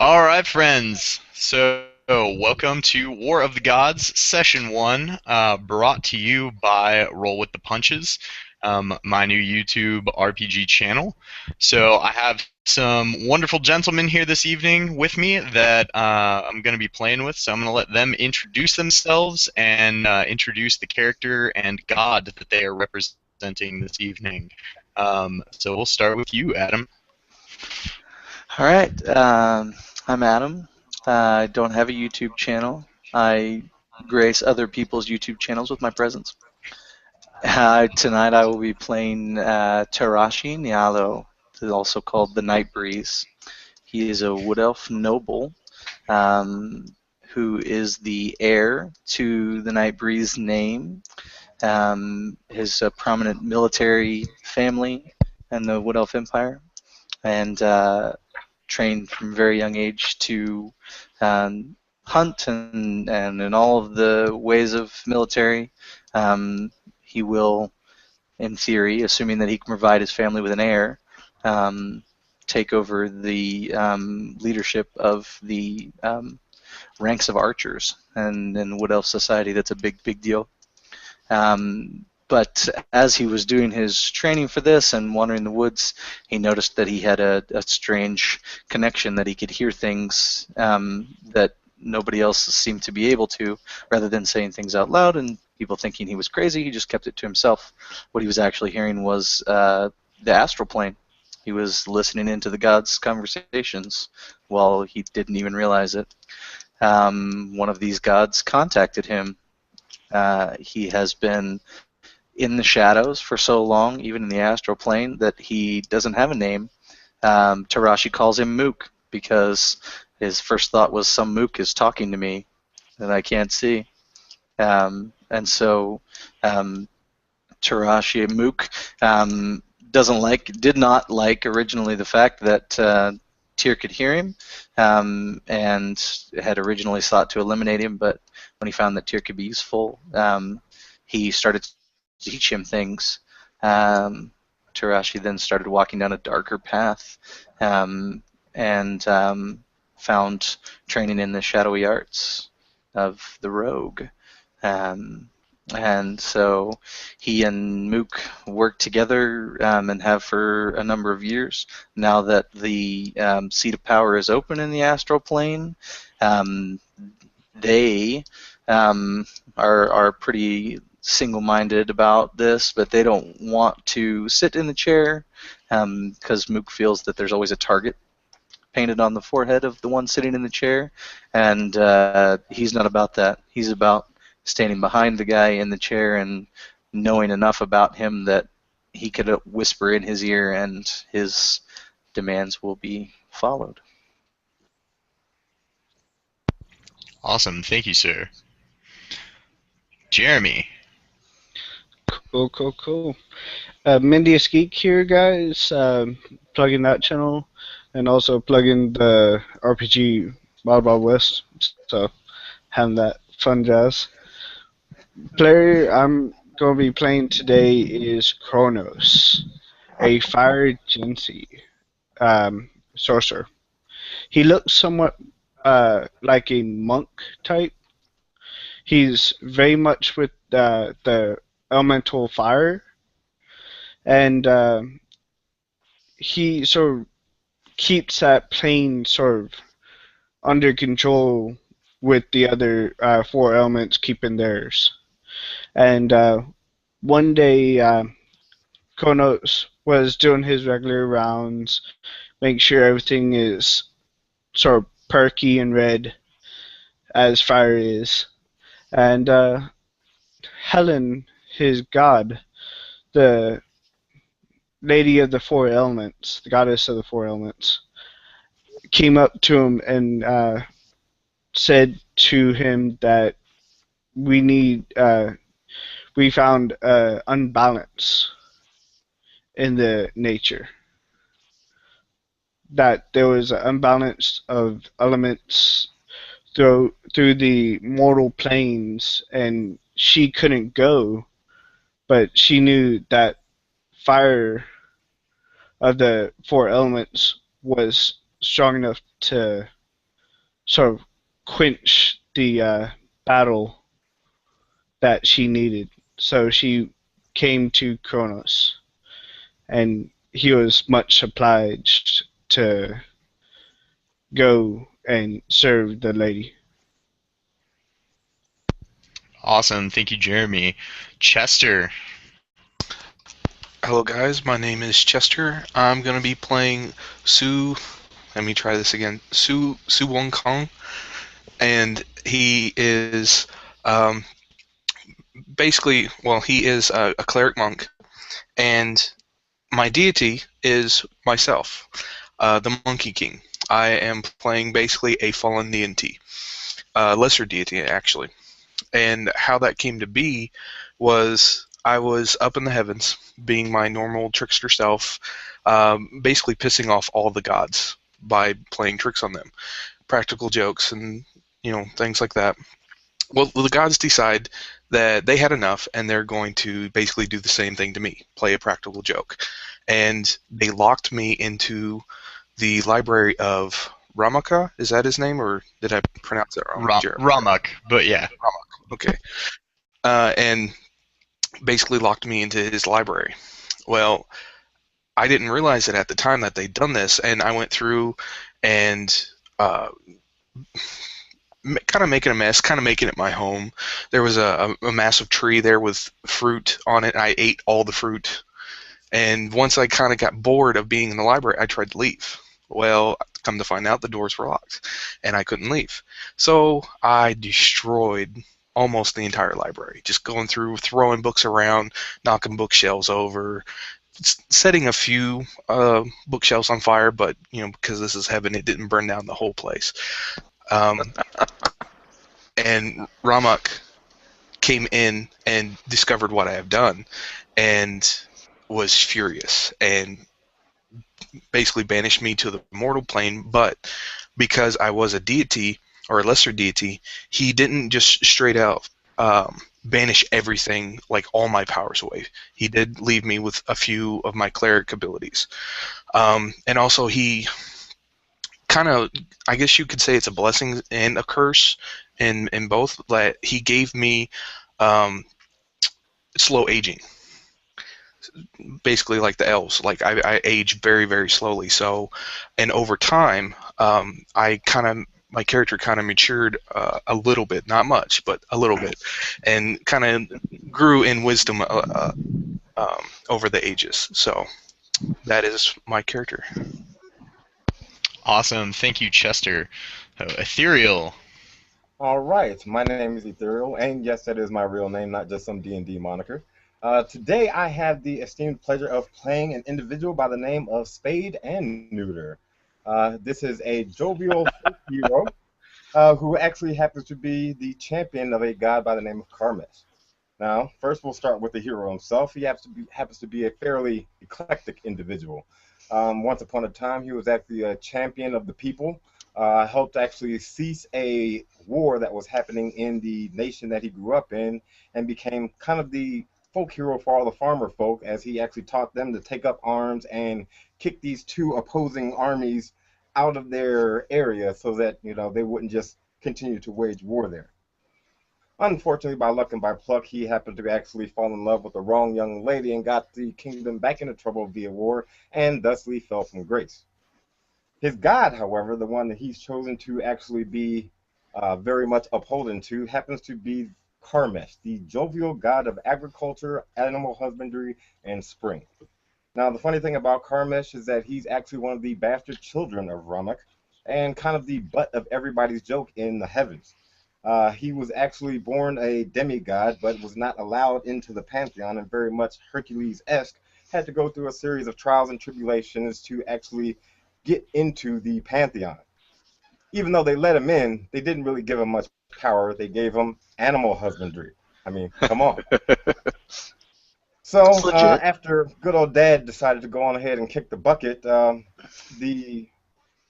All right, friends. So, welcome to War of the Gods, Session 1, brought to you by RoleWithThePunches, my new YouTube RPG channel. So, I have some wonderful gentlemen here this evening with me that I'm going to be playing with. So, I'm going to let them introduce themselves and introduce the character and god that they are representing this evening. So, we'll start with you, Adam. All right, I'm Adam. I don't have a YouTube channel. I grace other people's YouTube channels with my presence. Tonight I will be playing Tarashi Nyalo, also called the Night Breeze. He is a Wood Elf noble um, who is the heir to the Night Breeze name. His prominent military family in the Wood Elf Empire, and trained from a very young age to hunt and in all of the ways of military. He will, in theory, assuming that he can provide his family with an heir, take over the leadership of the ranks of archers. And in Wood Elf society, that's a big, big deal. But as he was doing his training for this and wandering the woods, he noticed that he had a strange connection, that he could hear things that nobody else seemed to be able to, rather than saying things out loud and people thinking he was crazy. He just kept it to himself. What he was actually hearing was the astral plane. He was listening into the gods' conversations while he didn't even realize it. One of these gods contacted him. He has been in the shadows for so long, even in the astral plane, that he doesn't have a name. Tarashi calls him Mook because his first thought was some Mook is talking to me that I can't see. And so Tarashi Mook did not like originally the fact that Tyr could hear him, and had originally sought to eliminate him, but when he found that Tyr could be useful, he started to teach him things. Tarashi then started walking down a darker path, and found training in the shadowy arts of the rogue. And so he and Mook worked together, and have for a number of years. Now that the seat of power is open in the astral plane, they are pretty single-minded about this, but they don't want to sit in the chair because Mook feels that there's always a target painted on the forehead of the one sitting in the chair, and he's not about that. He's about standing behind the guy in the chair and knowing enough about him that he could whisper in his ear and his demands will be followed. Awesome. Thank you, sir. Jeremy. Cool. Amendus Geek here, guys. Plugging that channel and also plugging the RPG Wild Wild West. So, having that fun jazz. Player I'm going to be playing today is Kronos, a fire genasi sorcerer. He looks somewhat like a monk type. He's very much with the elemental fire, and he sort of keeps that plane sort of under control with the other four elements keeping theirs. And one day, Kronos was doing his regular rounds, making sure everything is sort of perky and red as fire is. And Helen, his god, the lady of the four elements, the goddess of the four elements, came up to him and said to him that we found unbalance in the nature. That there was an imbalance of elements through the mortal planes, and she couldn't go, but she knew that fire of the four elements was strong enough to sort of quench the battle that she needed. So she came to Kronos, and he was much obliged to go and serve the lady. Awesome. Thank you, Jeremy. Chester. Hello guys, my name is Chester. I'm gonna be playing Su. Let me try this again. Su Wong Kong, and he is basically, well, he is a cleric monk, and my deity is myself, the Monkey King. I am playing basically a fallen deity, lesser deity actually. And how that came to be was I was up in the heavens, being my normal trickster self, basically pissing off all the gods by playing tricks on them, practical jokes and things like that. Well, the gods decide that they had enough and they're going to basically do the same thing to me, play a practical joke. And they locked me into the library of Ramaka. Is that his name, or did I pronounce that wrong, Jared? Ramak, but yeah. Ramak. Okay. And basically locked me into his library. Well, I didn't realize it at the time that they'd done this, and I went through and kind of making a mess, kind of making it my home. There was a massive tree there with fruit on it. I ate all the fruit. And once I kind of got bored of being in the library, I tried to leave. Well, come to find out, the doors were locked, and I couldn't leave. So I destroyed almost the entire library, just going through, throwing books around, knocking bookshelves over, setting a few bookshelves on fire, but because this is heaven, it didn't burn down the whole place. And Ramak came in and discovered what I have done, and was furious and basically banished me to the mortal plane. But because I was a deity or a lesser deity, he didn't just straight out banish everything, like all my powers away. He did leave me with a few of my cleric abilities, and also he kind of, I guess you could say it's a blessing and a curse in both. That he gave me slow aging, basically like the elves. Like I age very, very slowly. So, and over time, my character kind of matured a little bit, not much, but a little bit, and kind of grew in wisdom over the ages. So that is my character. Awesome. Thank you, Chester. Ethereal. All right, my name is Ethereal, and yes, that is my real name, not just some D&D moniker. Today, I have the esteemed pleasure of playing an individual by the name of Spade and Neuter. This is a jovial folk hero who actually happens to be the champion of a god by the name of Karmesh. Now, first we'll start with the hero himself. He happens to be a fairly eclectic individual. Once upon a time, he was actually a champion of the people. Helped actually cease a war that was happening in the nation that he grew up in, and became kind of the folk hero for all the farmer folk, as he actually taught them to take up arms and kick these two opposing armies out of their area so that they wouldn't just continue to wage war there. Unfortunately, by luck and by pluck, he happened to actually fall in love with the wrong young lady and got the kingdom back into trouble via war, and thusly fell from grace. His god, however, the one that he's chosen to actually be very much upholden to, happens to be Karmesh, the jovial god of agriculture, animal husbandry, and spring. Now, the funny thing about Karmesh is that he's actually one of the bastard children of Ramak, and kind of the butt of everybody's joke in the heavens. He was actually born a demigod, but was not allowed into the pantheon, and very much Hercules-esque, had to go through a series of trials and tribulations to actually get into the pantheon. Even though they let him in, they didn't really give him much power. They gave him animal husbandry. I mean, come on. So after good old dad decided to go on ahead and kick the bucket, the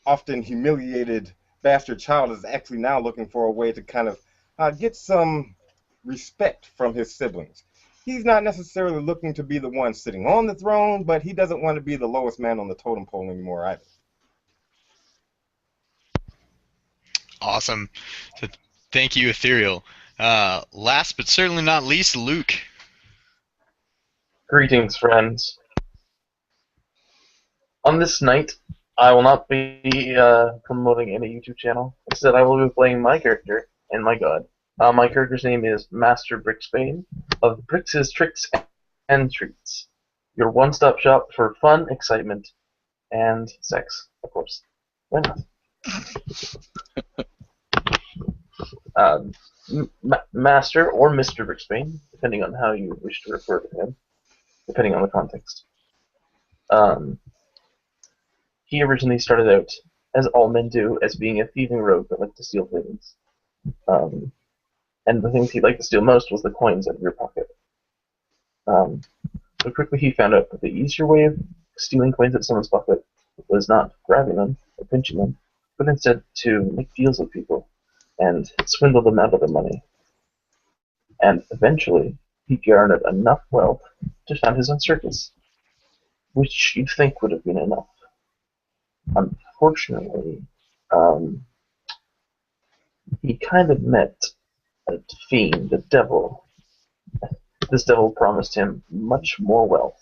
often humiliated bastard child is actually now looking for a way to kind of get some respect from his siblings. He's not necessarily looking to be the one sitting on the throne, but he doesn't want to be the lowest man on the totem pole anymore either. Awesome. So thank you, Ethereal. Last but certainly not least, Luke. Greetings, friends. On this night, I will not be promoting any YouTube channel. Instead, I will be playing my character and my god. My character's name is Master Bricksbane of Bricks' Tricks and Treats. Your one-stop shop for fun, excitement, and sex, of course. Why not? Master or Mr. Bricksbane, depending on how you wish to refer to him, depending on the context. He originally started out, as all men do, as being a thieving rogue that liked to steal things. And the things he liked to steal most was the coins out of your pocket. But quickly he found out that the easier way of stealing coins out of someone's pocket was not grabbing them or pinching them, but instead to make deals with people and swindle them out of their money. And eventually, he garnered enough wealth to found his own circus, which you'd think would have been enough. Unfortunately, he kind of met a fiend, a devil. This devil promised him much more wealth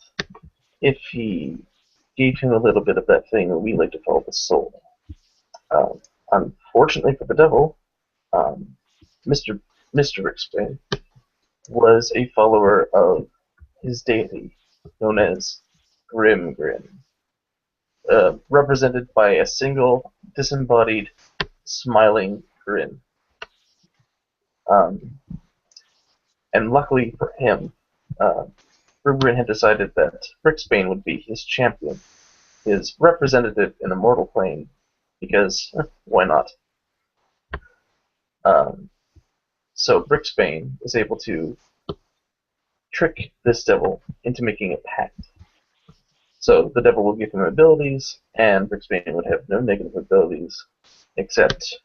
if he gave him a little bit of that thing that we like to call the soul. Unfortunately for the devil, Mr. Rickspan was a follower of his deity, known as Grim, represented by a single disembodied, smiling grin. And luckily for him, Grim had decided that Bricksbane would be his champion, his representative in the mortal plane, because why not? So Bricksbane is able to trick this devil into making a pact. So the devil will give him abilities, and Bricksbane would have no negative abilities, except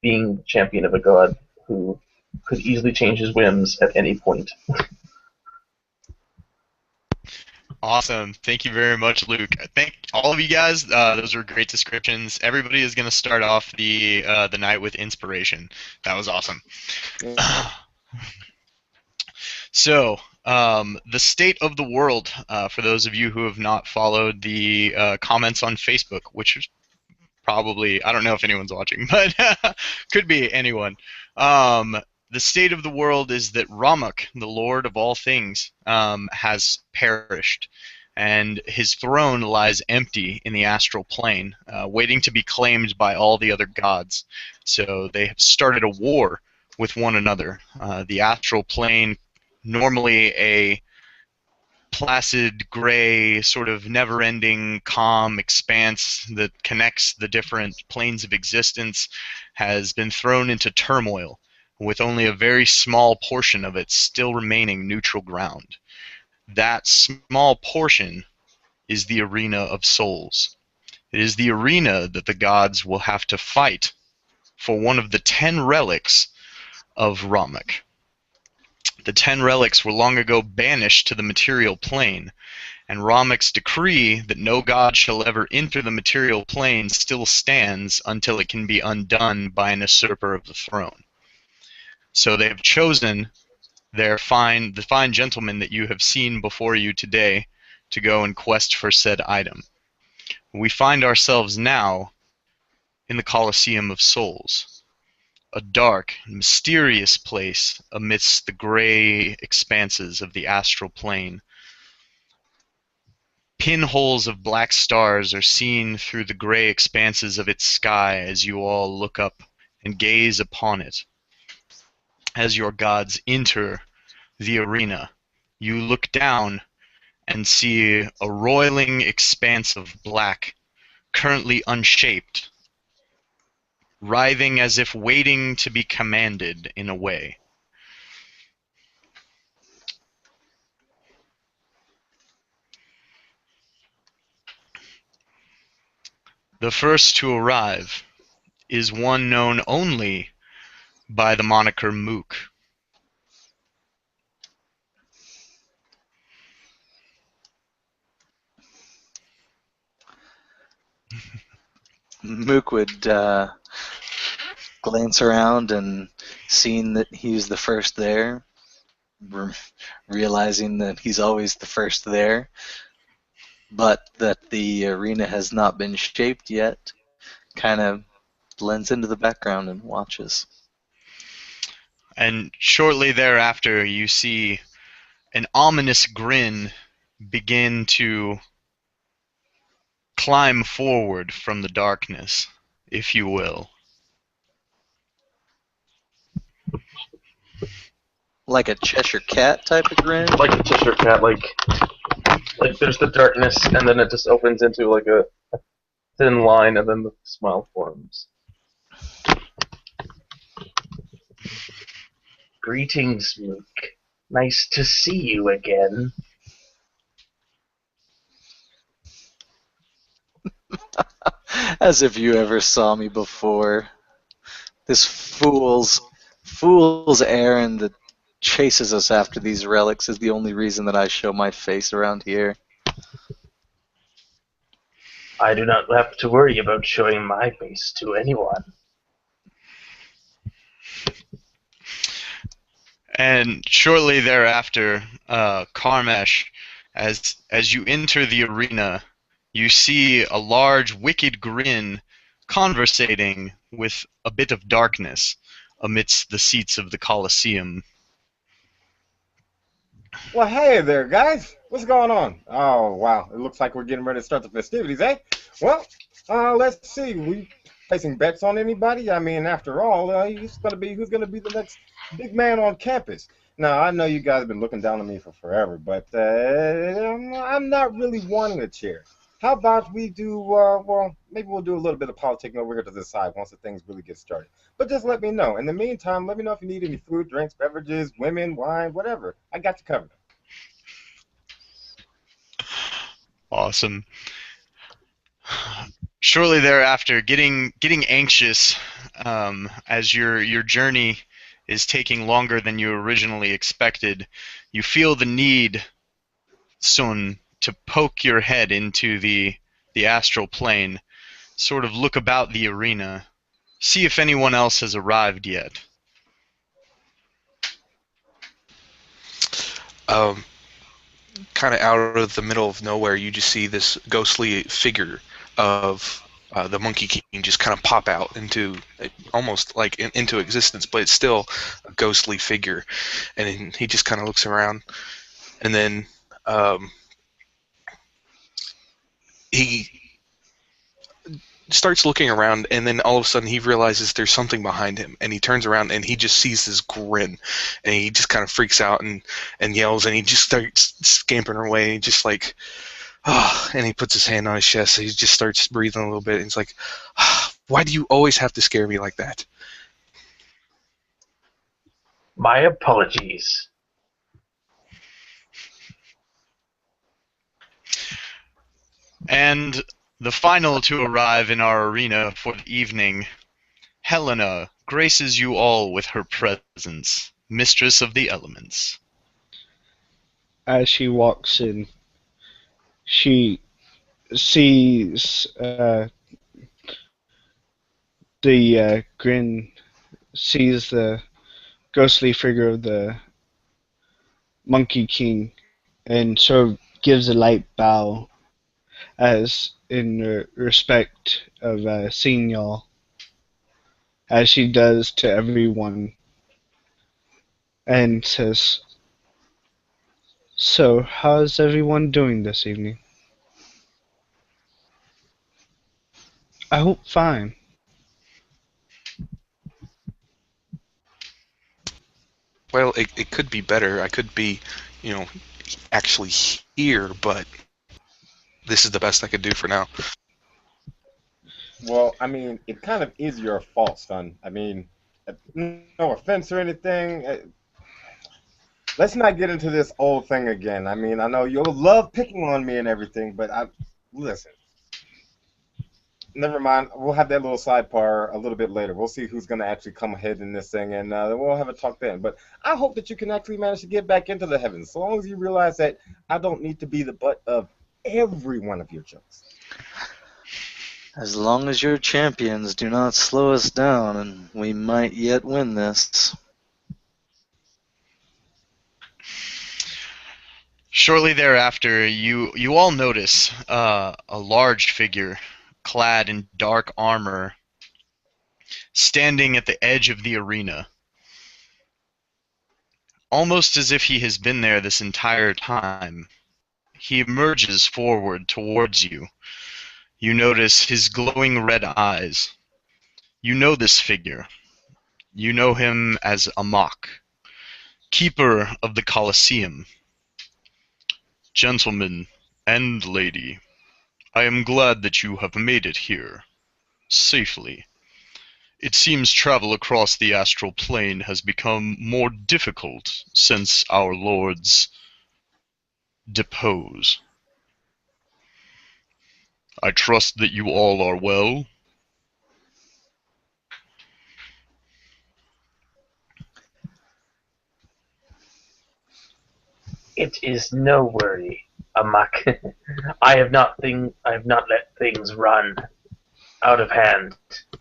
being champion of a god who could easily change his whims at any point. Awesome. Thank you very much, Luke. Thank all of you guys. Those were great descriptions. Everybody is going to start off the night with inspiration. That was awesome. So, the state of the world, for those of you who have not followed the comments on Facebook, which is probably, I don't know if anyone's watching, but could be anyone. The state of the world is that Ramuk, the Lord of all things, has perished, and his throne lies empty in the astral plane, waiting to be claimed by all the other gods. So they have started a war with one another. The astral plane, normally a placid, gray, sort of never-ending, calm expanse that connects the different planes of existence, has been thrown into turmoil, with only a very small portion of it still remaining neutral ground. That small portion is the arena of souls. It is the arena that the gods will have to fight for one of the 10 relics of Ramuk. The 10 relics were long ago banished to the material plane, and Ramuk's decree that no god shall ever enter the material plane still stands until it can be undone by an usurper of the throne. So they have chosen the fine gentleman that you have seen before you today to go and quest for said item. We find ourselves now in the Colosseum of Souls, a dark, mysterious place amidst the gray expanses of the astral plane. Pinholes of black stars are seen through the gray expanses of its sky as you all look up and gaze upon it. As your gods enter the arena, you look down and see a roiling expanse of black, currently unshaped, writhing as if waiting to be commanded in a way. The first to arrive is one known only by the moniker Mook. Mook would glance around and seeing that he's the first there, realizing that he's always the first there, but that the arena has not been shaped yet, kind of blends into the background and watches. And shortly thereafter, you see an ominous grin begin to climb forward from the darkness, if you will. Like a Cheshire Cat type of grin? Like a Cheshire Cat, like there's the darkness, and then it just opens into like a thin line, and then the smile forms. Greetings, Mook. Nice to see you again. As if you ever saw me before. This fool's errand that chases us after these relics is the only reason that I show my face around here. I do not have to worry about showing my face to anyone. And shortly thereafter, Karmesh, as you enter the arena, you see a large wicked grin conversating with a bit of darkness amidst the seats of the Colosseum. Well, hey there, guys. What's going on? Oh, wow. It looks like we're getting ready to start the festivities, eh? Well, let's see. We placing bets on anybody? I mean, after all, who's gonna be the next big man on campus? Now, I know you guys have been looking down on me for forever, but I'm not really wanting a chair. How about we do, well, maybe we'll do a little bit of politicking over here to the side once the things really get started. But just let me know. In the meantime, let me know if you need any food, drinks, beverages, women, wine, whatever. I got you covered. Awesome. Shortly thereafter, getting anxious as your journey is taking longer than you originally expected, you feel the need, Sun, to poke your head into the astral plane, sort of look about the arena, see if anyone else has arrived yet. Kind of out of the middle of nowhere, you just see this ghostly figure of the Monkey King just kind of pop out into almost like into existence, but it's still a ghostly figure, and he just kind of looks around, and then he starts looking around, and then all of a sudden he realizes there's something behind him, and he turns around and he just sees this grin, and he just kind of freaks out and yells, and he just starts scampering away, just like, oh, and he puts his hand on his chest, and he just starts breathing a little bit, and he's like, oh, why do you always have to scare me like that? My apologies. And the final to arrive in our arena for the evening, Helena graces you all with her presence, mistress of the elements. As she walks in, she sees the grin, sees the ghostly figure of the Monkey King, and sort of gives a light bow as in respect of seeing y'all, as she does to everyone, and says, "So, how's everyone doing this evening?" "I hope fine." Well, it could be better. I could be, actually here, but this is the best I could do for now. Well, I mean, it kind of is your fault, son. I mean, no offense or anything. Let's not get into this old thing again. I mean, I know you'll love picking on me and everything, but listen. Never mind. We'll have that little sidebar a little bit later. We'll see who's going to actually come ahead in this thing, and we'll have a talk then. But I hope that you can actually manage to get back into the heavens, so long as you realize that I don't need to be the butt of every one of your jokes. As long as your champions do not slow us down, and we might yet win this. Shortly thereafter, you all notice a large figure, clad in dark armor, standing at the edge of the arena, almost as if he has been there this entire time. He emerges forward towards you. You notice his glowing red eyes. You know this figure. You know him as Amok, keeper of the Colosseum. Gentlemen and lady, I am glad that you have made it here, safely. It seems travel across the astral plane has become more difficult since our lords depose. I trust that you all are well. It is no worry, Amak. I have not let things run out of hand,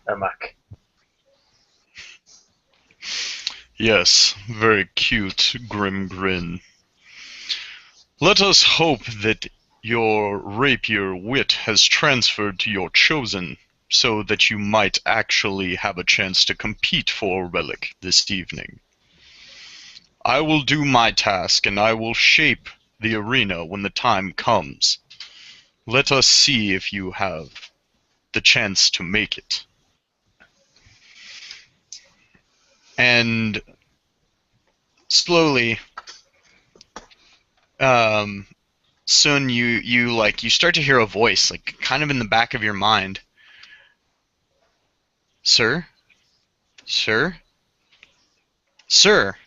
Amak. Yes, very cute, grim grin. Let us hope that your rapier wit has transferred to your chosen, so that you might actually have a chance to compete for a relic this evening. I will do my task, and I will shape the arena when the time comes. Let us see if you have the chance to make it. And slowly, soon you start to hear a voice, like kind of in the back of your mind. Sir? Sir? Sir?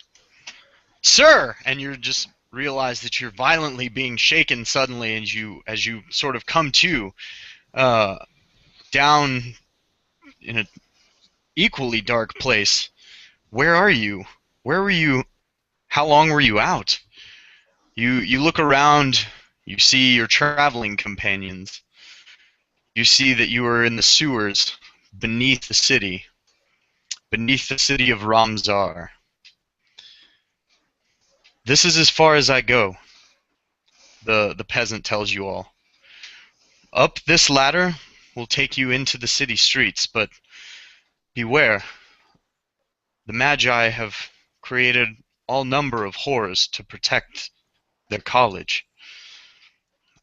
Sir! And you just realize that you're violently being shaken suddenly as you sort of come to down in an equally dark place. Where are you? Where were you? How long were you out? You look around, you see your traveling companions. You see that you are in the sewers beneath the city of Ramzar. This is as far as I go, the peasant tells you all. Up this ladder will take you into the city streets, but beware. The Magi have created all number of horrors to protect their college.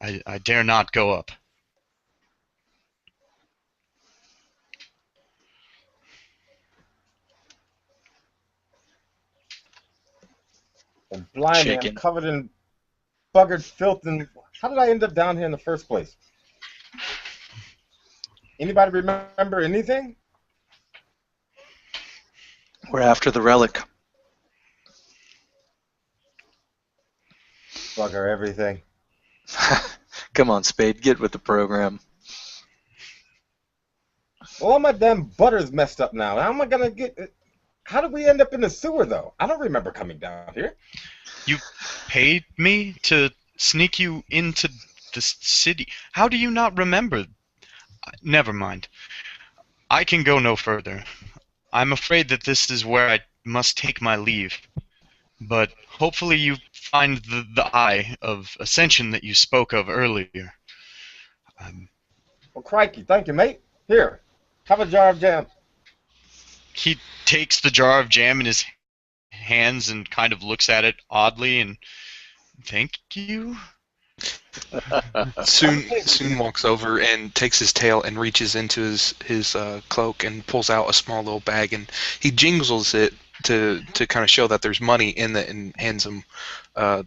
I dare not go up. Well, blimey, I'm Shaken. covered in buggered filth, and how did I end up down here in the first place? Anybody remember anything? We're after the relic. Bugger everything. Come on, Spade, get with the program. Well, all my damn butter's messed up now. How am I gonna get? How did we end up in the sewer, though? I don't remember coming down here. You paid me to sneak you into the city. How do you not remember? Never mind. I can go no further. I'm afraid that this is where I must take my leave. But hopefully you find the eye of ascension that you spoke of earlier. Well, crikey, thank you, mate. Here, have a jar of jam. He takes the jar of jam in his hands and kind of looks at it oddly and thank you. Soon walks over and takes his tail and reaches into his cloak and pulls out a small little bag, and he jingles it to kind of show that there's money in it, and hands him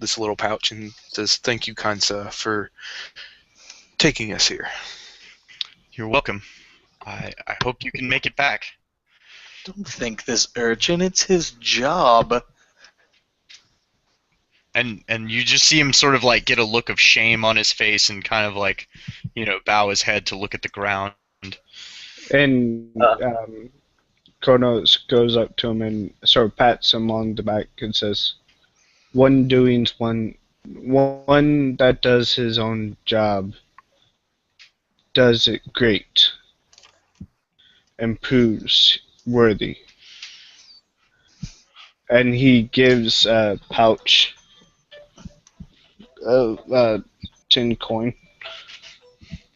this little pouch and says, "Thank you, kind sir, for taking us here." You're welcome. I hope you can make it back. Don't think this urchin, it's his job. And you just see him sort of like get a look of shame on his face and kind of like, bow his head to look at the ground. And Kronos goes up to him and sort of pats him on the back and says, "One doing's one that does his own job does it great. and proves worthy. And he gives a pouch of tin coin.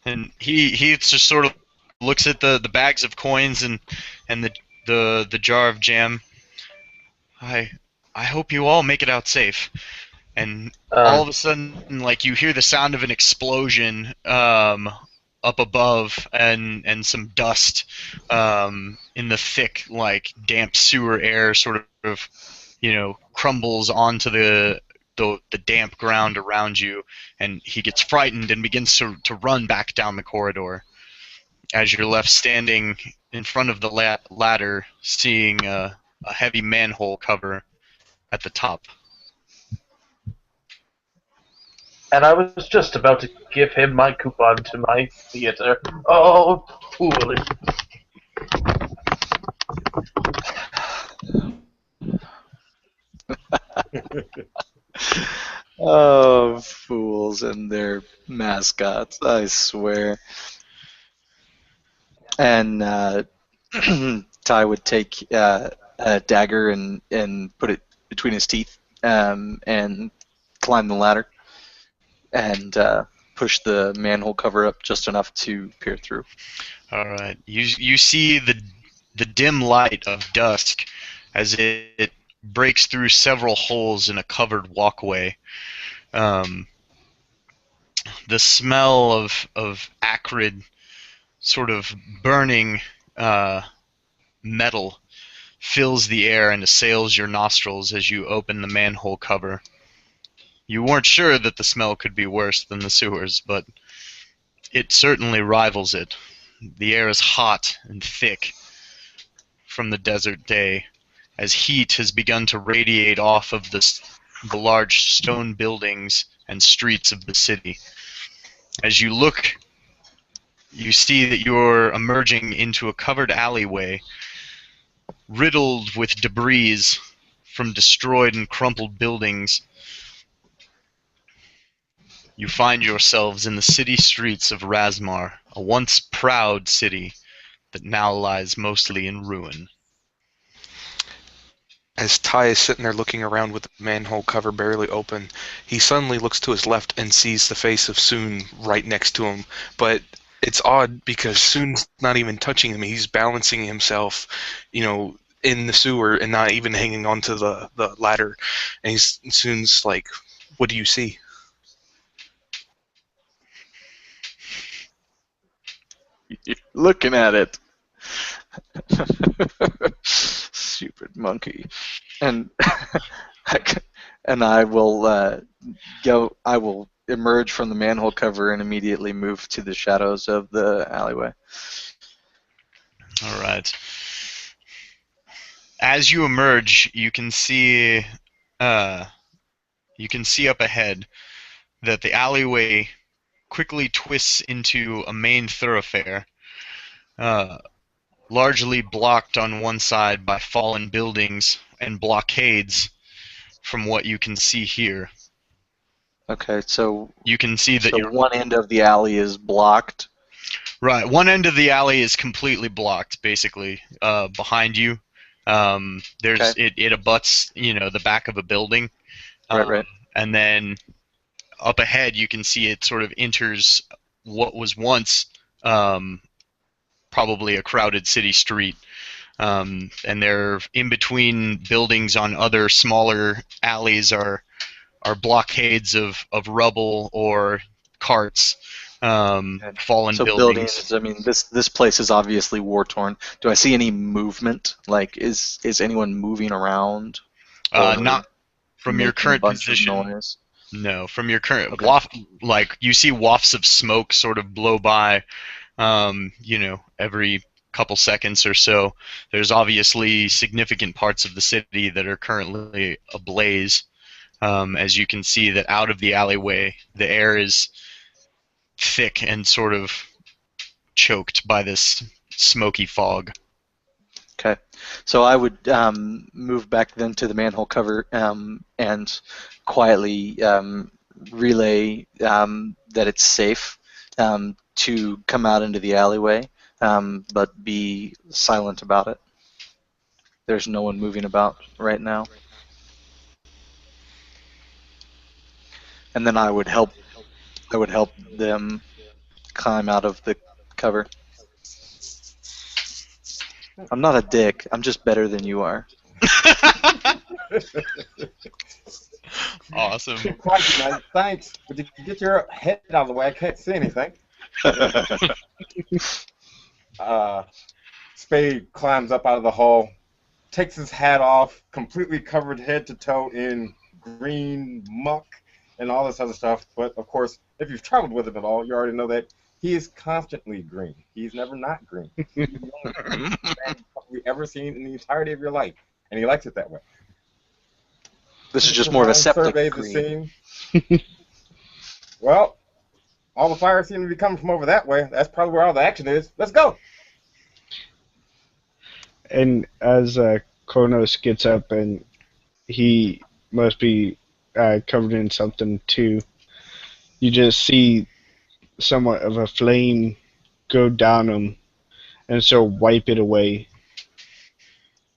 And he just sort of looks at the bags of coins and the jar of jam. I hope you all make it out safe. And all Um, of a sudden, like, you hear the sound of an explosion up above, and some dust in the thick, like, damp sewer air sort of, crumbles onto the damp ground around you, and he gets frightened and begins to run back down the corridor. As you're left standing in front of the ladder, seeing a heavy manhole cover at the top. and I was just about to give him my coupon to my theater. Oh, foolish. Oh, fools and their mascots, I swear. And Ty would take a dagger and put it between his teeth and climb the ladder and push the manhole cover up just enough to peer through. All right. You see the dim light of dusk as it breaks through several holes in a covered walkway. Um, the smell of acrid, sort of burning metal fills the air and assails your nostrils as you open the manhole cover. You weren't sure that the smell could be worse than the sewers, but it certainly rivals it. The air is hot and thick from the desert day, as heat has begun to radiate off of the large stone buildings and streets of the city. As you look, you see that you're emerging into a covered alleyway riddled with debris from destroyed and crumpled buildings. You find yourselves in the city streets of Razmar, a once proud city that now lies mostly in ruin. As Ty is sitting there looking around with the manhole cover barely open, he suddenly looks to his left and sees the face of Soon right next to him. But it's odd because Soon's not even touching him. He's balancing himself, in the sewer and not even hanging onto the ladder. And Soon's like, "What do you see?" You're looking at it. Stupid monkey. And and I will go. I will emerge from the manhole cover and immediately move to the shadows of the alleyway. All right. As you emerge, you can see up ahead that the alleyway quickly twists into a main thoroughfare, largely blocked on one side by fallen buildings and blockades from what you can see here. Okay, so You can see that you're one end of the alley is blocked. right. One end of the alley is completely blocked, basically, behind you. There's Okay. it abuts, the back of a building. Right. And then up ahead, you can see it sort of enters what was once probably a crowded city street. And they're in between buildings on other smaller alleys are blockades of rubble or carts, Okay. fallen So buildings. buildings. I mean, this place is obviously war torn. Do I see any movement? Like, is anyone moving around or Not from your making a current bunch of position. noise? No, from your current Okay. like you see wafts of smoke sort of blow by, every couple seconds or so. There's obviously significant parts of the city that are currently ablaze. As you can see that out of the alleyway, the air is thick and sort of choked by this smoky fog. Okay. So I would move back then to the manhole cover and quietly relay that it's safe to come out into the alleyway but be silent about it. There's no one moving about right now. And then I would help them climb out of the cover. I'm not a dick. I'm just better than you are. Awesome. Quite nice. Thanks. But you get your head out of the way. I can't see anything. Spade climbs up out of the hole, takes his hat off, completely covered head to toe in green muck and all this other stuff. But of course, if you've traveled with him at all, you already know that he is constantly green. He's never not green. He's the only man you've ever seen in the entirety of your life, and he likes it that way. This is just more of a septic Surveys green. the scene. Well, all the fire seems to be coming from over that way. That's probably where all the action is. Let's go. And as Kronos gets up, and he must be covered in something too, you just see somewhat of a flame go down him, and so wipe it away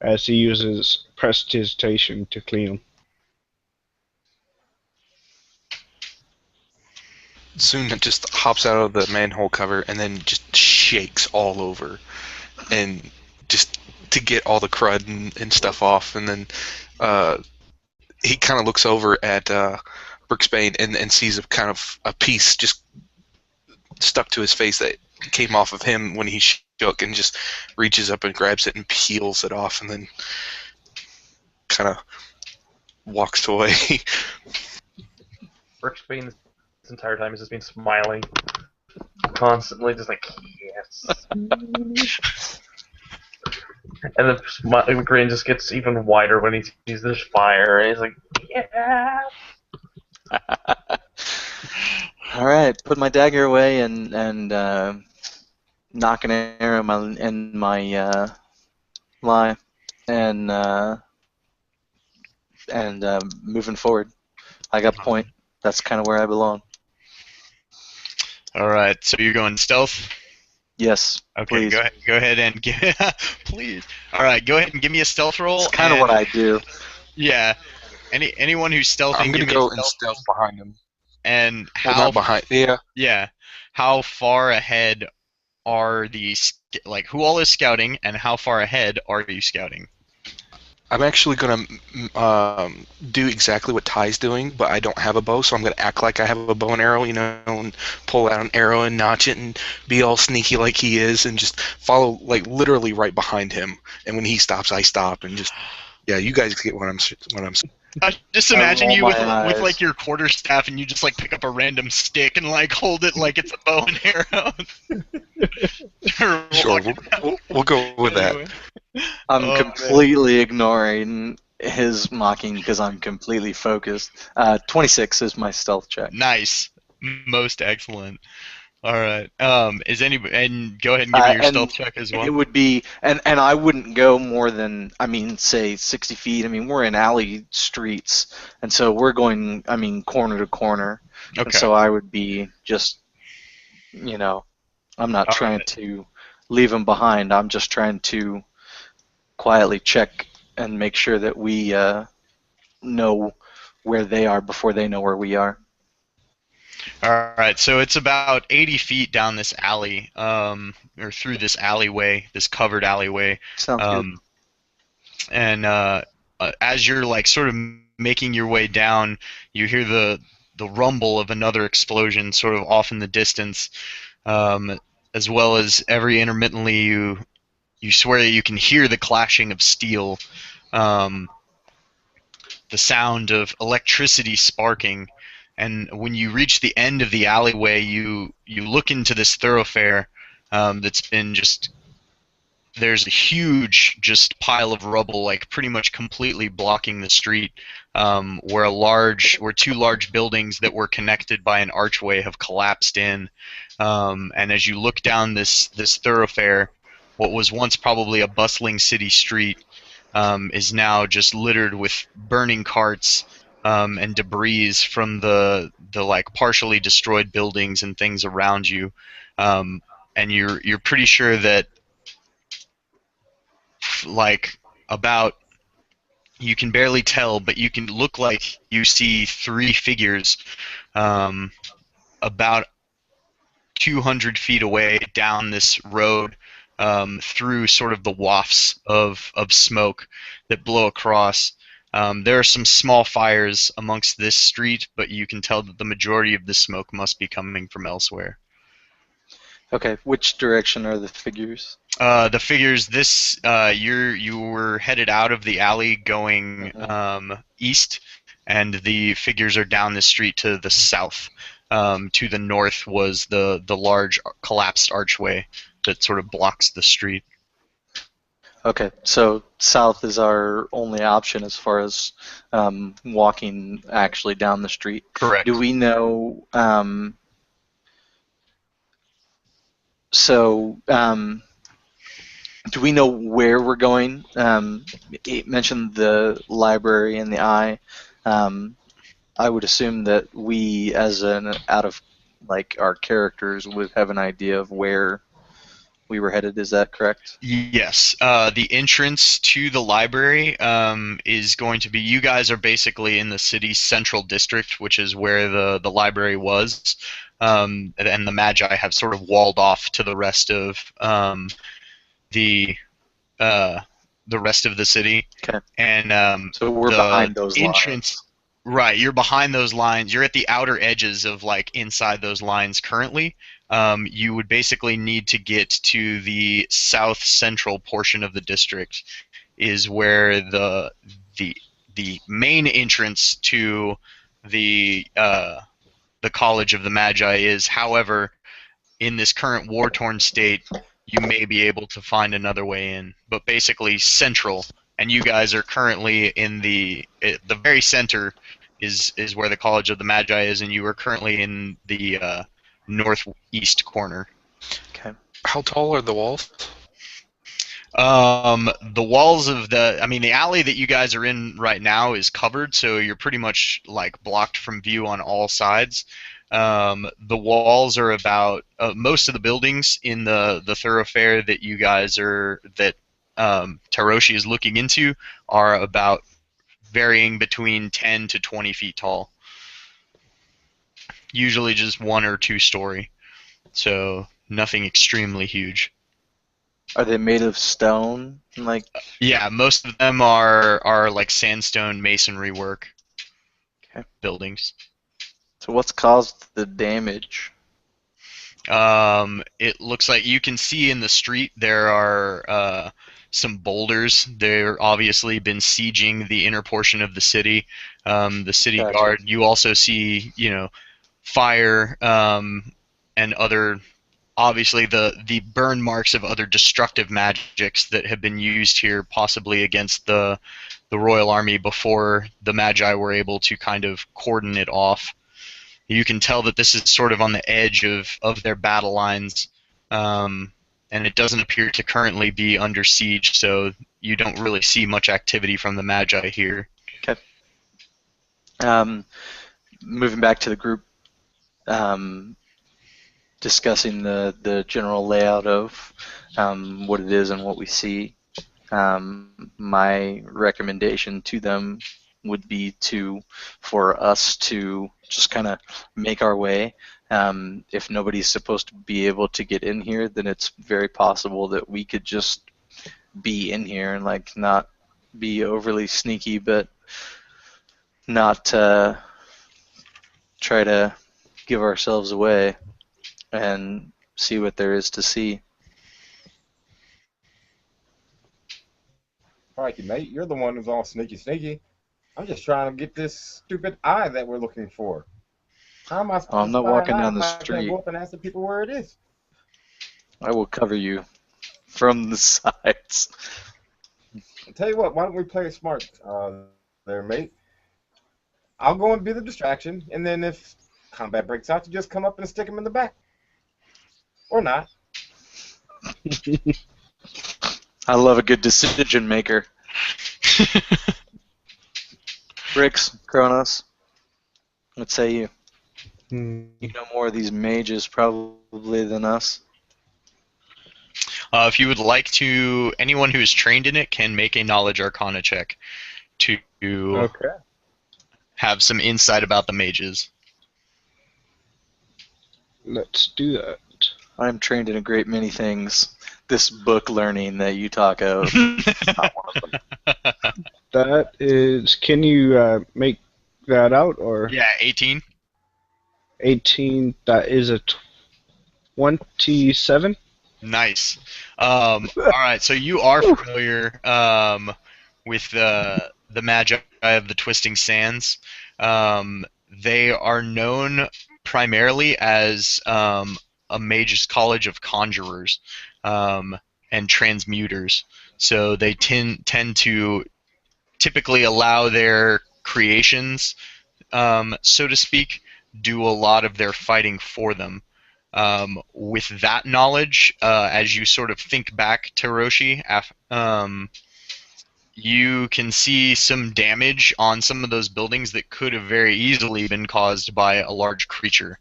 as he uses prestidigitation to clean him. Soon it just hops out of the manhole cover and then just shakes all over, and just to get all the crud and stuff off. And then he kind of looks over at Brooksbane and sees a kind of a piece just stuck to his face that came off of him when he shook, and just reaches up and grabs it and peels it off, and then kind of walks away. Brooksbane this entire time has just been smiling, constantly, just like, yes. And the grin just gets even wider when he sees this fire, and he's like, yeah. All right, put my dagger away and knock an arrow in my lie, and moving forward. I got point. That's kind of where I belong. All right, so you're going stealth? Yes. Okay, please. Go ahead and please. All right, go ahead and give me a stealth roll. It's kind of what I do. Yeah. Anyone who's stealthing, I'm gonna give me go a and stealth stealth behind him. And Well, how not behind. Yeah. Yeah, how far ahead are the who all is scouting, and how far ahead are you scouting? I'm actually gonna do exactly what Ty's doing, but I don't have a bow, so I'm gonna act like I have a bow and arrow, and pull out an arrow and notch it and be all sneaky like he is, and just follow literally right behind him. And when he stops, I stop, and just you guys get what I'm saying. Just imagine you with eyes. your quarterstaff, and you just pick up a random stick and hold it like it's a bow and arrow. Sure, we'll go with that. I'm completely ignoring his mocking because I'm completely focused. 26 is my stealth check. Nice, most excellent. All right. Is anybody? And go ahead and give me your stealth check as well. It would be, and I wouldn't go more than, say 60 feet. We're in alley streets, and so we're going, corner to corner. Okay. And so I would be just, I'm not trying to leave them behind. I'm just trying to quietly check and make sure that we know where they are before they know where we are. All right, so it's about 80 feet down this alley, or through this alleyway, this covered alleyway. Sounds good. And as you're sort of making your way down, you hear the rumble of another explosion sort of off in the distance, as well as every intermittently you swear that you can hear the clashing of steel, the sound of electricity sparking. And when you reach the end of the alleyway, you look into this thoroughfare that's been there's a huge pile of rubble, pretty much completely blocking the street, where two large buildings that were connected by an archway have collapsed in. And as you look down this thoroughfare, what was once probably a bustling city street is now just littered with burning carts and debris from the partially destroyed buildings and things around you. and you're pretty sure that like about you can barely tell, but you can look like you see three figures um, about 200 feet away down this road through sort of the wafts of smoke that blow across. There are some small fires amongst this street, but you can tell that the majority of the smoke must be coming from elsewhere. Okay, which direction are the figures? The figures. You were headed out of the alley going east, and the figures are down the street to the south. To the north was the large collapsed archway that sort of blocks the street. Okay, so south is our only option as far as walking actually down the street. Correct. Do we know? Do we know where we're going? It mentioned the library and the eye. I would assume that we, as an out of like our characters, would have an idea of where we were headed. Is that correct? Yes. The entrance to the library is going to be. You guys are basically in the city's central district, which is where the library was, and the Magi have sort of walled off to the rest of the rest of the city. Okay. And So we're the behind those entrance. lines. Right, you're behind those lines. You're at the outer edges of like inside those lines currently. You would basically need to get to the south central portion of the district, is where the main entrance to the College of the Magi is. However, in this current war-torn state, you may be able to find another way in. But basically central, and you guys are currently in the very center is where the College of the Magi is, and you are currently in the northeast corner. Okay. How tall are the walls? The walls of the alley that you guys are in right now is covered, so you're pretty much like blocked from view on all sides. The walls are about most of the buildings in the thoroughfare that you guys are that Taroshi is looking into are about varying between 10 to 20 feet tall. Usually just 1 or 2 story, so nothing extremely huge. Are they made of stone? Like Yeah, most of them are like sandstone masonry work. Okay. Buildings. So what's caused the damage? It looks like you can see in the street there are some boulders. They're obviously been sieging the inner portion of the city. The city Gotcha. guard. You also see, fire and other. Obviously, the burn marks of other destructive magics that have been used here, possibly against the royal army before the Magi were able to kind of cordon it off. You can tell that this is sort of on the edge of their battle lines, and it doesn't appear to currently be under siege, so you don't really see much activity from the Magi here. Okay. Moving back to the group, discussing the general layout of what it is and what we see. My recommendation to them would be for us to just kind of make our way. If nobody's supposed to be able to get in here, then it's very possible that we could just be in here and like not be overly sneaky, but not try to give ourselves away and see what there is to see. Crikey, mate, you're the one who's all sneaky. I'm just trying to get this stupid eye that we're looking for. How am I supposed I'm not to find walking an eye down if the I can't street. go up and ask the people where it is? I will cover you from the sides. I'll tell you what, why don't we play smart there, mate? I'll go and be the distraction, and then if combat breaks out, you just come up and stick him in the back. Or not. I love a good decision maker. Bricks, Kronos, what say you? You know more of these mages probably than us. If you would like to, anyone who is trained in it can make a knowledge arcana check to Okay. have some insight about the mages. Let's do that. I'm trained in a great many things. This book learning that you talk of, not one of them. That is. Can you make that out or Yeah, 18. 18? That is a 27. Nice. All right, so you are familiar with the Magi of the Twisting Sands. They are known primarily as a mage's college of conjurers and transmuters. So they tend to typically allow their creations, so to speak, do a lot of their fighting for them. With that knowledge, as you sort of think back to Roshi, you can see some damage on some of those buildings that could have very easily been caused by a large creature,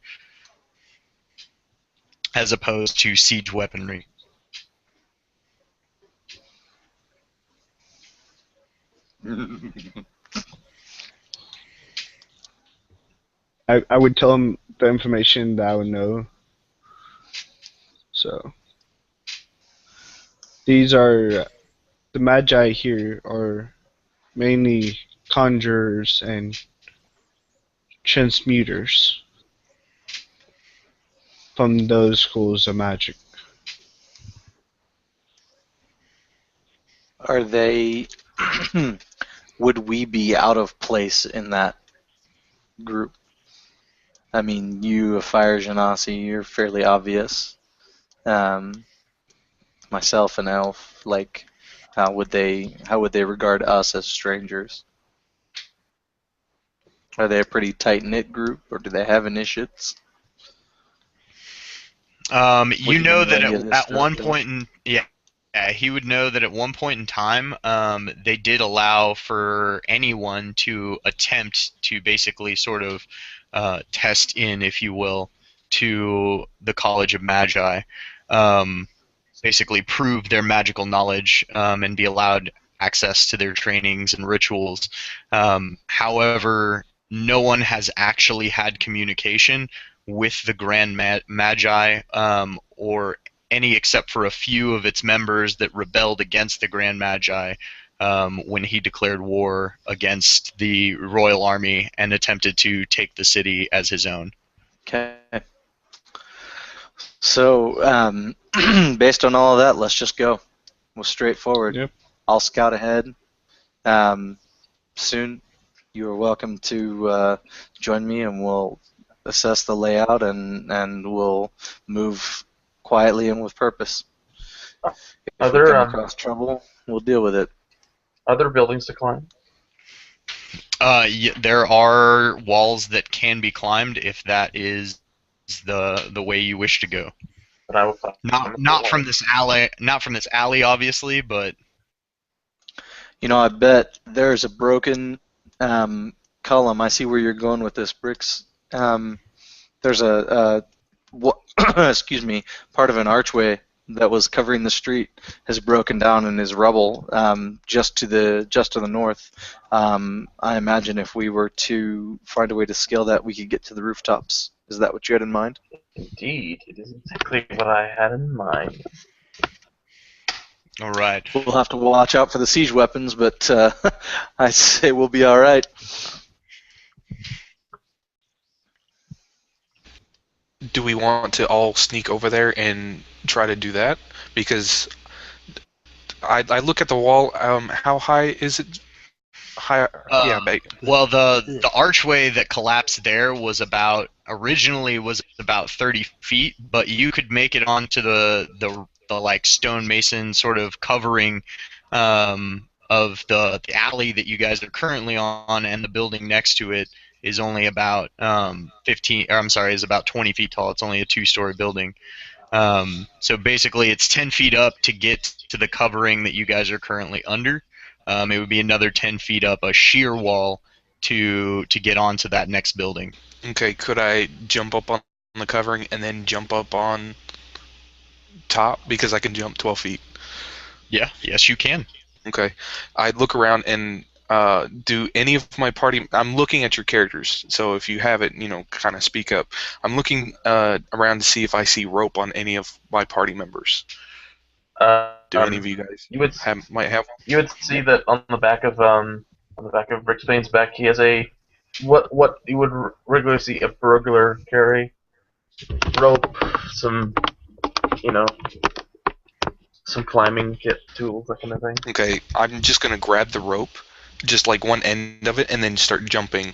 as opposed to siege weaponry. I would tell him the information that I would know. So these are the Magi here are mainly conjurers and transmuters from those schools of magic. Are they? Would we be out of place in that group? I mean, you, a fire genasi, you're fairly obvious. Myself, an elf. Like, how would they regard us as strangers? Are they a pretty tight knit group, or do they have initiates? You know that any of this at stuff, one though? point in he would know that at one point in time, they did allow for anyone to attempt to basically sort of test in, if you will, to the College of Magi, um, basically prove their magical knowledge and be allowed access to their trainings and rituals. However, no one has actually had communication with the Grand Magi or any except for a few of its members that rebelled against the Grand Magi when he declared war against the royal army and attempted to take the city as his own. Okay. So, based on all of that, let's just go. We'll straightforward. Yep. I'll scout ahead. Soon, you are welcome to join me, and we'll assess the layout, and we'll move quietly and with purpose. If we come across trouble, we'll deal with it. Are there buildings to climb? There are walls that can be climbed if that is the way you wish to go. But I will climb Not from this alley, obviously, but You know, I bet there's a broken column. I see where you're going with this, Bricks. There's excuse me, part of an archway that was covering the street has broken down and is rubble just to the north. I imagine if we were to find a way to scale that, we could get to the rooftops. Is that what you had in mind? Indeed, it is exactly what I had in mind. all right. We'll have to watch out for the siege weapons, but I'd say we'll be all right. Do we want to all sneak over there and try to do that? Because I look at the wall. How high is it? High? Yeah, Well, the archway that collapsed there was originally about 30 feet, but you could make it onto the like stonemason sort of covering of the alley that you guys are currently on, and the building next to it is only about 20 feet tall. It's only a 2-story building. So basically, it's 10 feet up to get to the covering that you guys are currently under. It would be another 10 feet up a sheer wall to get onto that next building. Okay, could I jump up on the covering and then jump up on top because I can jump 12 feet? Yeah, yes, you can. Okay. I look around and do any of my party. I'm looking at your characters, so if you have it, kind of speak up. I'm looking around to see if I see rope on any of my party members. Do any of you guys you would might have one? you would see that on the back of Rick Spain's back, he has a what you would regularly see a burglar carry: rope, some you know some climbing kit tools, that kind of thing. Okay, I'm just gonna grab the rope, just like one end of it, and then start jumping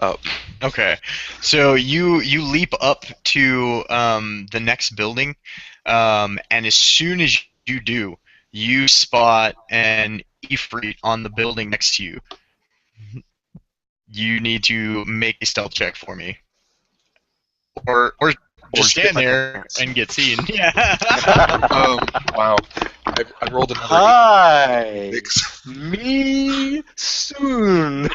up. Okay, so you leap up to the next building, and as soon as you do, you spot an Ifrit on the building next to you. You need to make a stealth check for me, or just stand my there pants. and get seen. Yeah. Wow. I rolled another Hi, 6. me soon.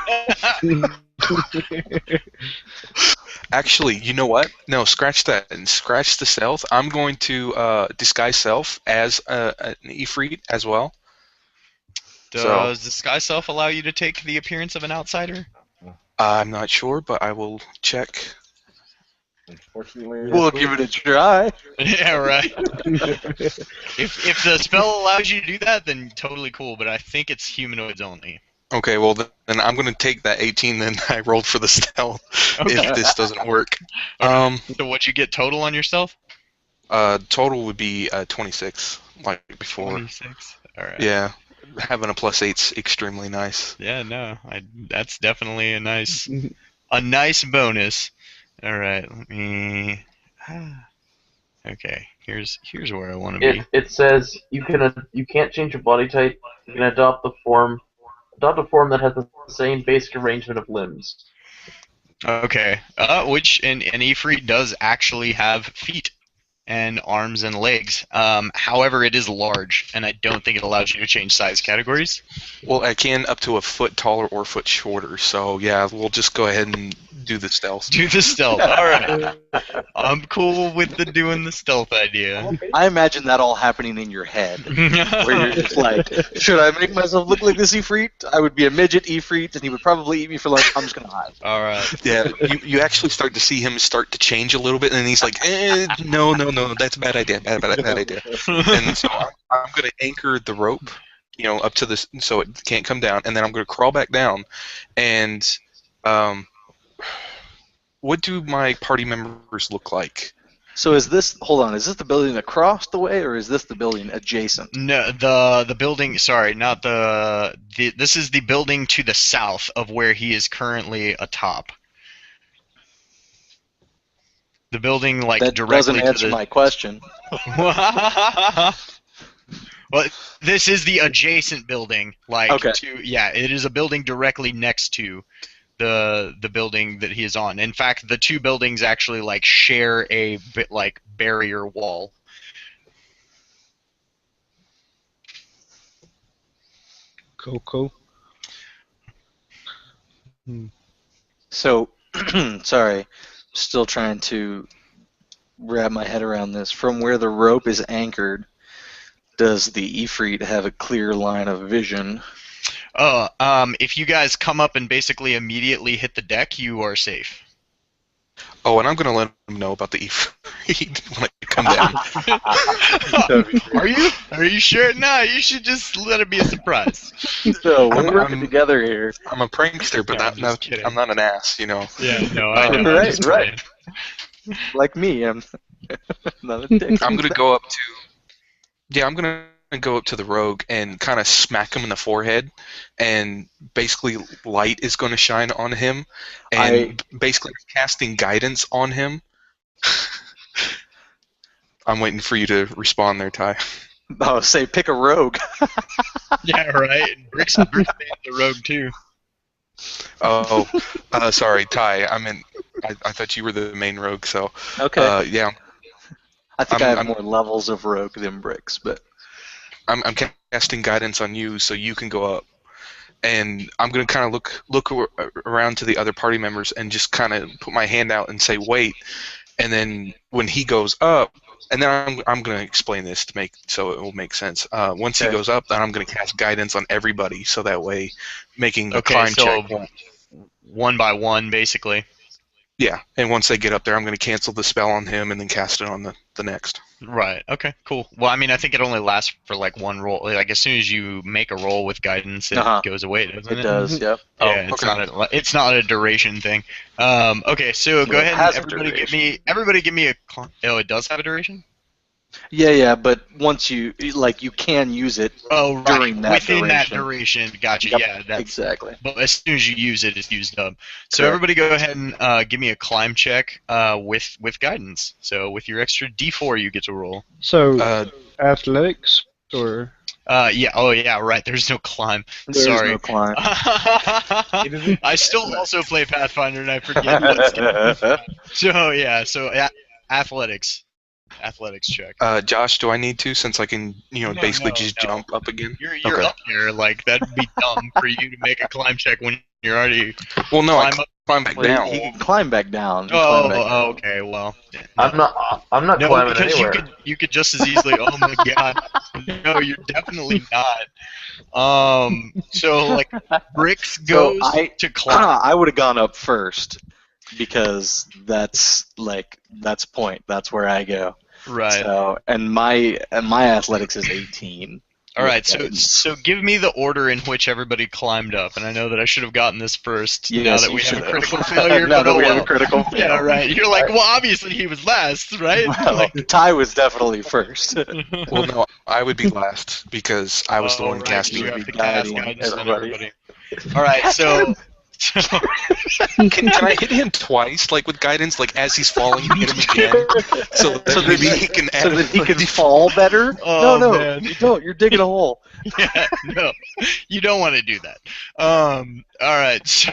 Actually, you know what? No, scratch that and scratch the stealth. I'm going to disguise self as an Ifrit as well. Does disguise self allow you to take the appearance of an outsider? I'm not sure, but I will check. Unfortunately, We'll give it a try. Yeah, right. If the spell allows you to do that, then totally cool. But I think it's humanoids only. Okay, well then I'm going to take that 18 then I rolled for the stealth if this doesn't work. So what'd you get total on yourself? Total would be 26, like before. 26. All right. Yeah, having a +8's extremely nice. Yeah, no, that's definitely a nice bonus. All right, let me. Okay, here's where I want to be. It says you can't change your body type. You can adopt a form that has the same basic arrangement of limbs. Okay, which an Ifrit does actually have feet and arms and legs. However, it is large, and I don't think it allows you to change size categories. Well, I can up to a foot taller or foot shorter, so yeah, we'll just go ahead and do the stealth. Do the stealth. All right. I'm cool with doing the stealth idea. I imagine that all happening in your head, where you're just like, should I make myself look like this Ifrit? I would be a midget Ifrit, and he would probably eat me for lunch. I'm just gonna hide. All right. Yeah, you actually start to see him start to change a little bit, and he's like, no, that's a bad idea, bad idea. And so I'm going to anchor the rope, up to this, so it can't come down, and then I'm going to crawl back down, and what do my party members look like? So is this the building across the way, or is this the building adjacent? No, the building. Sorry, not this is the building to the south of where he is currently atop. The building, like, That directly doesn't answer to my question. Well, this is the adjacent building, like, Okay. it is a building directly next to the building that he is on. In fact, the two buildings actually, like, share a bit, like, barrier wall. Cool. So, sorry, still trying to wrap my head around this. From where the rope is anchored, does the Ifrit have a clear line of vision? If you guys come up and basically immediately hit the deck, you are safe. Oh, and I'm going to let him know about the Ifrit when I come down. Are you sure? No, you should just let it be a surprise. So we're working together here. I'm a prankster, but I'm not an ass, Yeah, no, I know. Right. Like me, I'm not a dick. I'm going to go up to... Yeah, I'm going to go up to the rogue and kind of smack him in the forehead, and basically light is going to shine on him, and basically casting guidance on him. I'm waiting for you to respond there, Ty. Oh, say pick a rogue. Yeah, right. Brick's the rogue too. Oh, sorry, Ty. I thought you were the main rogue, so Okay. yeah. I think I have more levels of rogue than Bricks, but I'm casting guidance on you, so you can go up, and I'm gonna kind of look around to the other party members and just kind of put my hand out and say wait, and then when he goes up, And then I'm going to explain this to make so it will make sense. Once he Okay. goes up, then I'm going to cast guidance on everybody, so that way, making a Okay, climb so check won't. one by one, basically. Yeah, and once they get up there, I'm going to cancel the spell on him and then cast it on the next. Right. Okay. Cool. Well, I mean, I think it only lasts for like one roll. Like as soon as you make a roll with guidance, it Uh-huh. goes away, doesn't It it? does. Yep. Yeah, Oh, okay. it's not a duration thing. Okay, so go Well, it ahead and has a duration. everybody give me a. Oh, it does have a duration. Yeah, but once you can use it Oh, right. during that Within that duration. duration. Gotcha. Yep, Yeah, that's. exactly. But as soon as you use it, it's used up. So Correct. everybody, go ahead and give me a climb check with guidance. So with your extra D4, you get to roll. So, Uh, athletics or Yeah. Oh, yeah. Right. There's no climb. There's Sorry. no climb. I still also play Pathfinder, and I forget what's going on. So yeah. So athletics check. Josh, do I need to, since I can, basically just no. jump up again? You're Okay. up there. Like that'd be dumb for you to make a climb check when you're already Well, no, I climb up. climb back Well, down. he can climb back down. Oh, okay. Well, no. I'm not No, climbing because anywhere. you could just as easily. Oh my god. No, you're definitely not. So like Bricks So goes to climb. I would have gone up first because that's point. That's where I go. Right. So and my athletics is 18. All right, Yeah. so give me the order in which everybody climbed up, and I know that I should have gotten this first. Yes, now that you we have should a have. critical failure, Now but that oh we have a well. critical fail. Yeah, right. You're like, well, obviously he was last, right? Well, Like, Ty was definitely first. Well, no, I would be last because I was the one right, casting. you would have be to cast guiding guidance on everybody. everybody. All right, so Can I hit him twice, like with guidance, like as he's falling, hit him again, so that maybe he can add so that he can fall better? Oh, no, man. you don't. You're digging a hole. yeah, no, you don't want to do that. All right, so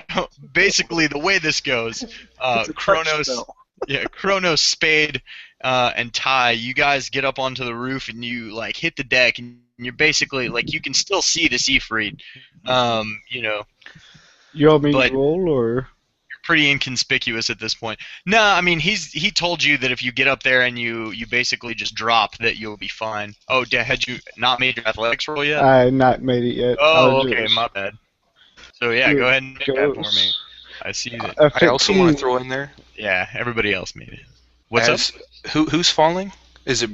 basically the way this goes, It's a touch Kronos. spell. Yeah, Kronos, Spade, and Ty, you guys get up onto the roof and you like hit the deck, and you're basically like you can still see the Seafried. you want me But- to roll or? You're pretty inconspicuous at this point. No, I mean he told you that if you get up there and you basically just drop, that you'll be fine. Oh, had you not made your athletics roll yet? I not made it yet. Oh, I'll okay, just- my bad. So yeah, Here go ahead and make that for goes. me. I see that. I also want 15. to throw in there. Yeah, everybody else made it. What's up? Who's falling? Is it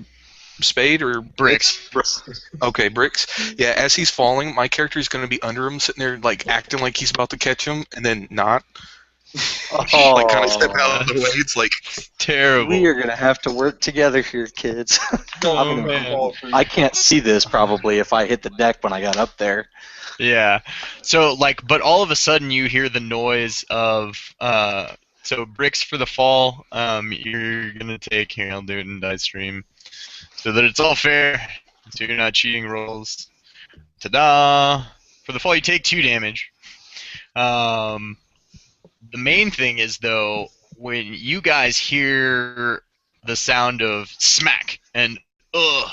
Spade or Bricks. Okay, Bricks. Yeah, as he's falling, my character is going to be under him, sitting there like acting like he's about to catch him, and then not. Oh, Like kind of step out of the way. It's like Terrible. we are gonna have to work together here, kids. Oh, I'm man. gonna, I can't see this probably if I hit the deck when I got up there. Yeah. So like, but all of a sudden you hear the noise of so Bricks for the fall. You're gonna take here. I'll do it in dice stream so that it's all fair. So you're not cheating rolls. Ta-da! For the fall, you take 2 damage. The main thing is though, when you guys hear the sound of smack and ugh,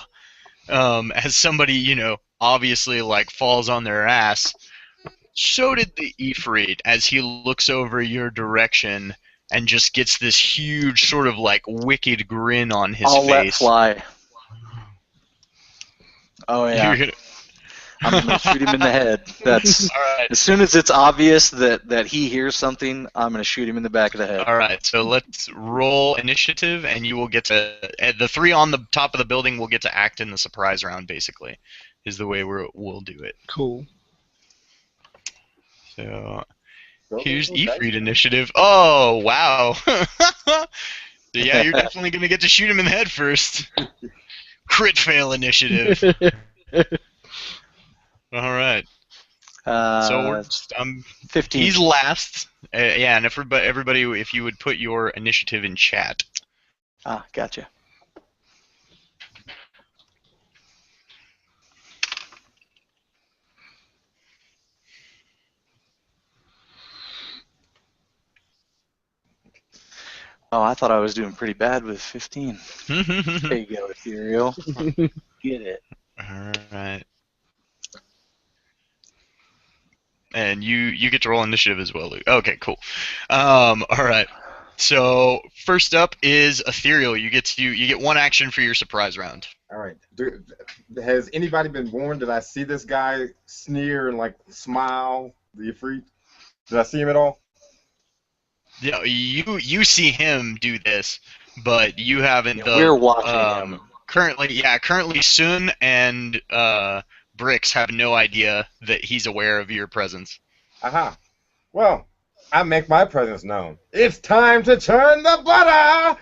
as somebody obviously like falls on their ass. So did the Ifrit as he looks over your direction and just gets this huge sort of like wicked grin on his I'll let face. fly. Oh yeah, You're gonna- I'm gonna shoot him in the head. That's All right. as soon as it's obvious that he hears something, I'm gonna shoot him in the back of the head. All right. So let's roll initiative, and you will get to the 3 on the top of the building will get to act in the surprise round. Basically, is the way we'll do it. Cool. So here's Ifrit initiative. Oh wow. So yeah, you're definitely gonna get to shoot him in the head first. Crit fail initiative. All right. So we're 15. he's last. Yeah, and everybody, if you would put your initiative in chat. Ah, gotcha. Oh, I thought I was doing pretty bad with 15. There you go, Ethereal. Get it. All right. And you get to roll initiative as well, Luke. Okay, cool. All right. So first up is Ethereal. You get one action for your surprise round. All right. Has anybody been warned? Did I see this guy sneer and like smile? The freak? Did I see him at all? Yeah, you see him do this, but you haven't. Yeah, we're watching him. Currently Sun and Bricks have no idea that he's aware of your presence. Aha. Well, I make my presence known. It's time to turn the butter!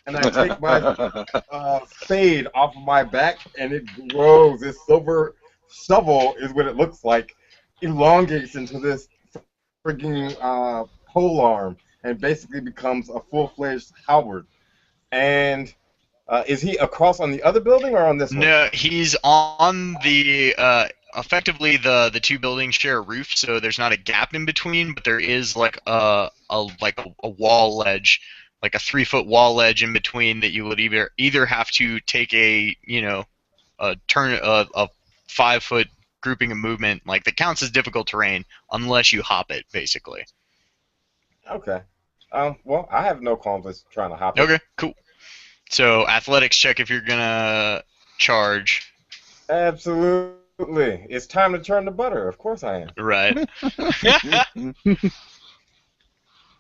And I take my spade off of my back, and it grows. This silver shovel is what it looks like. Elongates into this freaking pole arm, and basically becomes a full-fledged halberd. And is he across on the other building or on this one? No, he's on the effectively the two buildings share a roof, so there's not a gap in between, but there is like a wall ledge, like a 3-foot wall ledge in between that you would either have to take a a 5-foot grouping of movement like that counts as difficult terrain unless you hop it basically. Okay. Well, I have no qualms trying to hop it. Okay, cool. So athletics check if you're gonna charge. Absolutely. It's time to turn the butter. Of course I am. Right.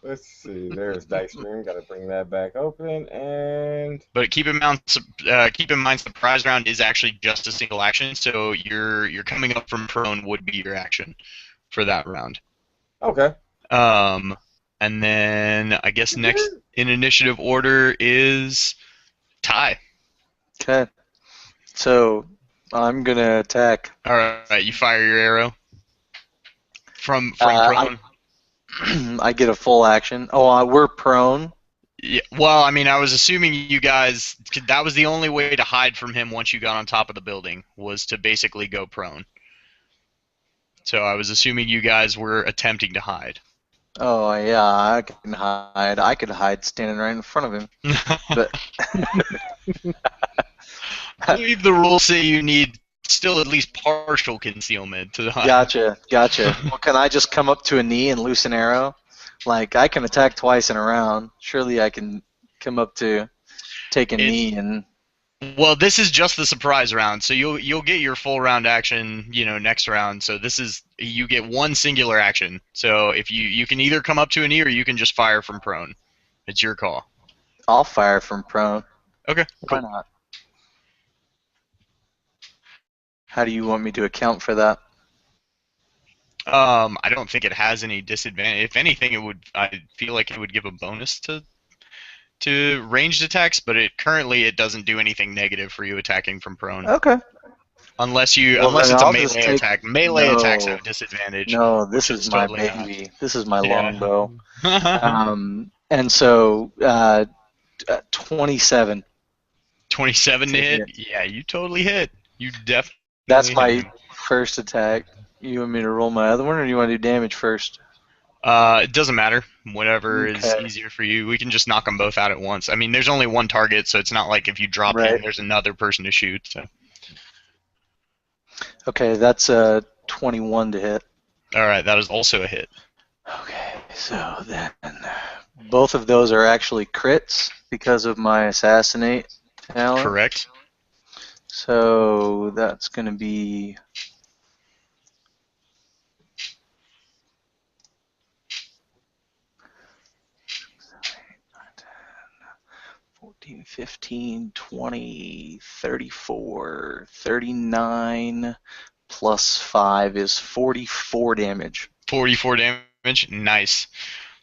Let's see. There's Dice Stream. Got to bring that back open. And But keep in mind, surprise round is actually just a single action. So you're coming up from prone would be your action for that round. okay. And then I guess next in initiative order is Ty. Okay. So I'm gonna attack. All right, you fire your arrow from prone. I get a full action. Oh, we're prone. Yeah, well, I mean, I was assuming you guys. That was the only way to hide from him once you got on top of the building was to basically go prone. So I was assuming you guys were attempting to hide. Oh yeah, I can hide. I could hide standing right in front of him. But I believe the rules say you need still at least partial concealment to hide. Gotcha. Well, can I just come up to a knee and loose an arrow? Like, I can attack twice in a round. Surely I can come up to take a knee and... Well, this is just the surprise round, so you'll get your full round action, next round. So this is you get one singular action. So if you can either come up to a knee or you can just fire from prone. It's your call. I'll fire from prone. Okay, cool. Why not? How do you want me to account for that? I don't think it has any disadvantage. If anything, I feel like it would give a bonus to ranged attacks, but currently it doesn't do anything negative for you attacking from prone. Okay. Unless it's a melee attack. Melee attacks have disadvantage. No, this is my baby. Not. This is my longbow. And so 27. 27 to hit? Yeah, you totally hit. You definitely. That's my first attack. You want me to roll my other one, or do you want to do damage first? It doesn't matter. Whatever is easier for you. We can just knock them both out at once. I mean, there's only one target, so it's not like if you drop him, there's another person to shoot. So. Okay, that's 21 to hit. All right, that is also a hit. Okay, so then both of those are actually crits because of my assassinate talent. Correct. So that's going to be 14, 15, 20, 34, 39 plus 5 is 44 damage. 44 damage? Nice.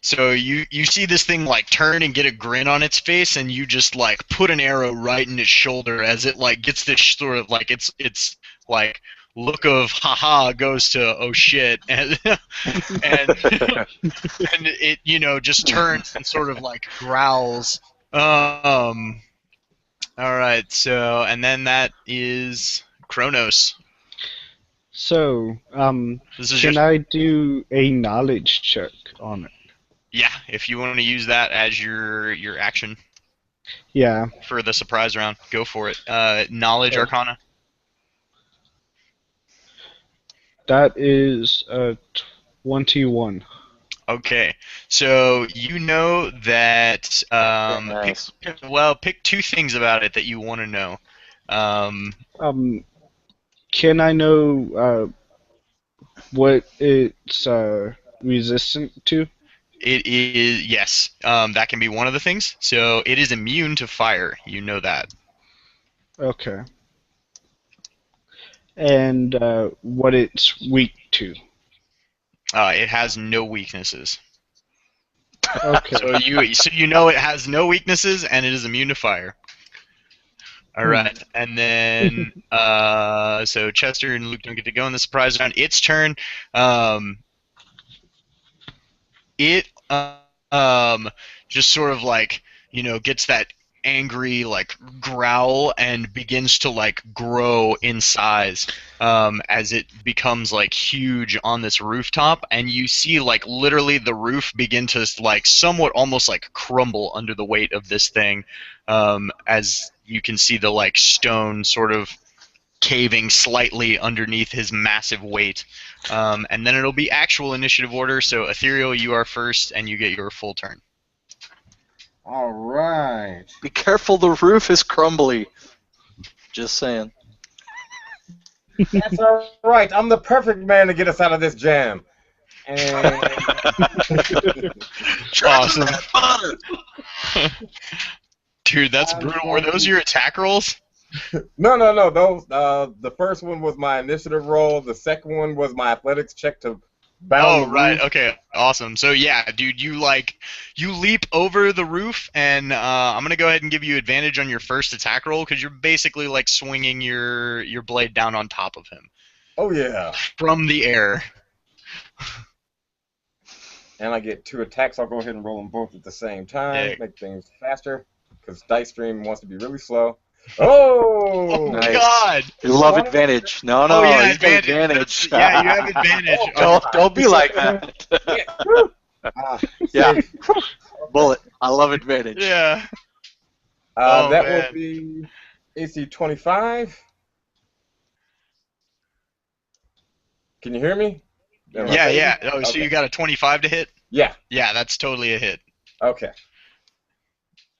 So you see this thing like turn and get a grin on its face, and you just like put an arrow right in its shoulder as it like gets this sort of like it's like look of haha goes to oh shit and and it just turns and sort of like growls. All right, so and then that is Kronos. So can I do a knowledge check on it? Yeah, if you want to use that as your action. Yeah. For the surprise round, go for it. Knowledge Arcana. That is 21. Okay, so you know that Very nice. pick two things about it that you want to know. Um, Um, can I know what it's resistant to? it is yes, that can be one of the things. So it is immune to fire. You know that. Okay. And what it's weak to? It has no weaknesses. Okay. So you know it has no weaknesses and it is immune to fire. All Hmm. right, and then so Chester and Luke don't get to go in the surprise round. It's turn. Um, it just sort of like gets that angry like growl and begins to like grow in size as it becomes like huge on this rooftop, and you see like literally the roof begin to like somewhat almost like crumble under the weight of this thing, as you can see the like stone sort of caving slightly underneath his massive weight. And then it'll be actual initiative order. So Ethereal, you are first, and you get your full turn. All right. Be careful, the roof is crumbly. Just saying. That's all right. I'm the perfect man to get us out of this jam. And Awesome. Butter. Dude, that's I'm brutal. Were going those to- your attack rolls? no. Those the first one was my initiative roll. The second one was my athletics check to bound Oh, the right. roof. Okay. Awesome. So yeah, dude, you leap over the roof, and I'm gonna go ahead and give you advantage on your first attack roll because you're basically like swinging your blade down on top of him Oh yeah. from the air. And I get 2 attacks. I'll go ahead and roll them both at the same time. Yeah. Make things faster because Dice Stream wants to be really slow. Oh! Oh my Nice. God. You love What? advantage. No, Oh no, yeah, you got advantage. advantage. Yeah, you have advantage. Don't be like that. Ah, Yeah. safe. Bullet. I love advantage. Yeah. Oh, That man. will be AC 25. Can you hear me? Am I Yeah, fading? yeah. Oh, so Okay. you got a 25 to hit? Yeah. Yeah, that's totally a hit. Okay.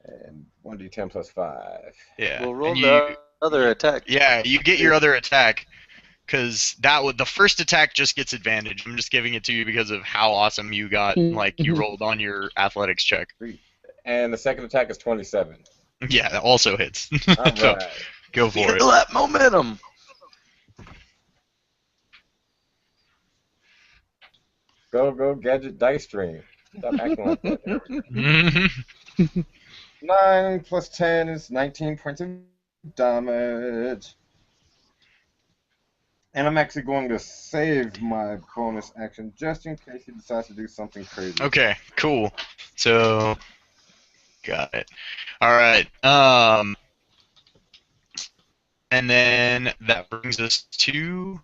And 1d10 plus 5. Yeah. We'll roll And the other attack. yeah, you get your other attack because the first attack just gets advantage. I'm just giving it to you because of how awesome you got. Like you rolled on your athletics check. And the second attack is 27. Yeah, that also hits. All So right. go for it. Feel that momentum. Go, Gadget Dice Stream. Stop acting like that. Mhm. 9 plus 10 is 19 points of damage. And I'm actually going to save my bonus action just in case he decides to do something crazy. Okay, cool. So got it. All right. And then that brings us to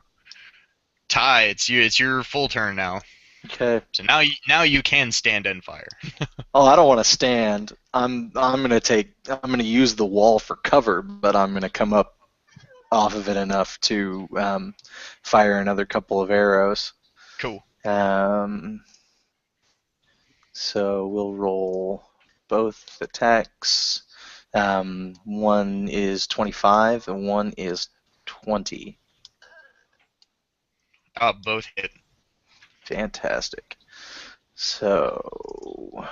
Ty. It's you. It's your full turn now. Okay. So now you can stand and fire. Oh, I don't want to stand. I'm gonna use the wall for cover, but I'm gonna come up off of it enough to fire another couple of arrows. Cool. So we'll roll both attacks. One is 25 and one is 20. Both hit. Fantastic. So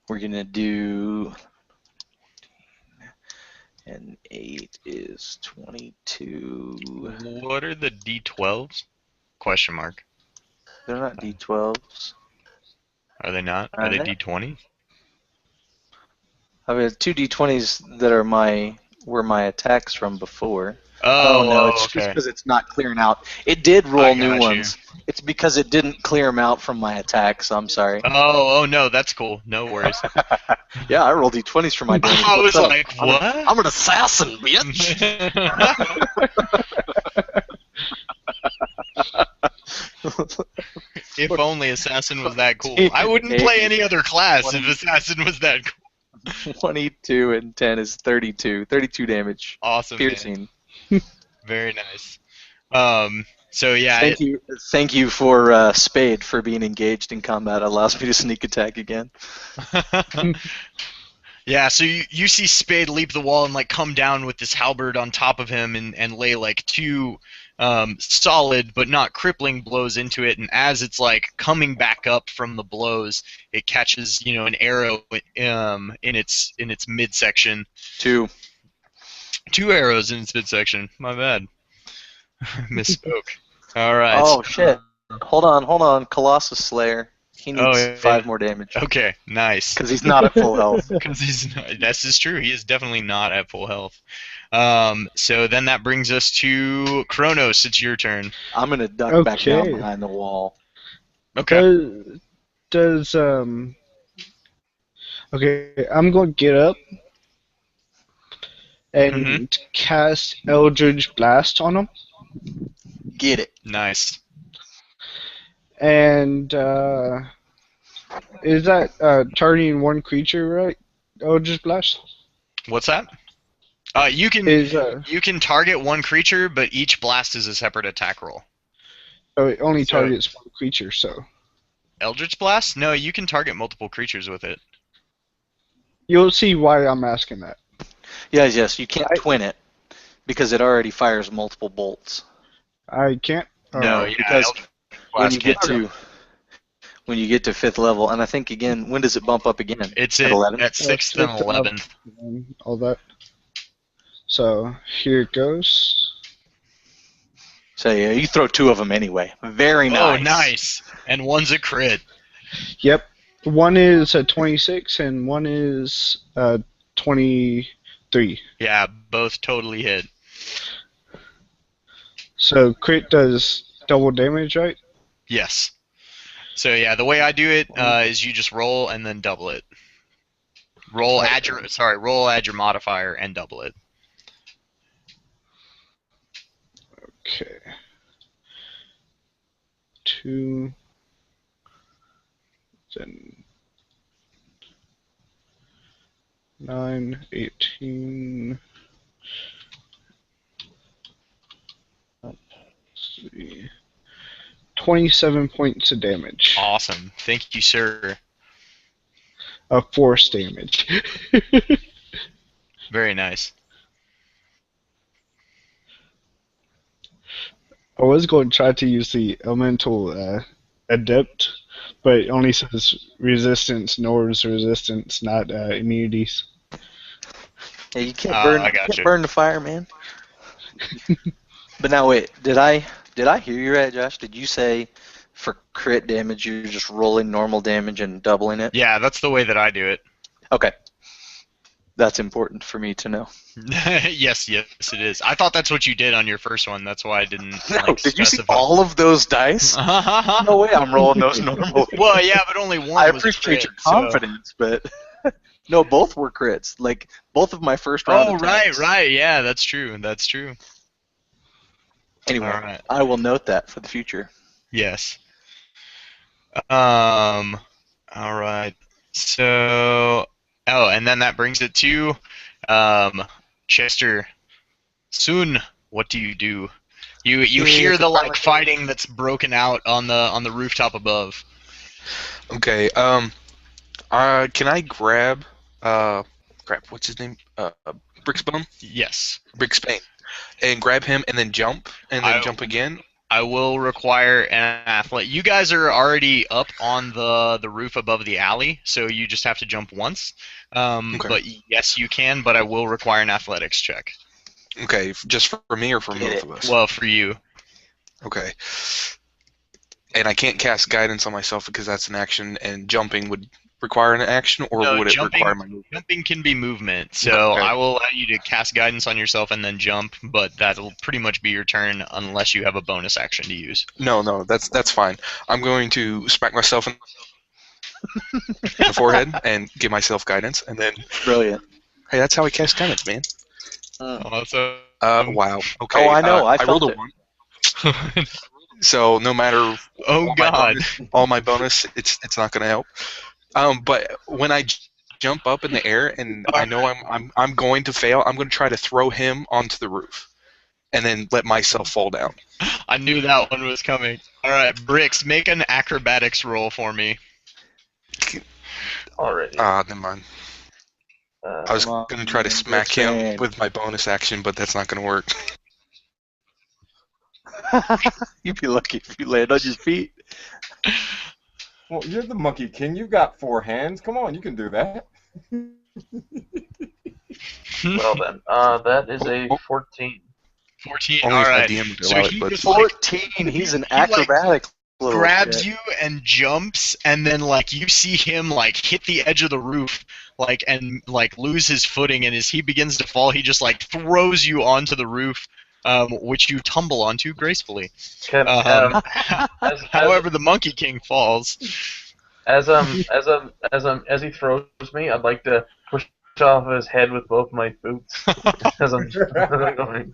we're gonna do, and 8 is 22. What are the D12s? Question mark. They're not D12s. Are they not? Are they D20s? I mean, 2 D20s that were my attacks from before. Oh, No, it's just okay. because it's not clearing out. It did I roll new got you. ones. It's because it didn't clear them out from my attacks. I'm sorry. Oh no, that's cool. No worries. Yeah, I rolled D20s for my damage. I was What's up? like, I'm what? I'm an assassin, bitch. If only Assassin was that cool. I wouldn't play any other class if Assassin was that cool. 22 and 10 is 32. 32 damage. Awesome, Piercing. man. Very nice. So yeah, Thank you for Spade for being engaged in combat. Allows me to sneak attack again. yeah. So you see Spade leap the wall and like come down with this halberd on top of him and lay like two solid but not crippling blows into it. And as it's like coming back up from the blows, it catches an arrow in its midsection. Two arrows in its midsection. My bad. Misspoke. All right. Oh shit! Hold on, Colossus Slayer. He needs 5 more damage. Okay, nice. Because he's not at full health. Because this is true. He is definitely not at full health. So then that brings us to Kronos. It's your turn. I'm gonna duck back down behind the wall. Okay. Okay, I'm gonna get up and cast Eldritch Blast on him. Get it. Nice. And is that targeting one creature, right? Eldritch Blast? What's that? You can target one creature, but each blast is a separate attack roll. So it only targets one creature, so. Eldritch Blast? No, you can target multiple creatures with it. You'll see why I'm asking that. Yes, you can't twin it because it already fires multiple bolts. I can't. No, because when you get to 5th level, and I think again, when does it bump up again? It's at 11. At 6th and 11th. All that. So here it goes. So yeah, you throw 2 of them anyway. Very nice. Oh, nice. And one's a crit. Yep. One is a 26 and one is 23. Yeah, both totally hit. So crit does double damage, right? Yes. So yeah, the way I do it is you just roll and then double it. Roll add your modifier and double it. Okay. 2. Then 9, 18. Let's see. 27 points of damage. Awesome. Thank you, sir. Of force damage. Very nice. I was going to try to use the elemental adept, but it only says resistance, Nor's resistance, not immunities. Yeah, you can't burn the fire, man. But now wait, did I hear you right, Josh? Did you say for crit damage you're just rolling normal damage and doubling it? Yeah, that's the way that I do it. Okay. That's important for me to know. yes, it is. I thought that's what you did on your first one. That's why I didn't. Did you see all of those dice? No way, I'm rolling those normally. Well, yeah, but only one. I appreciate your confidence, but no, both were crits. Like both of my first round. Oh, right. Yeah, that's true. That's true. Anyway, right. I will note that for the future. Yes. All right. So. Oh, and then that brings it to Chester. Soon, what do? You hear the fighting that's broken out on the rooftop above. Okay. Can I grab what's his name? Brixbone? Yes. Brixbane. And grab him and then jump jump again. I will require an athlete. You guys are already up on the roof above the alley, so you just have to jump once. Okay. But yes, you can, but I will require an athletics check. Okay, just for me or for both of us? Well, for you. Okay. And I can't cast guidance on myself because that's an action, and jumping would require an action, or would it require my movement? Jumping can be movement, so okay. I will allow you to cast guidance on yourself and then jump, but that'll pretty much be your turn unless you have a bonus action to use. No, that's fine. I'm going to smack myself in the forehead and give myself guidance, and then... Brilliant. Hey, that's how I cast guidance, man. Also, wow. Okay. Oh, I know. I rolled a 1. So no matter all my bonus, it's not going to help. But when I jump up in the air, and I know I'm going to fail. I'm going to try to throw him onto the roof, and then let myself fall down. I knew that one was coming. All right, Bricks, make an acrobatics roll for me. Already. Never mind. I was Come on, going to try to smack Brixbane. him with my bonus action, but that's not going to work. You'd be lucky if you land on your feet. Well, you're the Monkey King. You've got 4 hands. Come on, you can do that. Well then, that is a 14. 14. Only All if my right. DM would So allow he it, but just like 14. He's an acrobatic little grabs shit. you and jumps, and then like you see him like hit the edge of the roof, like and like lose his footing, and as he begins to fall, he just like throws you onto the roof, which you tumble onto gracefully. Can, However, the Monkey King falls. as he throws me, I'd like to push off his head with both my boots as I'm going.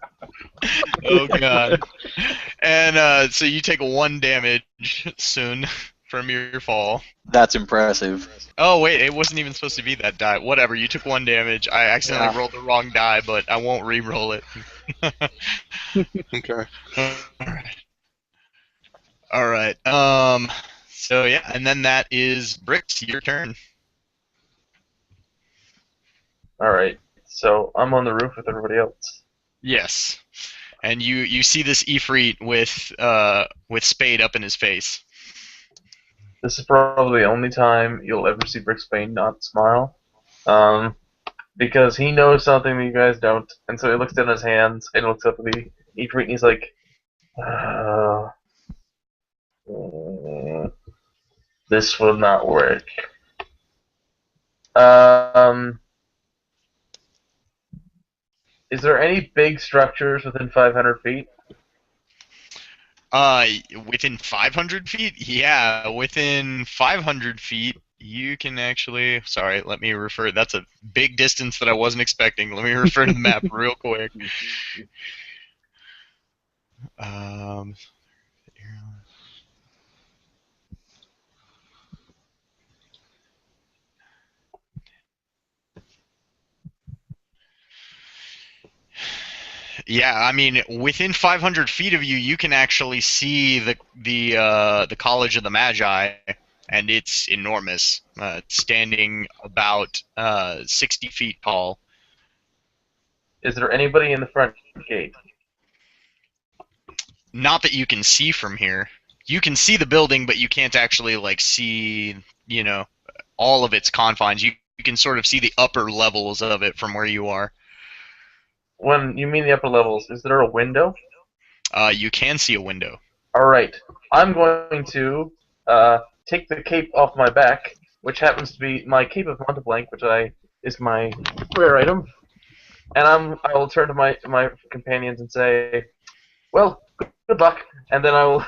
Oh god. And so you take 1 damage soon from your fall. That's impressive. Oh wait, it wasn't even supposed to be that die. Whatever, you took 1 damage. I accidentally rolled the wrong die, but I won't re-roll it. okay. Alright. So yeah, and then that is Bricks, your turn. Alright, so I'm on the roof with everybody else. Yes. And you see this Ifrit with Spade up in his face. This is probably the only time you'll ever see Brixbane not smile. Because he knows something that you guys don't, and so he looks down his hands and looks up at the Ifrit and he's like, this will not work. Is there any big structures within 500 feet? Within 500 feet? Yeah, within 500 feet, you can actually... Sorry, let me refer... That's a big distance that I wasn't expecting. Let me refer to the map real quick. Yeah, I mean, within 500 feet of you, you can actually see the College of the Magi, and it's enormous, standing about 60 feet tall. Is there anybody in the front gate? Not that you can see from here. You can see the building, but you can't actually like see, all of its confines. You can sort of see the upper levels of it from where you are. When you mean the upper levels, is there a window? You can see a window. Alright, I'm going to take the cape off my back, which happens to be my Cape of Monteblanc, which is my rare item, and I will turn to my companions and say, well, good luck, and then I will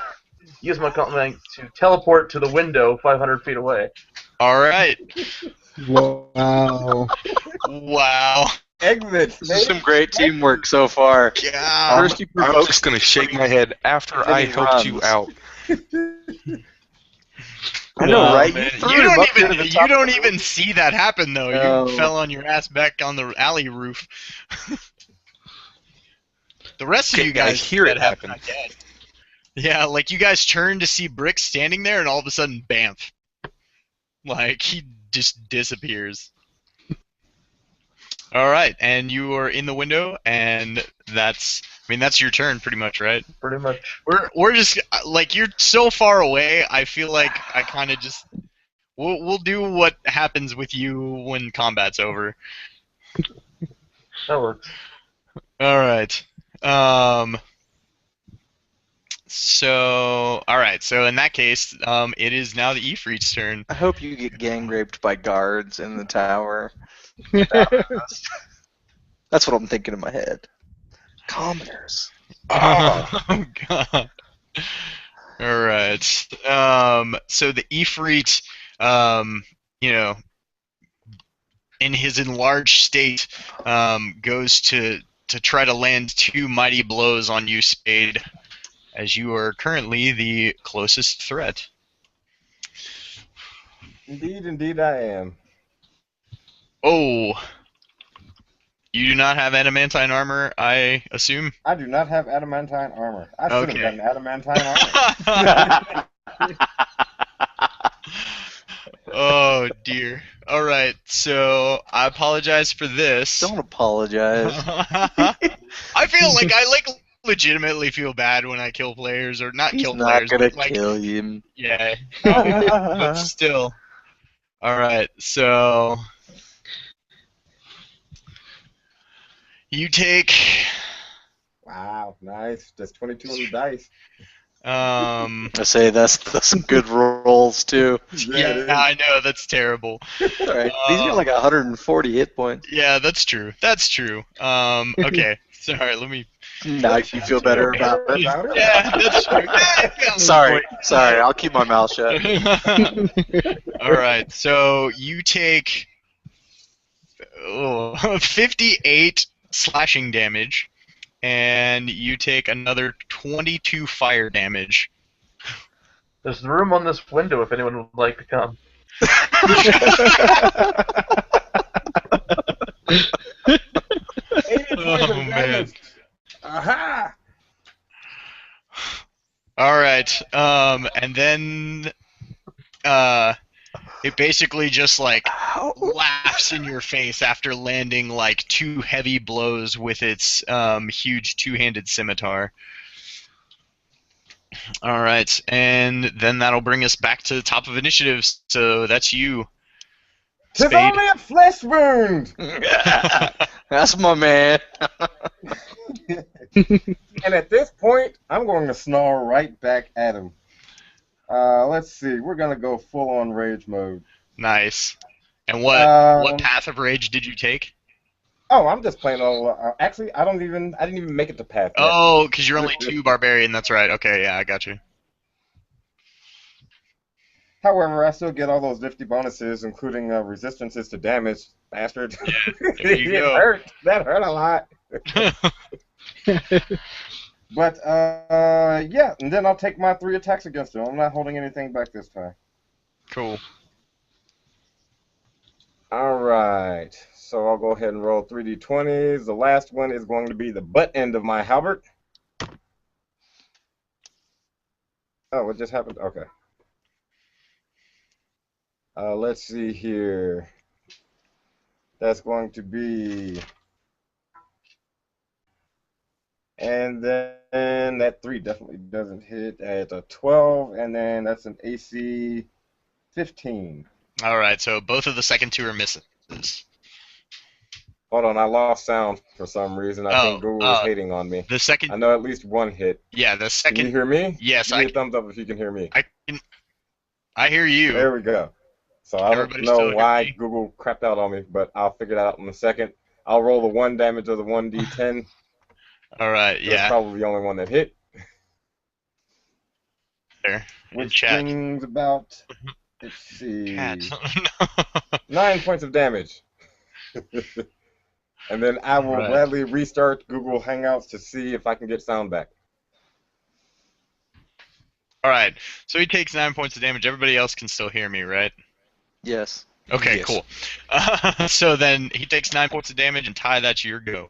use my compliment to teleport to the window 500 feet away. Alright. Wow. Wow. Exit. This is some great teamwork so far. Yeah. First you I'm provoke just going to shake my head after Then I he helped you runs. out. I know, right? Man. You threw You him don't up here even to the top you don't of the even see that happen though. No. You fell on your ass back on the alley roof. The rest of Okay, you guys I hear that it happened happen. are dead. Yeah, like you guys turn to see Brick standing there, and all of a sudden, bamf! Like he just disappears. All right, and you are in the window, and that's your turn, pretty much, right? Pretty much. We're just like you're so far away. I feel like I kind of just we'll do what happens with you when combat's over. That works. All right. So all right. So in that case, it is now the Ifrit's turn. I hope you get gang raped by guards in the tower. That's what I'm thinking in my head. Commoners. Oh god. All right. So the Ifrit, in his enlarged state, goes to try to land 2 mighty blows on you, Spade, as you are currently the closest threat. Indeed, I am. Oh, you do not have adamantine armor, I assume? I do not have adamantine armor. I should have Okay. gotten adamantine armor. Oh dear. All right. So I apologize for this. Don't apologize. I feel like I legitimately feel bad when I kill players or not He's kill not players, gonna but like kill you. yeah. But still. All right. So you take Wow, nice. Just 22 on the dice. um I say that's some good rolls too. Yeah, it yeah, is. I know that's terrible. All right, he's got like 140 hit points. Yeah, that's true. That's true. Okay. Sorry, let me Now you feel better about it. Yeah, that's true. Yeah, Sorry, I'll keep my mouth shut. All right, so you take 58 slashing damage, and you take another 22 fire damage. There's room on this window if anyone would like to come. 80 points of Oh man! damage. Aha! All right, and then it basically just like laughs in your face after landing like 2 heavy blows with its huge two-handed scimitar. All right, and then that'll bring us back to the top of initiative. So that's you, Tis Spade. only a flesh wound! That's my man. And at this point, I'm going to snarl right back at him. Let's see. We're going to go full on rage mode. Nice. And what Um, path of rage did you take? Oh, I'm just playing all. Actually, I didn't even make it to path yet. Oh, because you're only 2 barbarian. That's right. Okay, yeah, I got you. However, I still get all those nifty bonuses, including resistances to damage. Bastard. Yeah, there you It go. hurt. That hurt a lot. But yeah, and then I'll take my 3 attacks against him. I'm not holding anything back this time. Cool. All right. So I'll go ahead and roll 3d20s. The last one is going to be the butt end of my halberd. Oh, what just happened? Okay. Let's see here. That's going to be... And then that 3 definitely doesn't hit at a 12, and then that's an AC 15. All right, so both of the second 2 are misses. Hold on, I lost sound for some reason. I think Google was hating on me. The second, I know at least one hit. yeah, the second. Can you hear me? Yes, Give me a thumbs up if you can hear me. I hear you. There we go. So I don't Everybody still know hear why me? Google crapped out on me, but I'll figure it out in a second. I'll roll the 1 damage of the 1d10. All right, That's yeah. probably the only one that hit. There. Which chat. brings about, let's see, Cat. 9 points of damage. And then I will Right. gladly restart Google Hangouts to see if I can get sound back. All right, so he takes 9 points of damage. Everybody else can still hear me, right? Yes. Okay, Yes. cool. So then he takes 9 points of damage, and Ty, that's your go.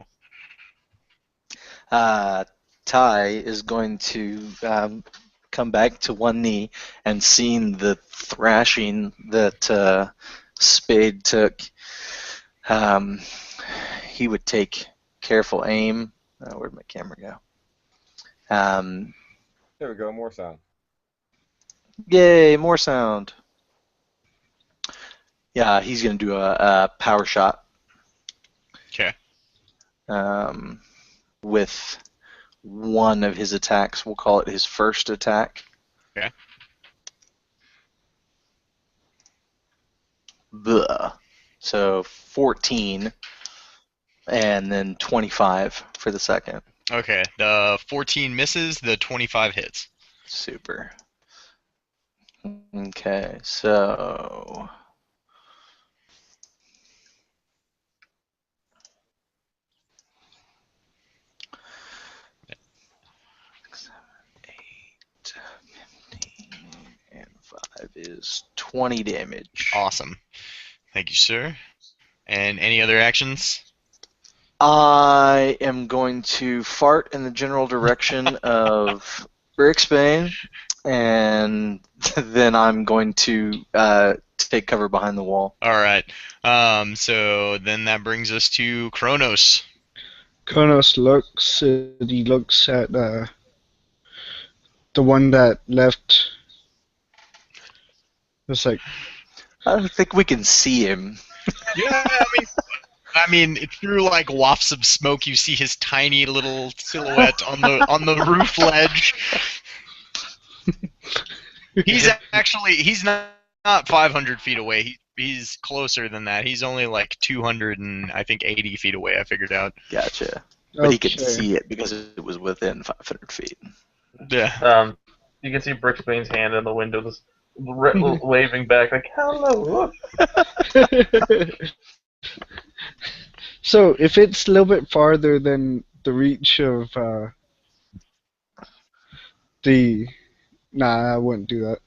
Ty is going to come back to one knee, and seeing the thrashing that Spade took, he would take careful aim. Where'd my camera go? There we go, more sound. Yay, more sound. Yeah, he's going to do a power shot. Okay. With one of his attacks. We'll call it his first attack. Okay. Blah. So 14, and then 25 for the second. Okay, the 14 misses, the 25 hits. Super. Okay, so... and 5 is 20 damage. Awesome. Thank you, sir. And any other actions? I am going to fart in the general direction of Brixbane, and then I'm going to take cover behind the wall. All right. So then that brings us to Kronos. Kronos looks. He looks at the one that left. It's like, I don't think we can see him. Yeah, I mean, through like wafts of smoke, you see his tiny little silhouette on the roof ledge. He's not 500 feet away. He's closer than that. He's only like 200 and I think 80 feet away. I figured out. Gotcha. But he okay. could see it because it was within 500 feet. Yeah. You can see Brixbane's hand in the window, just waving back like, "Hello." So if it's a little bit farther than the reach of nah, I wouldn't do that.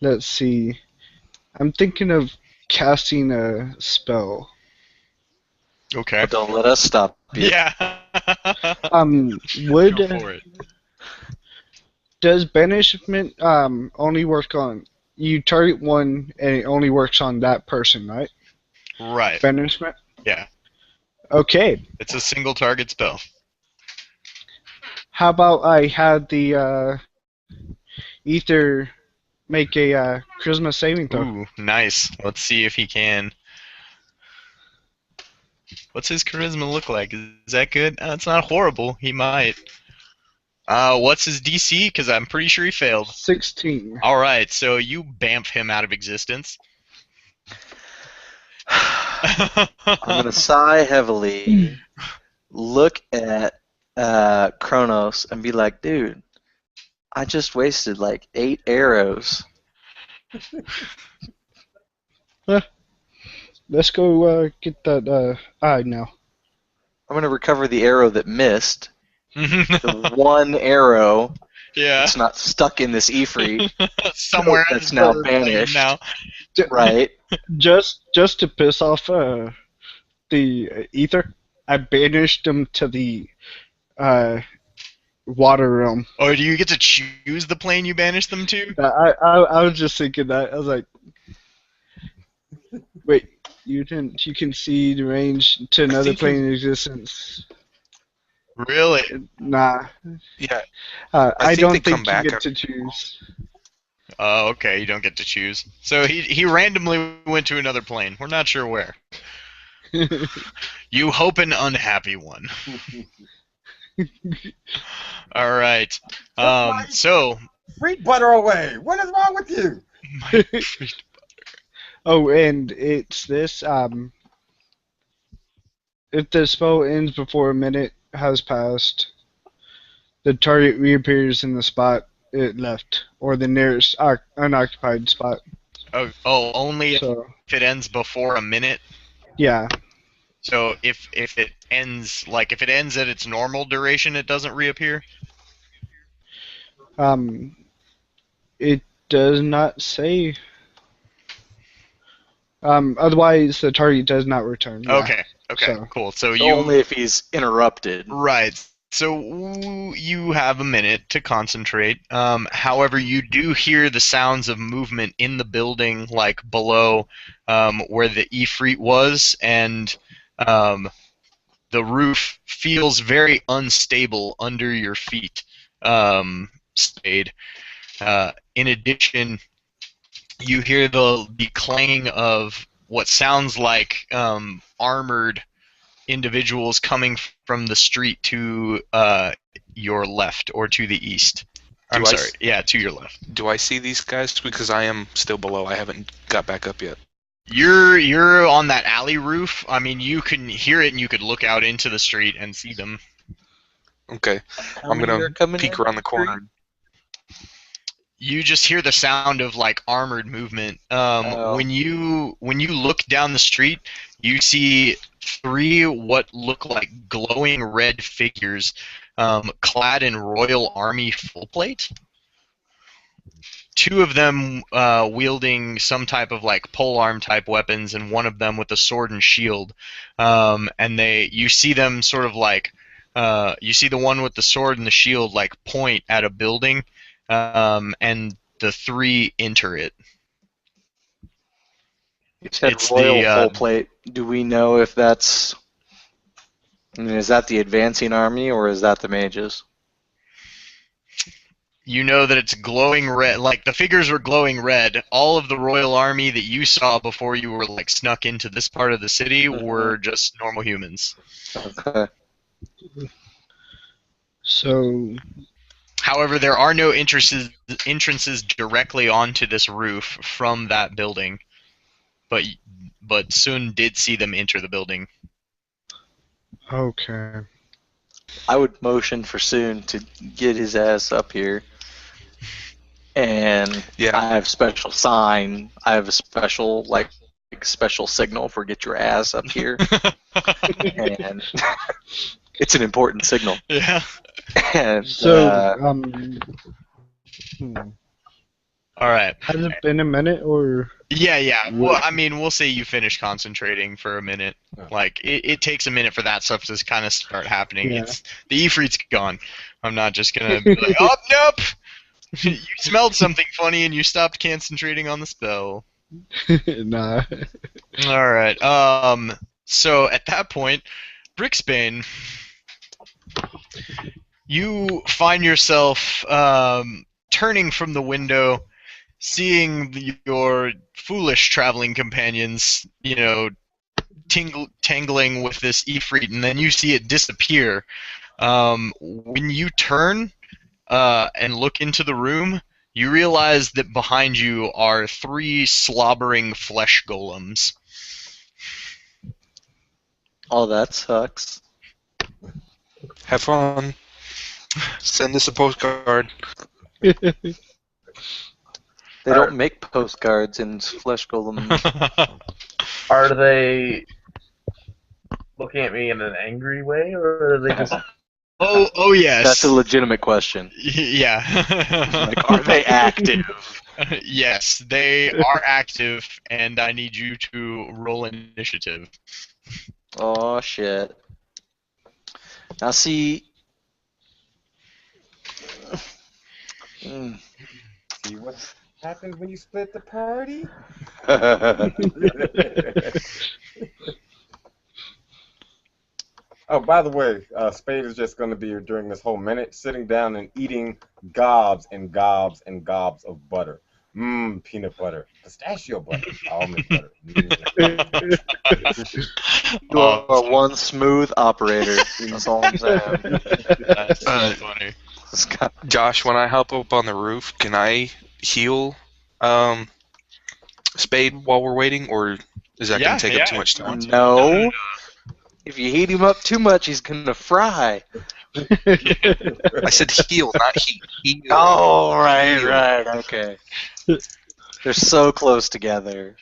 Let's see. I'm thinking of casting a spell. Okay. But don't let us stop you. Yeah. Would Go for it. does banishment only work on you target one and it only works on that person, right? Right. Banishment? Yeah. Okay. It's a single target spell. How about I had the ether make a charisma saving throw? Ooh, nice. Let's see if he can. What's his charisma look like? Is that good? It's not horrible. He might. What's his DC? Because I'm pretty sure he failed. 16. All right, so you bamf him out of existence. I'm going to sigh heavily, look at Kronos, and be like, dude, I just wasted like 8 arrows. Let's go get that eye now. I'm going to recover the arrow that missed. The one arrow Yeah. that's not stuck in this Ifrit. Somewhere that's now banished. Now. Right. Just to piss off the ether, I banished him to the water realm. Oh, do you get to choose the plane you banish them to? I was just thinking that. I was like, wait, you can see the range to another plane of existence. Really? Nah. Yeah. I think don't they think come you back get after- to choose. Oh, okay. You don't get to choose. So he randomly went to another plane. We're not sure where. You hope an unhappy one. All right. So. Free butter away. What is wrong with you? Oh, and it's this. If the spell ends before a minute has passed, the target reappears in the spot it left, or the nearest unoccupied spot. Oh, only So, if it ends before a minute. yeah. So if it ends at its normal duration, it doesn't reappear. It does not say. Otherwise, the target does not return. Yeah. Okay. So- Cool. So you Only if he's interrupted. right. So you have a minute to concentrate. However, you do hear the sounds of movement in the building, like below where the Ifrit was, and the roof feels very unstable under your feet. Spade. In addition, you hear the clanging of what sounds like armored individuals coming from the street to your left or to the east. I'm sorry. Yeah, to your left. Do I see these guys? Because I am still below. I haven't got back up yet. You're on that alley roof. I mean, you can hear it and you could look out into the street and see them. Okay. How I'm many are going to coming peek in? around the corner. You just hear the sound of like armored movement. Oh. When you look down the street, you see 3 what look like glowing red figures, clad in Royal Army full plate. two of them wielding some type of like polearm type weapons, and one of them with a sword and shield. And you see them sort of like, you see the one with the sword and the shield like point at a building, and the three enter it. You said It's royal the full plate. Do we know if that's? I mean, is that the advancing army or is that the mages? you know that it's glowing red. Like the figures were glowing red. All of the royal army that you saw before you were like snuck into this part of the city were just normal humans. Okay. So, However, there are no entrances directly onto this roof from that building, but Sun did see them enter the building. okay. I would motion for Soon to get his ass up here. And Yeah. I have special sign. I have a special special signal for get your ass up here. And it's an important signal. Yeah. And So, All right. has it been a minute or? Yeah. Well, I mean, we'll say you finish concentrating for a minute. Yeah. Like, it takes a minute for that stuff to kind of start happening. Yeah. The Ifrit's gone. I'm not just gonna be like, oh, nope! You smelled something funny and you stopped concentrating on the spell. Nah. Alright, so at that point, Brixbane, you find yourself turning from the window, seeing your foolish traveling companions, tangling with this Ifrit, and then you see it disappear. When you turn and look into the room, you realize that behind you are three slobbering flesh golems. oh, that sucks. Have fun. Send us a postcard. They don't make postcards in Flesh Golem. Are they looking at me in an angry way, or are they just... Oh yes. That's a legitimate question. Yeah. Like, are they active? Yes, they are active, and I need you to roll initiative. Oh shit. Now see. See what happened when you split the party? Oh, by the way, Spade is just going to be during this whole minute sitting down and eating gobs and gobs and gobs of butter. Mmm, peanut butter, pistachio butter, almond butter. You are one smooth operator. That's all I'm saying. That's so funny. Josh, when I hop up on the roof, can I heal Spade while we're waiting, or is that going to take up too much time? No. If you heat him up too much, he's gonna fry. I said heal, not heat. Heal. Oh, right, okay. They're so close together.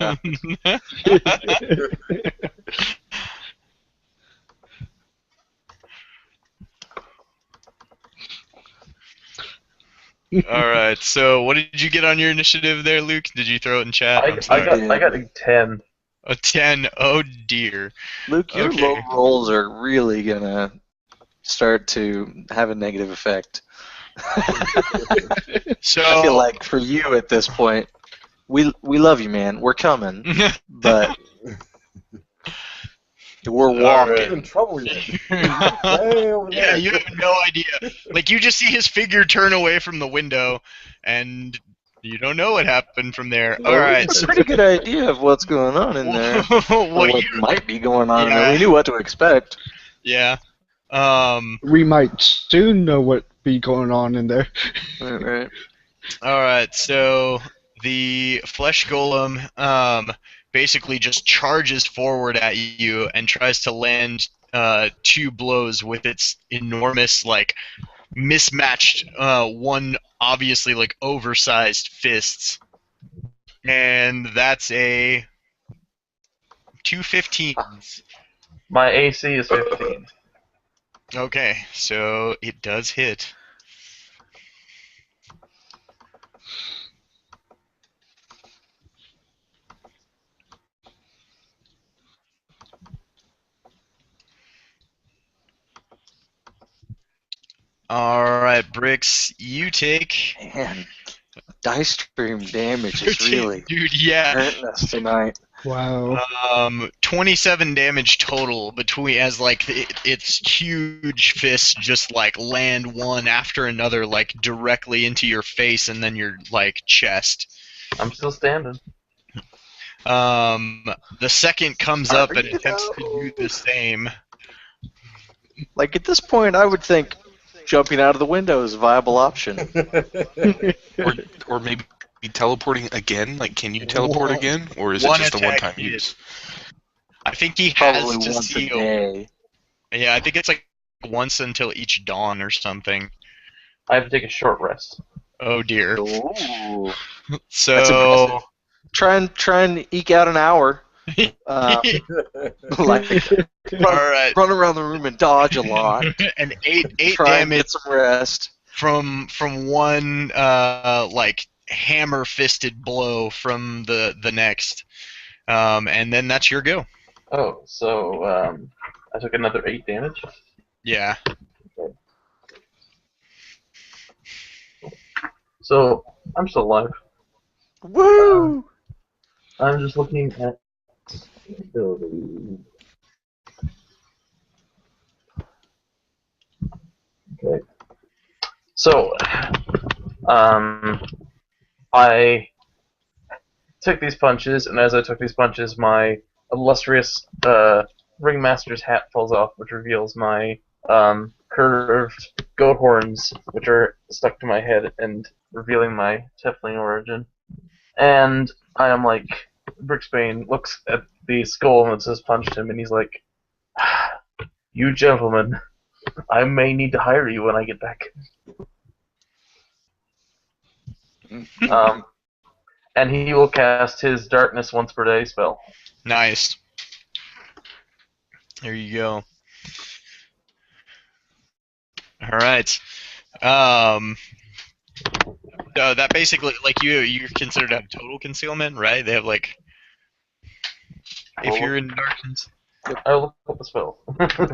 Alright, so what did you get on your initiative there, Luke? Did you throw it in chat? I got a 10. A 10, oh dear. Luke, your Okay. low rolls are really gonna start to have a negative effect. So I feel like for you at this point, we love you, man. We're coming, but we're walking. You're in trouble yet. Way over yeah, there. you have no idea. Like, you just see his figure turn away from the window, and you don't know what happened from there. Well, Alright, it's a pretty good idea of what's going on in there. Or what what you, might be going on in Yeah. there. We knew what to expect. yeah. We might soon know what be going on in there. Right. Alright, so the flesh golem basically just charges forward at you and tries to land two blows with its enormous, like, mismatched, one obviously, like, oversized fists. And that's a 215s. My AC is 15. Okay, so it does hit. All right, Bricks, you take. Man, dice stream damage is really Dude, yeah. hurting us tonight. Wow. 27 damage total between as like its huge fists just like land one after another like directly into your face and then your like chest. I'm still standing. The second comes up Are and you attempts to though? do the same. Like at this point, I would think jumping out of the window is a viable option. Or maybe teleporting again? Like, can you teleport One- again? Or is it one just a attack one-time hit. use? I think he Probably has to once a see. day. Yeah, I think it's like once until each dawn or something. I have to take a short rest. Oh dear. Ooh. That's So impressive. Try and eke out an hour. Like all right, run around the room and dodge a lot. and eight Try and damage get some rest. from one like hammer fisted blow from the next, and then that's your go. Oh, so I took another 8 damage. Yeah. So I'm still alive. Woo! I'm just looking at ability. Okay. So, I took these punches, and as I took these punches, my illustrious ringmaster's hat falls off, which reveals my curved goat horns, which are stuck to my head and revealing my tiefling origin. And I am like, Brixbane looks at the skull that says punched him, and he's like, "You gentlemen, I may need to hire you when I get back." And he will cast his darkness once per day spell. Nice. There you go. All right. That basically like you're considered to have total concealment, right? They have like if you're in darkness. I'll look up the spell.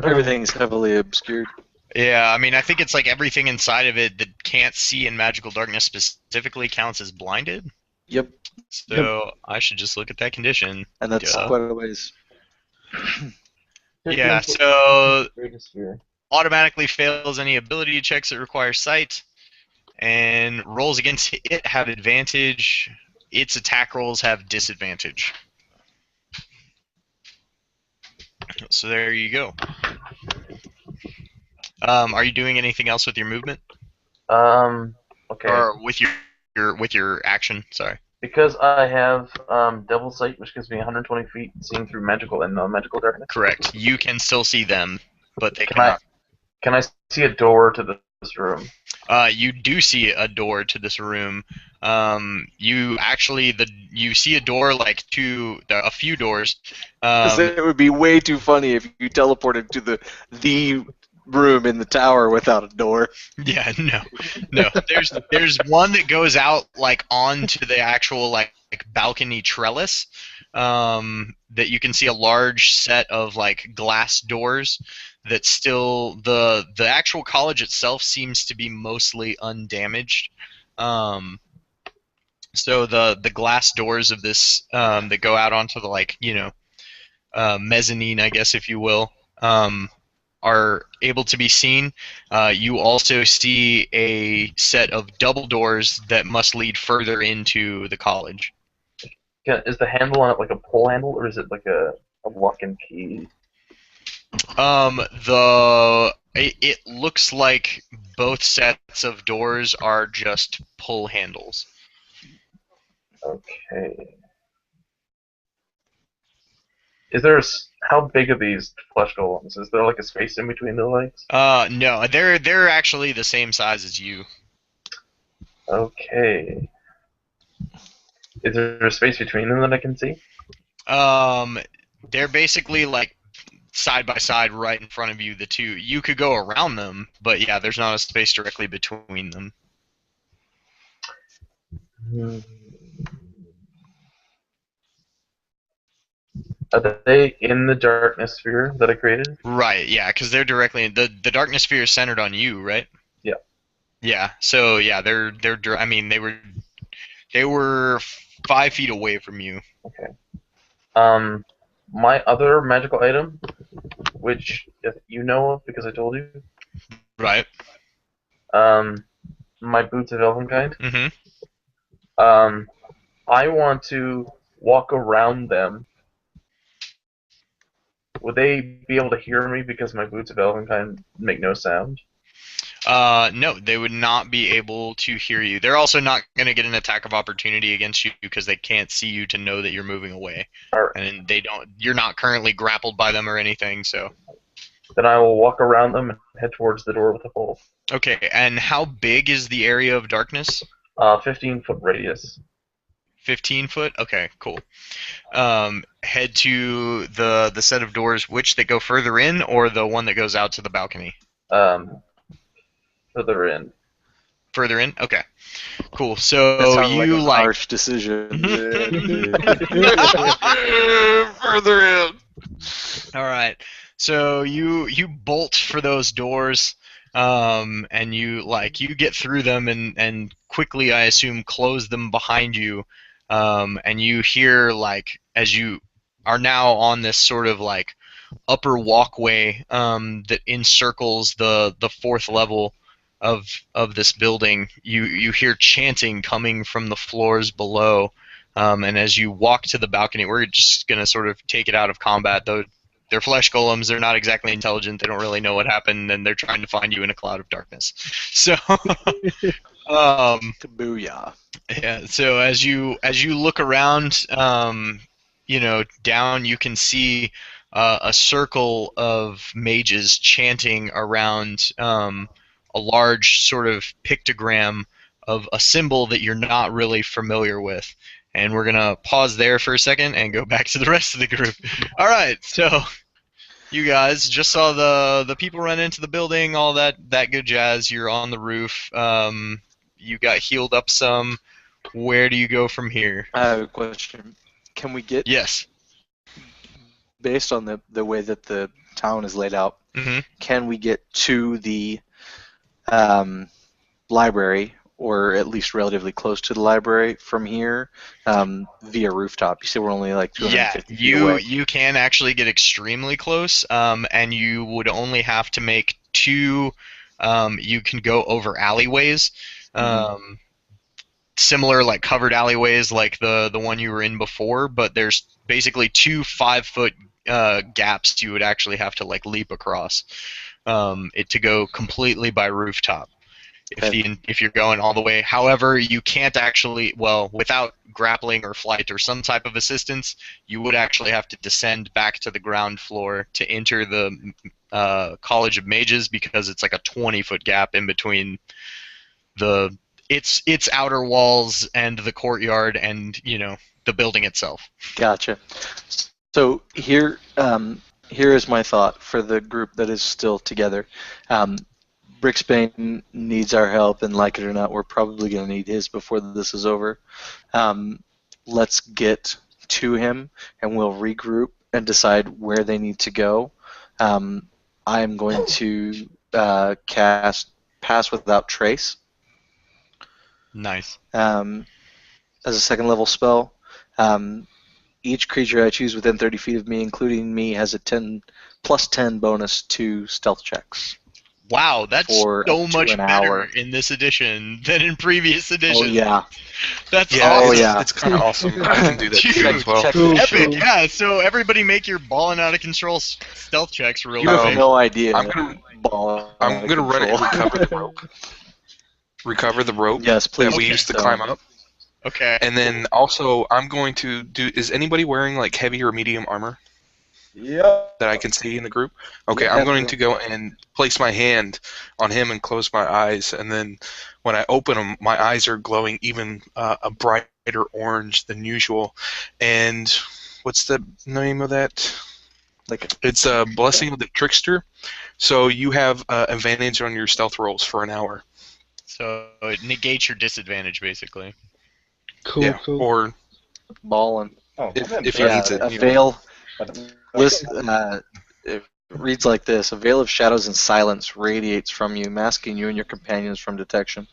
Everything's heavily obscured. Yeah, I mean, I think it's like everything inside of it that can't see in magical darkness specifically counts as blinded. Yep. So I should just look at that condition. And that's Duh. quite a ways. Yeah, so Greatest sphere. automatically fails any ability checks that require sight, and rolls against it have advantage. Its attack rolls have disadvantage. So there you go. Are you doing anything else with your movement? Okay. Or with your action? Sorry. Because I have Devil Sight, which gives me 120 feet, seeing through magical and non-magical darkness. Correct. You can still see them, but they Can I, cannot. can I see a door to this room? You do see a door to this room. You see a door like a few doors. 'Cause it would be way too funny if you teleported to the room in the tower without a door. Yeah, no. There's one that goes out like onto the actual like balcony trellis. That you can see a large set of like glass doors. That still the actual college itself seems to be mostly undamaged. So the glass doors of this that go out onto the mezzanine, I guess if you will, are able to be seen. You also see a set of double doors that must lead further into the college. Is the handle on it like a pull handle, or is it like a lock and key? It looks like both sets of doors are just pull handles. Okay. How big are these flesh golems? Is there like a space in between the legs? No, they're actually the same size as you. Okay. Is there a space between them that I can see? They're basically like side by side right in front of you, the two. You could go around them, but yeah, there's not a space directly between them. Are they in the darkness sphere that I created? Right, yeah, because they're directly the darkness sphere is centered on you, right? Yeah. So yeah, I mean, they were 5 feet away from you. Okay. My other magical item, which if you know of because I told you, Right. um, my boots of Elvenkind. Mm-hmm. Um, I want to walk around them. Would they be able to hear me because my boots of Elvenkind make no sound? No, they would not be able to hear you. They're also not going to get an attack of opportunity against you because they can't see you to know that you're moving away, Alright. and they don't. You're not currently grappled by them or anything. So Then I will walk around them and head towards the door with the pole. okay. And how big is the area of darkness? 15-foot radius. 15 foot. Okay, cool. Head to the set of doors, which that go further in, or the one that goes out to the balcony. Um, Further in. Further in. Okay, cool. That So sounded like you a like harsh decision. further in. All right. So you bolt for those doors, and you get through them and quickly, I assume, close them behind you, and you hear like as you are now on this sort of like upper walkway that encircles the fourth level of this building. You hear chanting coming from the floors below, and as you walk to the balcony, we're just gonna sort of take it out of combat. Though they're flesh golems, they're not exactly intelligent. They don't really know what happened, and they're trying to find you in a cloud of darkness. So, um, Booyah. yeah. So as you look around, down, you can see a circle of mages chanting around a large sort of pictogram of a symbol that you're not really familiar with. And we're gonna pause there for a second and go back to the rest of the group. All right. So you guys just saw the people run into the building, all that good jazz. You're on the roof. You got healed up some. Where do you go from here? I have a question. Can we get, Yes. based on the way that the town is laid out, Mm-hmm. can we get to the library, or at least relatively close to the library from here, via rooftop? You said we're only like Yeah, 250 feet away. you can actually get extremely close, and you would only have to make two. You can go over alleyways, um, similar like covered alleyways like the one you were in before, but there's basically two 5 foot gaps you would actually have to like leap across it to go completely by rooftop. Okay. If you're going all the way. However, you can't actually, well, without grappling or flight or some type of assistance, you would actually have to descend back to the ground floor to enter the College of Mages, because it's like a 20-foot gap in between the its outer walls and the courtyard and the building itself. Gotcha. So here is my thought for the group that is still together. Brixbane needs our help, and like it or not, we're probably going to need his before this is over. Let's get to him, and we'll regroup and decide where they need to go. I am going to cast Pass Without Trace Nice. as a second level spell. Each creature I choose within 30 feet of me, including me, has a +10 bonus to stealth checks. Wow, that's For so up to much an better hour. in this edition than in previous editions. Oh yeah. That's Yeah, awesome. yeah. it's kind of awesome. I can do that too Dude. as well. Check Cool. this. Epic, yeah. So everybody make your balling out of control stealth checks real You have quick. no idea. I'm gonna Ball I'm out of gonna run it and control. recover the rope. Recover the rope Yes, please. that we Okay. used to climb up. Okay. And then also, I'm going to do. Is anybody wearing like heavy or medium armor Yep. that I can see in the group? Okay, Yeah. I'm going to go and place my hand on him and close my eyes. And then when I open them, my eyes are glowing even a brighter orange than usual. And what's the name of that? Like, It's a Blessing of the Trickster. So you have advantage on your stealth rolls for an hour. So it negates your disadvantage, basically. Cool, Yeah, cool. or balling. Oh, if I'm he in. needs it. A you know. veil. But- Listen, reads like this: a veil of shadows and silence radiates from you, masking you and your companions from detection.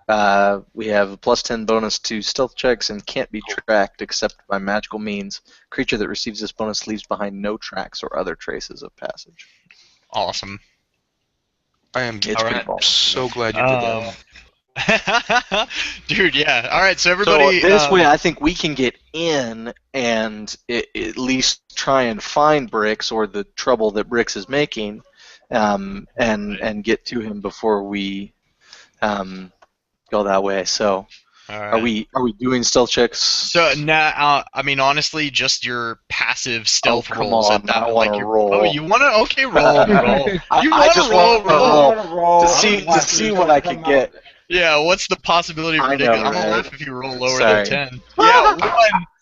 We have a +10 bonus to stealth checks and can't be tracked except by magical means. Creature that receives this bonus leaves behind no tracks or other traces of passage. Awesome. I am It's pretty Alright. ballsy. so glad you did that. Dude, yeah. All right, so So everybody. this way, I think we can get in and at least try and find Brix or the trouble that Brix is making, and get to him before we go that way. So, all are right. we doing stealth checks? So now, I mean, honestly, just your passive stealth come rolls on, at that. I Like wanna your, roll. Oh, you want to? Okay, roll. You I want just to roll? want to Roll. roll. I wanna roll. To I'm see watching what I it could come get. out. Yeah. What's the possibility of I know, ridiculous? I'm gonna right? laugh if you roll lower Sorry. than 10. Yeah, 1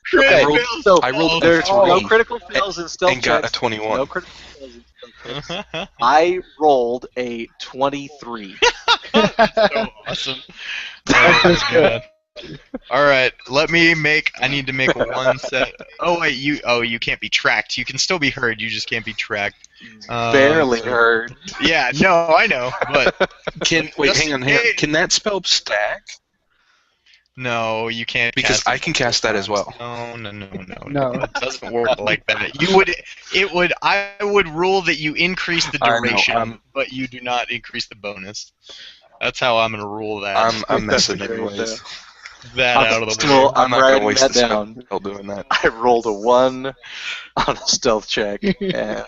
crit Okay, fails. so I rolled a there's no 3 critical fails in stealth and got a checks. 21. No critical fails in stealth checks. I rolled a 23. So awesome. Oh my god. All right, I need to make one set. Oh wait, you can't be tracked. You can still be heard. You just can't be tracked. Barely heard. Yeah, no, I know, but Wait, Just hang on. in- Can that spell stack? no, you can't. Because cast I it can cast that as well. No. No. It doesn't work like that. I would rule that you increase the I know, duration, but you do not increase the bonus. That's how I'm gonna rule that. I'm messing That's great, anyways. That I'm out of the still- way. I'm not writing gonna waste that the down. spell doing that. I rolled a 1 on a stealth check, and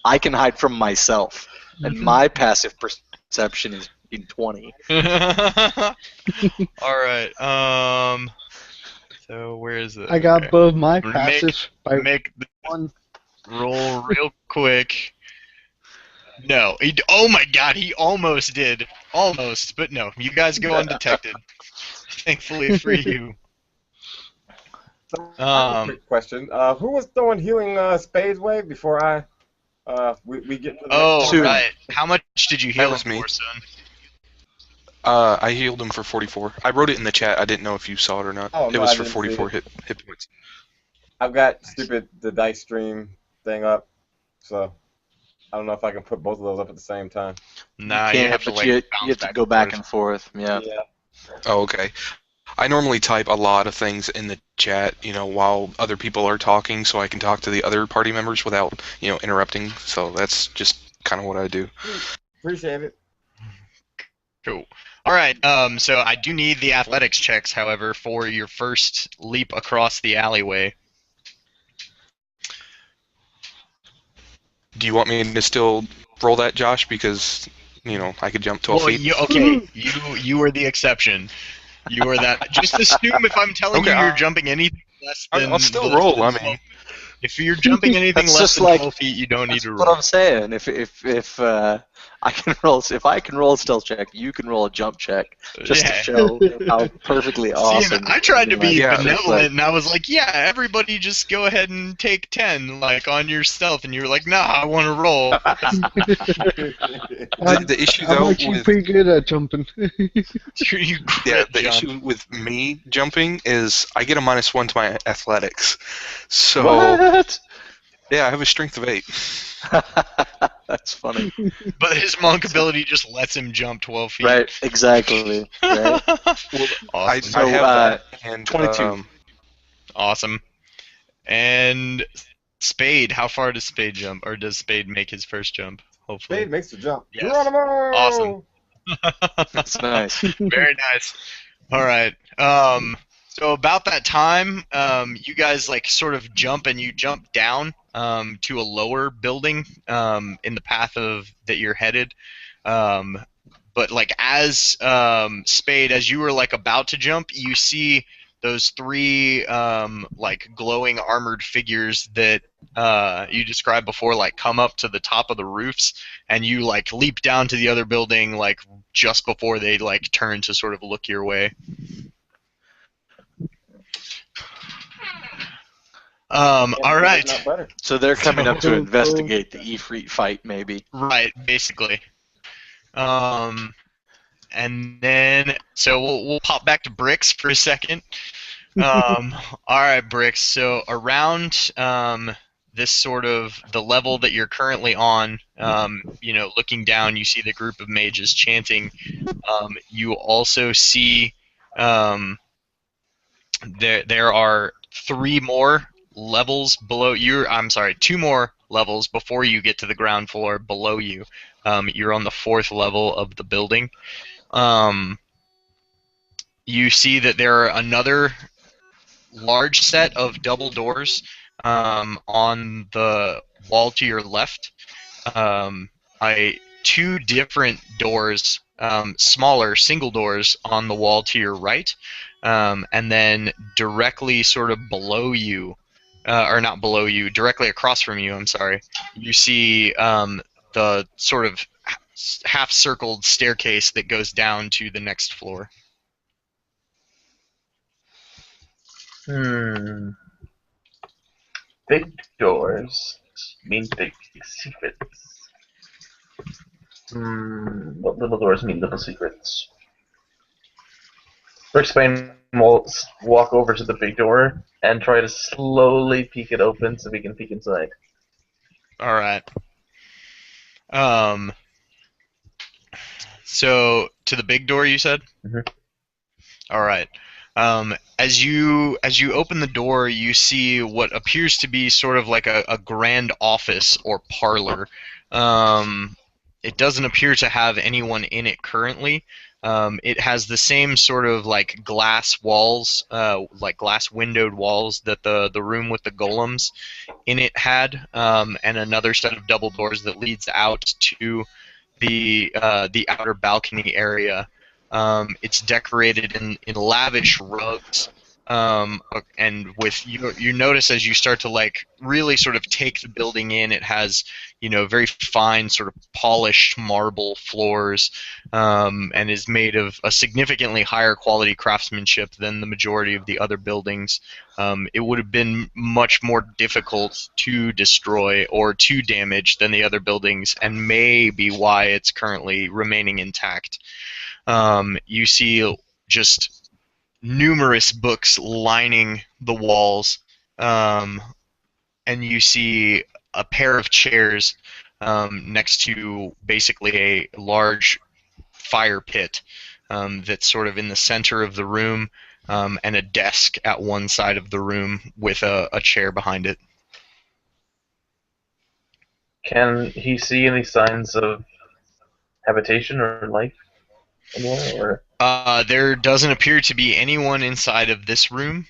I can hide from myself, and my passive perception is 20. All right. So where is it? I got Okay. above my Make- passive by Make the 1. roll real quick. No. Oh my god, he almost did. Almost, but no. You guys go undetected. Thankfully for you. So, I have a quick question. Who was throwing healing Spade's way before we get to the Oh, next Two. one? right. How much did you heal was him me. for, son? I healed him for 44. I wrote it in the chat. I didn't know if you saw it or not. Oh, It no, was I for didn't see 44 it. hit points. I've got the dice stream thing up, so I don't know if I can put both of those up at the same time. Nah, Can't, you have to but like you bounce have to back go and back forth. and forth. Yeah. Oh, okay. I normally type a lot of things in the chat, while other people are talking, so I can talk to the other party members without, interrupting. So that's just kind of what I do. Appreciate it. Cool. All right. So I do need the athletics checks, however, for your first leap across the alleyway. Do you want me to still roll that, Josh? Because, I could jump 12 Well, feet. you are the exception. You are that. Just assume if I'm telling Okay, you you're jumping anything less than. I'll still less roll. than I 12 mean, if you're jumping anything That's less just than like- 12 feet, you don't need That's to what roll. I'm saying. If I can roll, if I can roll a stealth check, you can roll a jump check, just to Yeah. show how perfectly See, awesome. and I tried to be Yeah, benevolent, and I was like, "Yeah, everybody, just go ahead and take 10, like on your stealth." And you were like, "Nah, I want to roll." the issue I'm though actually with pretty good at jumping. You yeah, crit the jump. issue with me jumping is I get a -1 to my athletics. So What? yeah, I have a strength of 8. That's funny. But his monk ability just lets him jump 12 feet. Right, exactly. Right. I Awesome. So, have that and 22. Awesome. And Spade, how far does Spade jump? Or does Spade make his first jump? Hopefully. Spade makes the jump. Yes. Geronimo! Awesome. That's nice. Very nice. All right. So about that time, you guys like sort of jump and you jump down to a lower building in the path of that you're headed. But like as Spade, as you were like about to jump, you see those 3 like glowing armored figures that you described before, like come up to the top of the roofs, and you like leap down to the other building like just before they like turn to sort of look your way. All right. Not better. So they're coming up to investigate the Ifrit fight, maybe. Right, basically. And then so we'll pop back to Brix for a second. All right, Brix. So around this sort of the level that you're currently on, looking down, you see the group of mages chanting. You also see there are three more levels below you. I'm sorry, two more levels before you get to the ground floor below you. You're on the fourth level of the building. You see that there are another large set of double doors on the wall to your left. Um, two different doors, smaller single doors on the wall to your right, and then directly sort of below you, or not below you, directly across from you, I'm sorry, you see the sort of half-circled staircase that goes down to the next floor. Big doors mean big secrets. What little doors mean little secrets? Brixbane will walk over to the big door and try to slowly peek it open so we can peek inside. All right. So to the big door, you said? Mhm. All right. As you open the door, you see what appears to be sort of like a grand office or parlor. It doesn't appear to have anyone in it currently. It has the same sort of like glass walls, like glass windowed walls that the room with the golems in it had, and another set of double doors that leads out to the outer balcony area. It's decorated in lavish rugs, and with you notice as you start to like really sort of take the building in, it has very fine sort of polished marble floors, and is made of a significantly higher quality craftsmanship than the majority of the other buildings. It would have been much more difficult to destroy or to damage than the other buildings, and may be why it's currently remaining intact. You see just numerous books lining the walls, and you see a pair of chairs next to basically a large fire pit that's sort of in the center of the room, and a desk at one side of the room with a chair behind it. Can he see any signs of habitation or life anywhere? There doesn't appear to be anyone inside of this room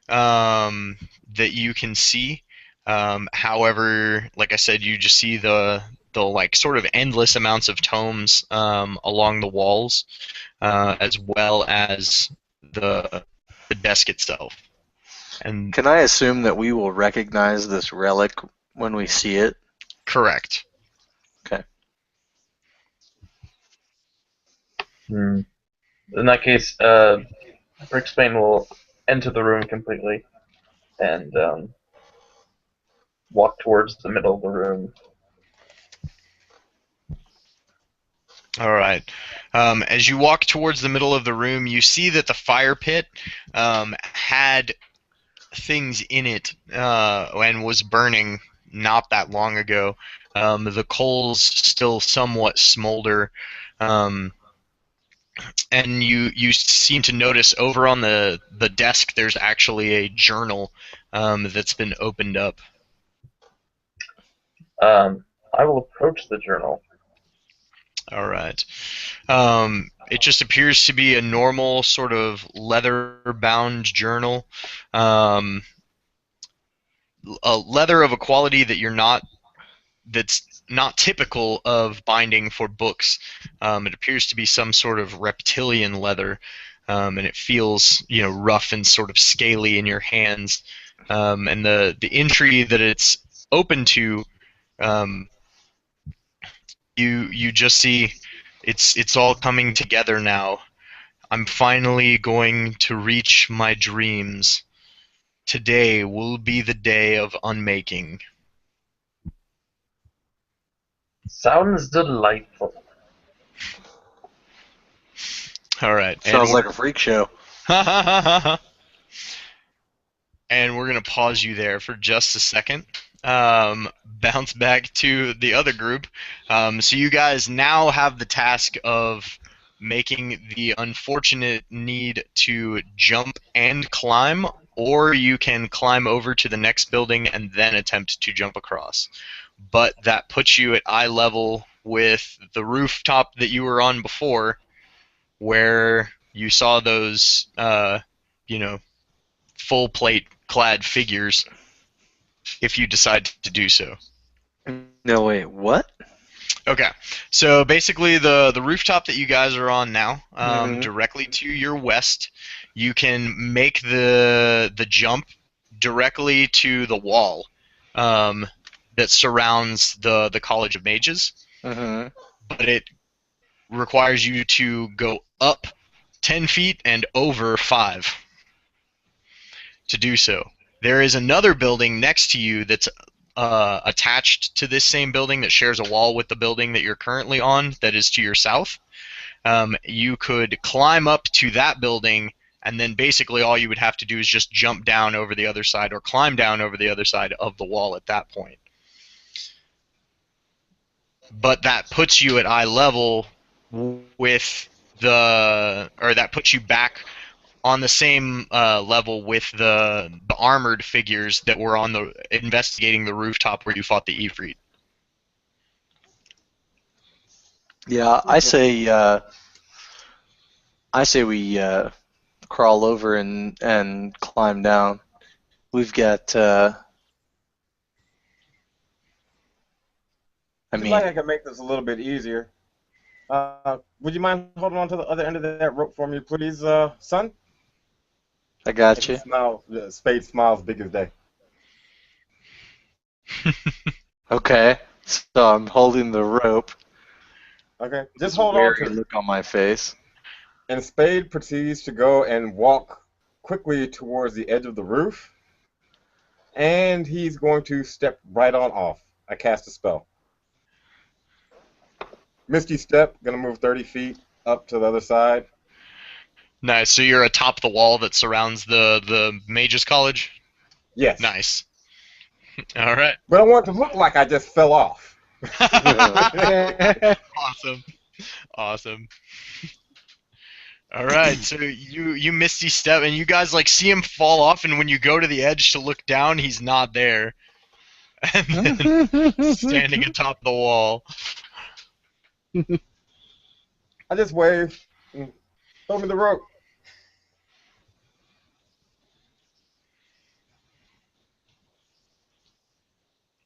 that you can see. However, like I said, you just see the like sort of endless amounts of tomes along the walls, as well as the desk itself. And Can I assume that we will recognize this relic when we see it? correct. Okay. In that case, Brixbane will enter the room completely and walk towards the middle of the room. All right. As you walk towards the middle of the room, you see that the fire pit had things in it and was burning not that long ago. The coals still somewhat smolder, um, and you seem to notice over on the desk there's actually a journal that's been opened up. I will approach the journal. All right. It just appears to be a normal sort of leather-bound journal. A leather of a quality that's not typical of binding for books. It appears to be some sort of reptilian leather, and it feels rough and sort of scaly in your hands. And the entry that it's open to, um, you just see it's all coming together now. I'm finally going to reach my dreams. Today will be the day of unmaking. Sounds delightful. All right, Sounds like a freak show. and we're gonna pause you there for just a second. bounce back to the other group. So you guys now have the task of making the unfortunate need to jump and climb, or you can climb over to the next building and then attempt to jump across. But that puts you at eye level with the rooftop that you were on before, where you saw those, you know, full plate clad figures if you decide to do so. No, wait, what? Okay, so basically the rooftop that you guys are on now, Mhm. directly to your west, you can make the jump directly to the wall that surrounds the College of Mages, Mm-hmm. but it requires you to go up 10 feet and over 5 to do so. There is another building next to you that's attached to this same building that shares a wall with the building that you're currently on that is to your south. You could climb up to that building, and then basically all you would have to do is just jump down over the other side or climb down over the other side of the wall at that point. But that puts you at eye level with that puts you back on the same level with the armored figures that were on the investigating the rooftop where you fought the Ifrit. Yeah, I say we crawl over and climb down. We've got. I Seems like mean, I can make this a little bit easier. Would you mind holding on to the other end of that rope for me, please, son? I got you. Smile, Spade smiles big as day. Okay, so I'm holding the rope. Okay, There's just a hold on wary to it. look on my face. And Spade proceeds to go and walk quickly towards the edge of the roof. And he's going to step right on off. I cast a spell. Misty Step, gonna move 30 feet up to the other side. Nice. So you're atop the wall that surrounds the Mages College? Yes. Nice. All right. But I want it to look like I just fell off. Awesome. Awesome. All right, so you misty step, and you guys like see him fall off, and when you go to the edge to look down, he's not there, and then standing atop the wall. I just wave. Throw me the rope.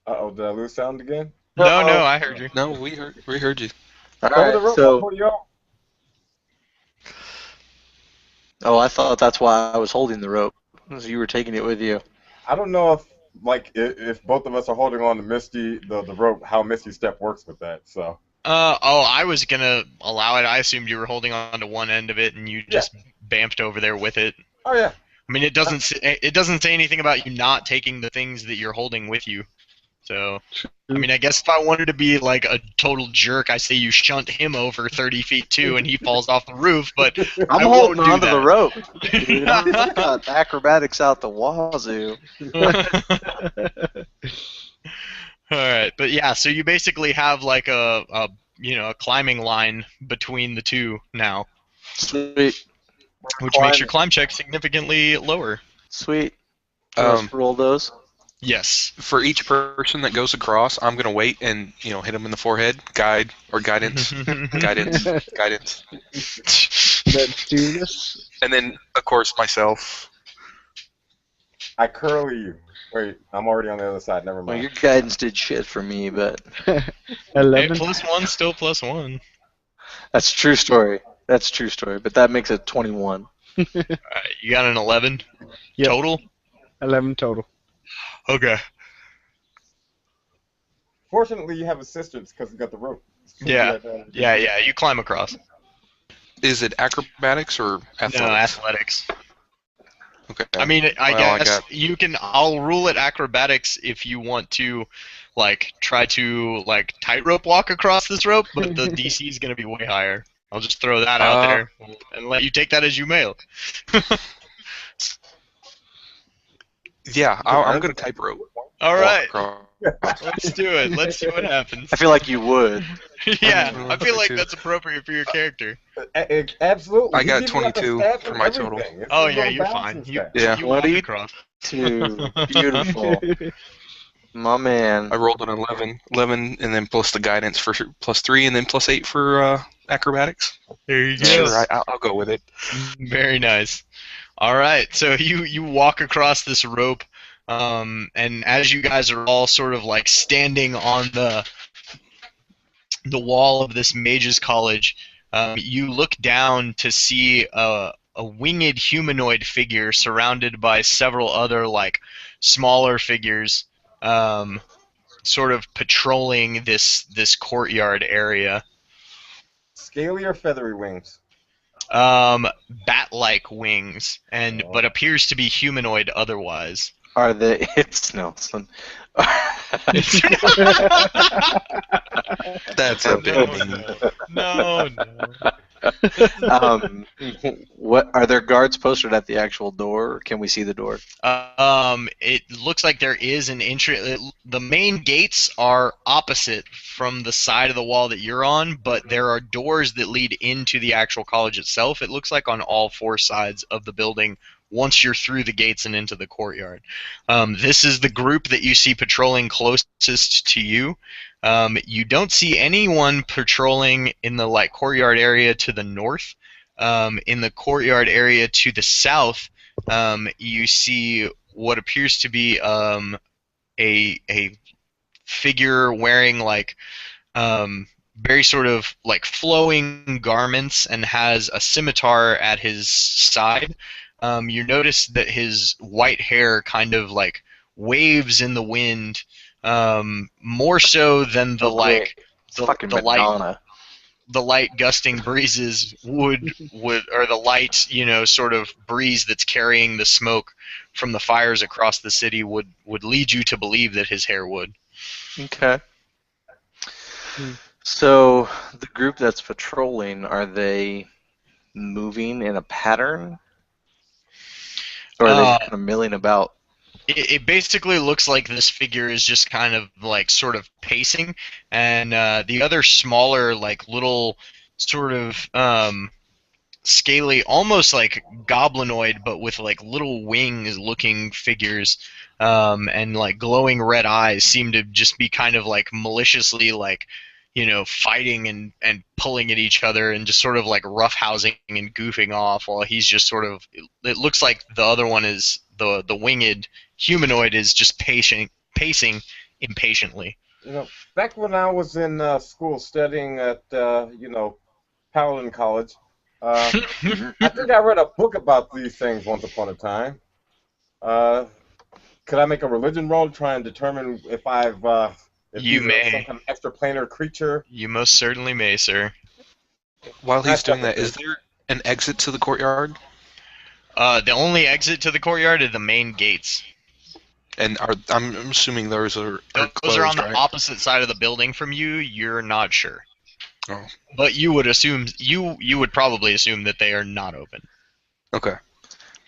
Uh-oh, did I lose sound again? No, Uh-oh. I heard you. No, we heard you. All Throw me the right, rope, I'll so. pull you out. Oh, I thought that's why I was holding the rope. So you were taking it with you. I don't know if both of us are holding on to Misty, the rope, how Misty Step works with that, so. I was gonna allow it. I assumed you were holding on to one end of it, and you just bamped over there with it. Oh, yeah. I mean, it doesn't say anything about you not taking the things that you're holding with you. So, I mean, I guess if I wanted to be like a total jerk, I say you shunt him over 30 feet too, and he falls off the roof. But I'm I holding won't do onto the that. rope, dude. I've got acrobatics out the wazoo. All right, but yeah, so you basically have like a climbing line between the two now, Sweet. which makes your climb check significantly lower. Sweet. Let's Um, roll those. Yes. for each person that goes across, I'm gonna wait and hit them in the forehead, guide or guidance, guidance. Let's do this. And then of course myself. I curly you. Wait, I'm already on the other side, never Well, mind. your guidance did shit for me, but 11. +1, still +1. that's true story. That's true story. But that makes it 21. All right, you got an 11 Yep. total. 11 total. Okay. Fortunately, you have assistance because you got the rope. Yeah. Yeah. You climb across. Is it acrobatics or athletics? No, athletics. Okay. I mean, I Well, guess you can. I'll rule it acrobatics if you want to, like, try to like tightrope walk across this rope, but the DC is gonna be way higher. I'll just throw that out there and let you take that as you may. Yeah, I'm gonna tightrope. All walk right, across. let's do it. Let's see what happens. I feel like you would. Yeah, I feel like Too. that's appropriate for your character. Absolutely. I got He's even got the 22 staff for and my total. everything. It's Oh his yeah, little you're balancing fine. You staff. Yeah. you walk 20? across. Beautiful. My man. I rolled an 11, and then plus the guidance for +3, and then +8 for acrobatics. There you go. Sure, I'll go with it. Very nice. All right, so you walk across this rope, and as you guys are all sort of like standing on the wall of this mage's college, you look down to see a winged humanoid figure surrounded by several other like smaller figures, sort of patrolling this courtyard area. Scaly or feathery wings? Bat-like wings, but appears to be humanoid otherwise. Are they? It's Nelson. That's a bit mean. No. What are there guards posted at the actual door? Or can we see the door? It looks like there is an entry. The main gates are opposite from the side of the wall that you're on, but there are doors that lead into the actual college itself. It looks like on all four sides of the building once you're through the gates and into the courtyard. This is the group that you see patrolling closest to you. You don't see anyone patrolling in the like courtyard area to the north. In the courtyard area to the south, you see what appears to be a figure wearing like very sort of like flowing garments and has a scimitar at his side. You notice that his white hair kind of like waves in the wind, more so than the like fucking the light Madonna. the light gusting breezes would or the light sort of breeze that's carrying the smoke from the fires across the city would lead you to believe that his hair would. Okay. So the group that's patrolling, are they moving in a pattern, or are they just kind of milling about? It basically looks like this figure is just kind of like sort of pacing, and the other smaller like little sort of scaly, almost like goblinoid, but with like little wings looking figures, and like glowing red eyes seem to just be kind of like maliciously like fighting and pulling at each other and just sort of like roughhousing and goofing off while he's just sort of, it looks like the other one is the winged humanoid is just pacing impatiently. Back when I was in school studying at Paladin College, I think I read a book about these things once upon a time. Could I make a religion roll to try and determine if You may. some kind of extraplanar creature? You most certainly may, sir. While he's doing that, is there an exit to the courtyard? The only exit to the courtyard are the main gates. And I'm assuming those are Those closed, are on the right? opposite side of the building from you. You're not sure. Oh. But you would assume you would probably assume that they are not open. Okay.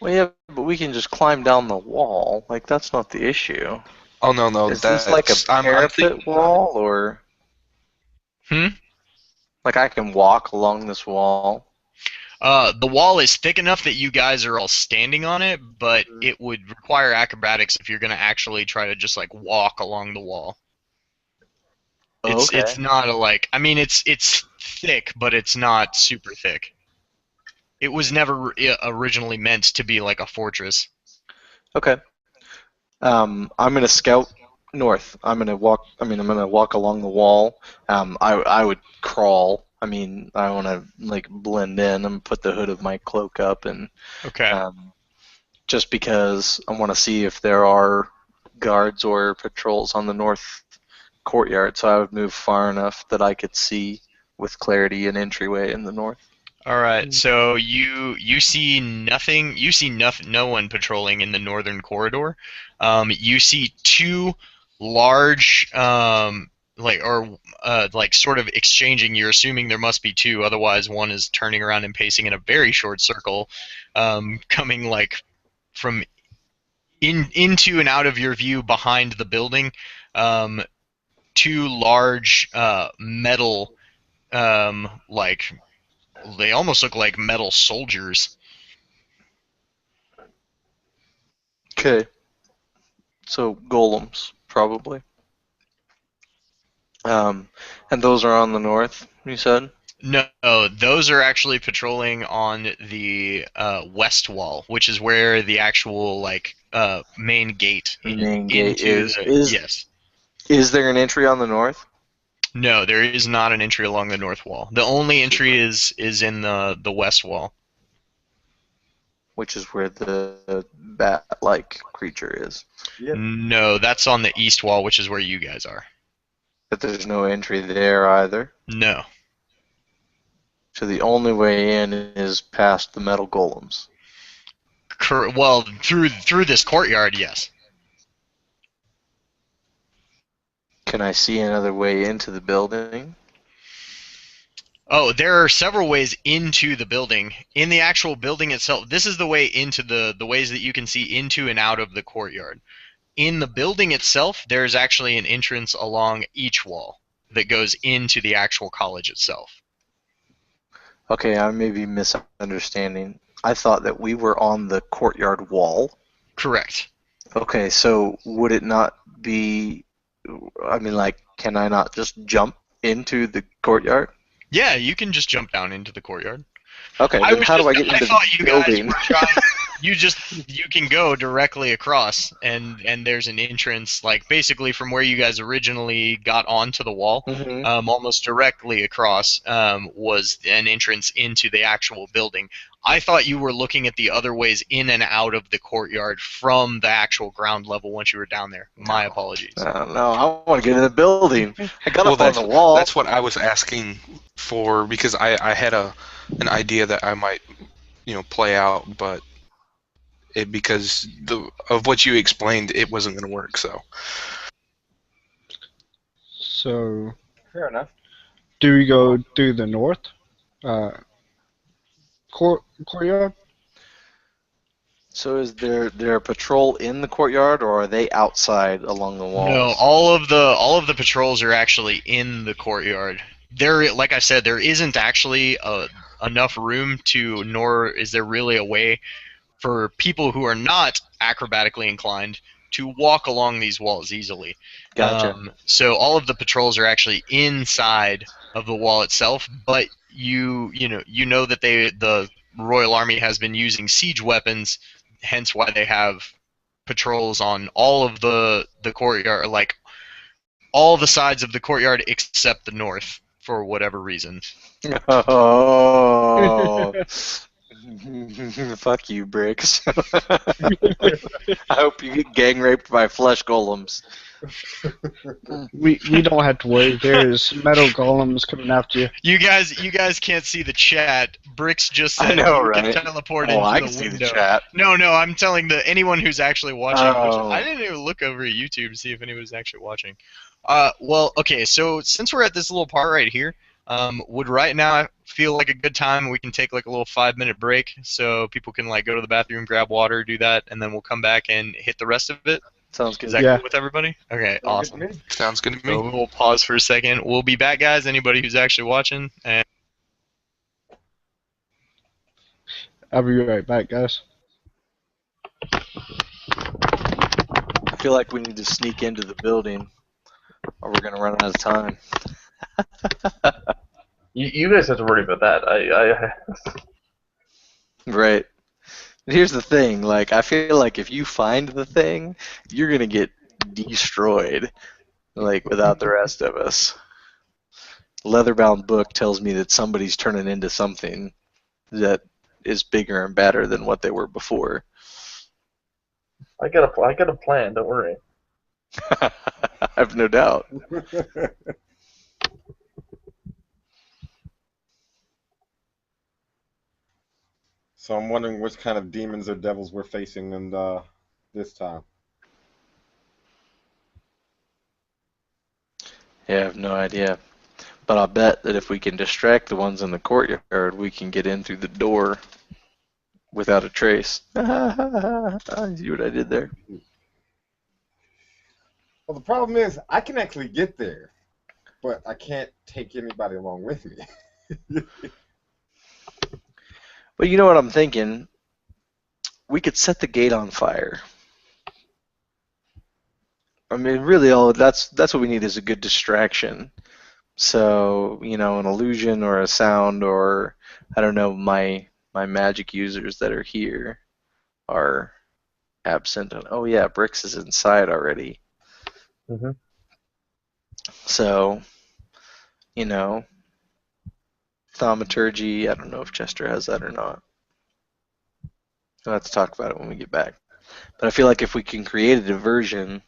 Well, yeah, but we can just climb down the wall. Like, that's not the issue. Oh no, Is this like a parapet wall, or? Like I can walk along this wall? The wall is thick enough that you guys are all standing on it, but it would require acrobatics if you're going to actually try to just like walk along the wall. It's not it's thick, but it's not super thick. It was never originally meant to be like a fortress. Okay. I'm gonna scout north. I'm gonna walk along the wall. I would crawl. I want to like blend in and put the hood of my cloak up, and just because I want to see if there are guards or patrols on the north courtyard. So I would move far enough that I could see with clarity an entryway in the north. All right, so you see nothing. You see nothing. No one patrolling in the northern corridor. You see two large, sort of exchanging. You're assuming there must be two, otherwise one is turning around and pacing in a very short circle, coming like from into and out of your view behind the building, two large metal, like they almost look like metal soldiers. Okay. So golems, probably. And those are on the north, you said? No, those are actually patrolling on the west wall, which is where the actual main gate Main gate into is. the yes. Is there an entry on the north? No, there is not an entry along the north wall. The only entry is in the west wall. Which is where the bat-like creature is. Yep. No, that's on the east wall, which is where you guys are. But there's no entry there either. No. So the only way in is past the metal golems. Well, through this courtyard, yes. Can I see another way into the building? Oh, there are several ways into the building. In the actual building itself, this is the way into the ways that you can see into and out of the courtyard. In the building itself, there's actually an entrance along each wall that goes into the actual college itself. Okay, I may be misunderstanding. I thought that we were on the courtyard wall. Correct. Okay, so would it not be... I mean, like, can I not just jump into the courtyard? Yeah, you can just jump down into the courtyard. Okay, then how do I get into the thought you building? guys were trying. You can go directly across, and there's an entrance, like basically from where you guys originally got onto the wall, almost directly across was an entrance into the actual building. I thought you were looking at the other ways in and out of the courtyard from the actual ground level once you were down there. My apologies. No, I want to get in the building. I got up on that's, the wall. That's what I was asking for, because I had an idea that I might, play out, but because of what you explained, it wasn't going to work. So, Fair enough. do we go through the north courtyard? So is there a patrol in the courtyard, or are they outside along the walls? No, all of the patrols are actually in the courtyard. There, like I said, there isn't actually enough room to, nor is there really a way for people who are not acrobatically inclined to walk along these walls easily. Gotcha. So all of the patrols are actually inside of the wall itself, but you know that the Royal Army has been using siege weapons, hence why they have patrols on all of the courtyard, like all the sides of the courtyard except the north for whatever reason. Oh. Fuck you, Bricks. I hope you get gang raped by flesh golems. We don't have to worry. There's metal golems coming after you. You guys can't see the chat. Bricks just said I know, you right? can teleport Oh, I into can the see window. the chat. No, I'm telling anyone who's actually watching. Oh. I didn't even look over at YouTube to see if anyone was actually watching. Well, okay, so since we're at this little part right here, would right now feel like a good time? We can take like a little 5-minute break so people can like go to the bathroom, grab water, do that, and then we'll come back and hit the rest of it. Sounds good. Is that Yeah. good with everybody? Okay, awesome. Sounds good to me. So we'll pause for a second. We'll be back, guys. Anybody who's actually watching, and I'll be right back, guys. I feel like we need to sneak into the building, or we're gonna run out of time. You guys have to worry about that. Right. Here's the thing, like, I feel like if you find the thing, you're gonna get destroyed, like, without the rest of us. Leatherbound book tells me that somebody's turning into something that is bigger and badder than what they were before. I got a plan. Don't worry. I have no doubt. So I'm wondering which kind of demons or devils we're facing in this time. Yeah, I have no idea. But I'll bet that if we can distract the ones in the courtyard, we can get in through the door. without a trace. See what I did there? Well, the problem is I can actually get there, but I can't take anybody along with me. But you know what I'm thinking? We could set the gate on fire. I mean, really, that's what we need is a good distraction. So, you know, an illusion or a sound, or I don't know, my magic users that are here are absent. Oh yeah, Brix is inside already. Mm-hmm. So, you know, thaumaturgy. I don't know if Chester has that or not. We'll have to talk about it when we get back. But I feel like if we can create a diversion,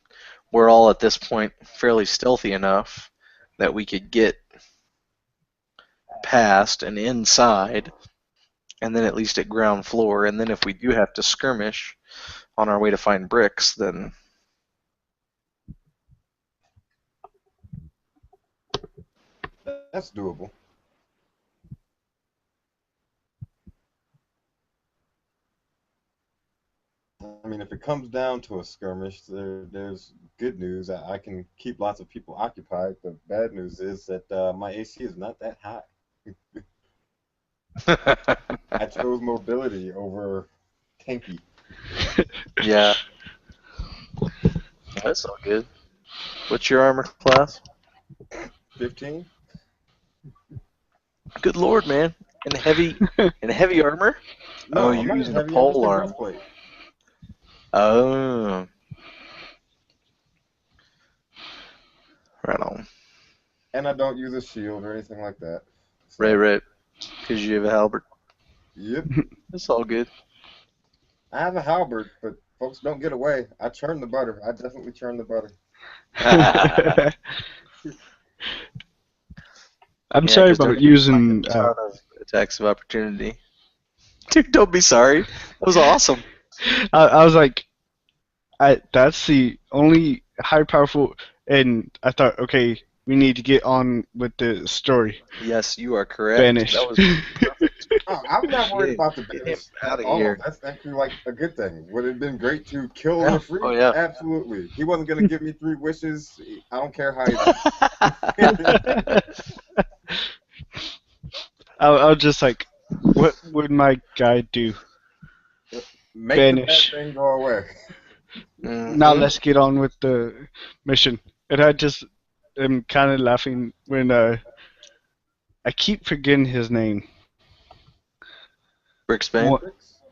we're all at this point fairly stealthy enough that we could get past and inside, and then at least at ground floor. And then if we do have to skirmish on our way to find Brix, then That's doable. I mean, if it comes down to a skirmish, there's good news. I can keep lots of people occupied. The bad news is that my AC is not that high. I chose mobility over tanky. yeah, that's all good. What's your armor class? 15? Good lord, man! In heavy armor? No, Oh, I'm you're not using in a heavy. I'm just pole in arm. breastplate. Oh, right on. And I don't use a shield or anything like that. So, Right. Because you have a halberd. yep. It's all good. I have a halberd, but folks don't get away. I churn the butter. I definitely churn the butter. I'm Yeah, sorry 'cause about don't you get like using. a ton of attacks of opportunity? Dude, don't be sorry. That was awesome. I was like, that's the only high powerful, and I thought, okay, we need to get on with the story. Yes, you are correct. Banish. That was perfect. Oh, I'm not worried about the Get him banish out at of all. here. That's actually like a good thing. Would it have been great to kill Yeah. the freak? Oh, yeah. Absolutely. He wasn't going to give me 3 wishes. I don't care how he did. I was just like, what would my guy do? Make Banish. the bad thing go away. Now let's get on with the mission. And I just am kind of laughing when I keep forgetting his name. Brixbane.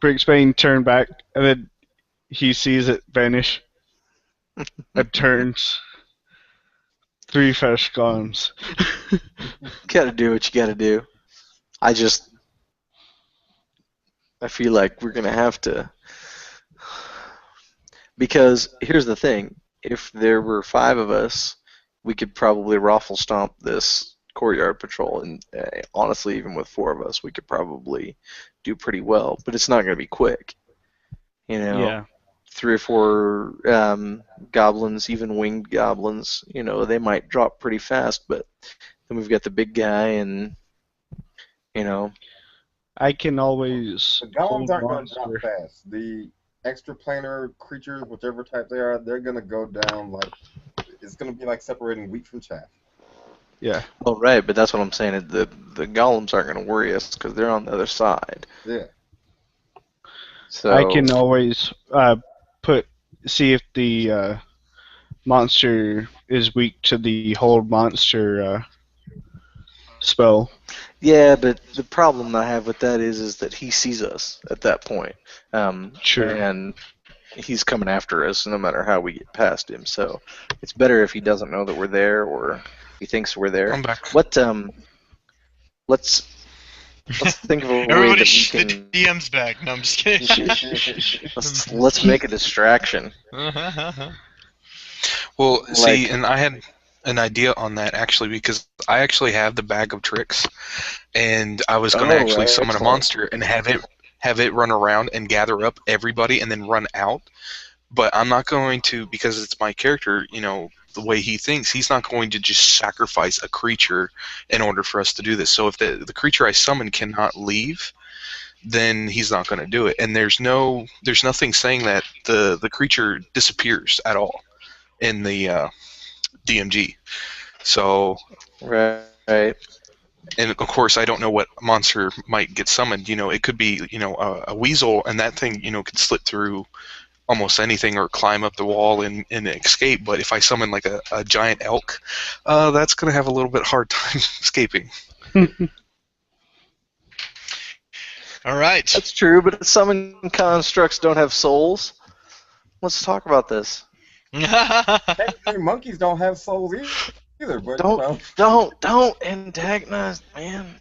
Brixbane turned back, and then he sees it vanish and turns. 3 fresh columns. Gotta do what you gotta do. I feel like we're gonna have to, because here's the thing: if there were 5 of us, we could probably raffle stomp this courtyard patrol, and honestly, even with 4 of us, we could probably do pretty well. But it's not gonna be quick, you know. Yeah. 3 or 4 goblins, even winged goblins, you know, they might drop pretty fast, but then we've got the big guy, and you know. I can always The golems hold aren't going to drop monster. fast. The extraplanar creatures, whichever type they are, they're going to go down like it's going to be like separating wheat from chaff. Yeah. Well, right, but that's what I'm saying. The golems aren't going to worry us because they're on the other side. Yeah. So I can always see if the monster is weak to the hold monster spell. Yeah, but the problem I have with that is that he sees us at that point. Sure. And he's coming after us no matter how we get past him. So it's better if he doesn't know that we're there or he thinks we're there. I'm back. What let's think of a way Everybody, that we the can DM's back. No, I'm just kidding. let's make a distraction. Well, Like- see, and I had an idea on that actually because I actually have the bag of tricks, and I was going to actually right, summon a excellent. monster and have it run around and gather up everybody and then run out. But I'm not going to, because it's my character, you know, the way he thinks, he's not going to just sacrifice a creature in order for us to do this. So if the creature I summon cannot leave, then he's not going to do it. And there's nothing saying that the creature disappears at all in the DMG. So, Right. and of course, I don't know what monster might get summoned. It could be a weasel, and that thing could slip through almost anything or climb up the wall and escape. But if I summon like a giant elk, that's going to have a little bit hard time escaping. All right. That's true, but summon constructs don't have souls. Let's talk about this. Technically, monkeys don't have souls either, but Don't antagonize, man.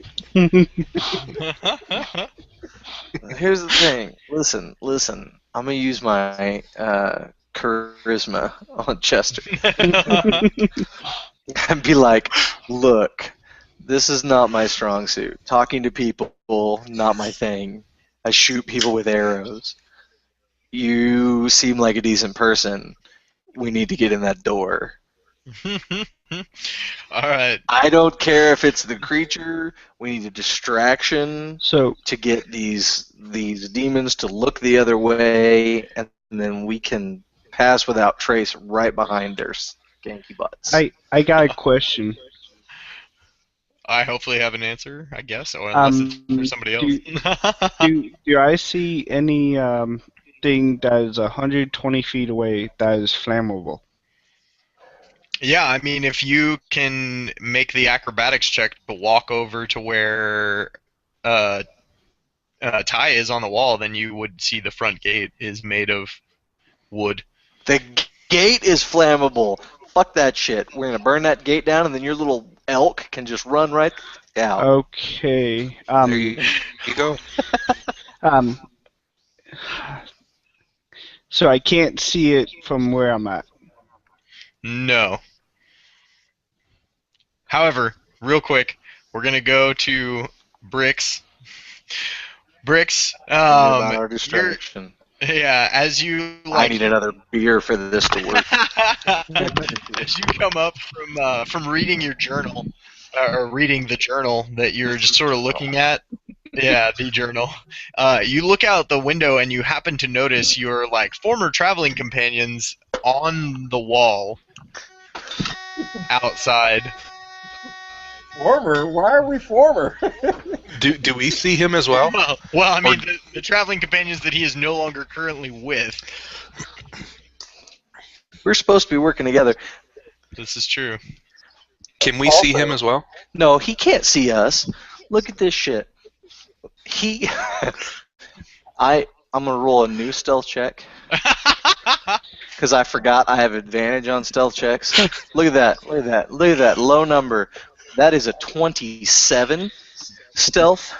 Here's the thing. Listen. I'm gonna use my charisma on Chester and be like, look, this is not my strong suit. Talking to people, not my thing. I shoot people with arrows. You seem like a decent person. We need to get in that door. All right. I don't care if it's the creature. We need a distraction So to get these demons to look the other way, and then we can pass without trace right behind their skanky butts. I got a question. I hopefully have an answer, I guess, or unless it's for somebody else. Do I see any thing that is 120 feet away that is flammable? Yeah, I mean, if you can make the acrobatics check to walk over to where Ty is on the wall, then you would see the front gate is made of wood. The gate is flammable. Fuck that shit. We're gonna burn that gate down, and then your little elk can just run right out. Okay. There you go. So I can't see it from where I'm at. No. However, real quick, we're gonna go to Bricks. Bricks, About our distraction. yeah, as you I need another beer for this to work. as you come up from reading your journal, or reading the journal that you're just sort of looking at. Yeah, the journal. You look out the window and you happen to notice your former traveling companions on the wall outside. Former? Why are we former? Do we see him as well? Well, I mean, the traveling companions that he is no longer currently with. We're supposed to be working together. This is true. Can we see him as well? No, he can't see us. Look at this shit. I'm gonna roll a new stealth check because I forgot I have advantage on stealth checks. Look at that! Look at that! Look at that low number. That is a 27 stealth.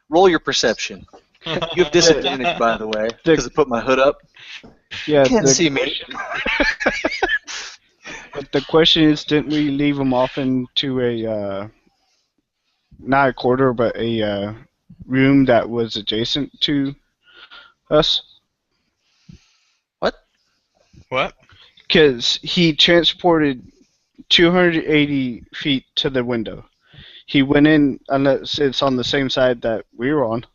Roll your perception. You have disadvantage, by the way, because I put my hood up. Yeah, You can't see me. But the question is, didn't we leave him off into a not a corridor, but a room that was adjacent to us? What? Because he transported 280 feet to the window. He went in, unless it's on the same side that we were on.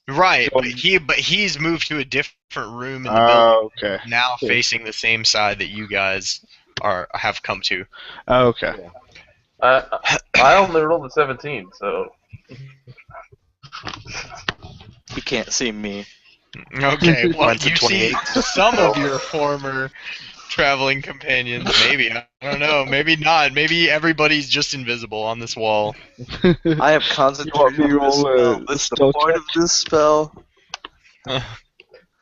Right, but he's moved to a different room in the building. Okay. Now facing the same side that you guys have come to. Okay. I only rolled a 17, so. He can't see me. Okay, well, Mine's a you see 28. some of your former traveling companions. Maybe, I don't know. Maybe not. Maybe everybody's just invisible on this wall. I have concentrated You on this want me to roll spell. That's the stealth point of this spell.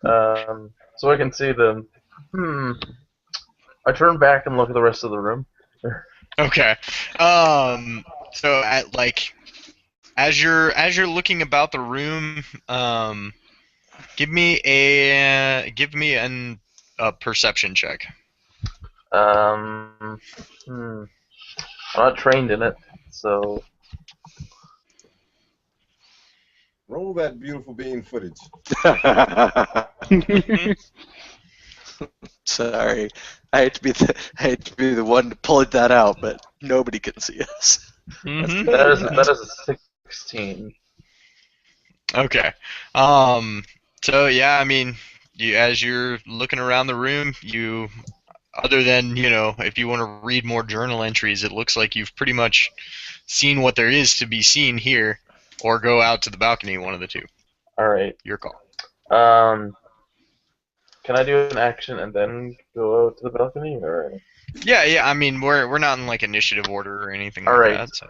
So I can see them. I turn back and look at the rest of the room. Okay. So as you're looking about the room, give me a perception check. I'm not trained in it, so. Roll that beautiful bean footage. Sorry, I hate to be the one to pull that out, but nobody can see us. Mhm. That is a 16. Okay. Um. So yeah, I mean, as you're looking around the room, other than if you want to read more journal entries, it looks like you've pretty much seen what there is to be seen here, or go out to the balcony. One of the two. All right. Your call. Um, can I do an action and then go out to the balcony, or? Yeah, yeah. I mean, we're not in like initiative order or anything All like right. that. So.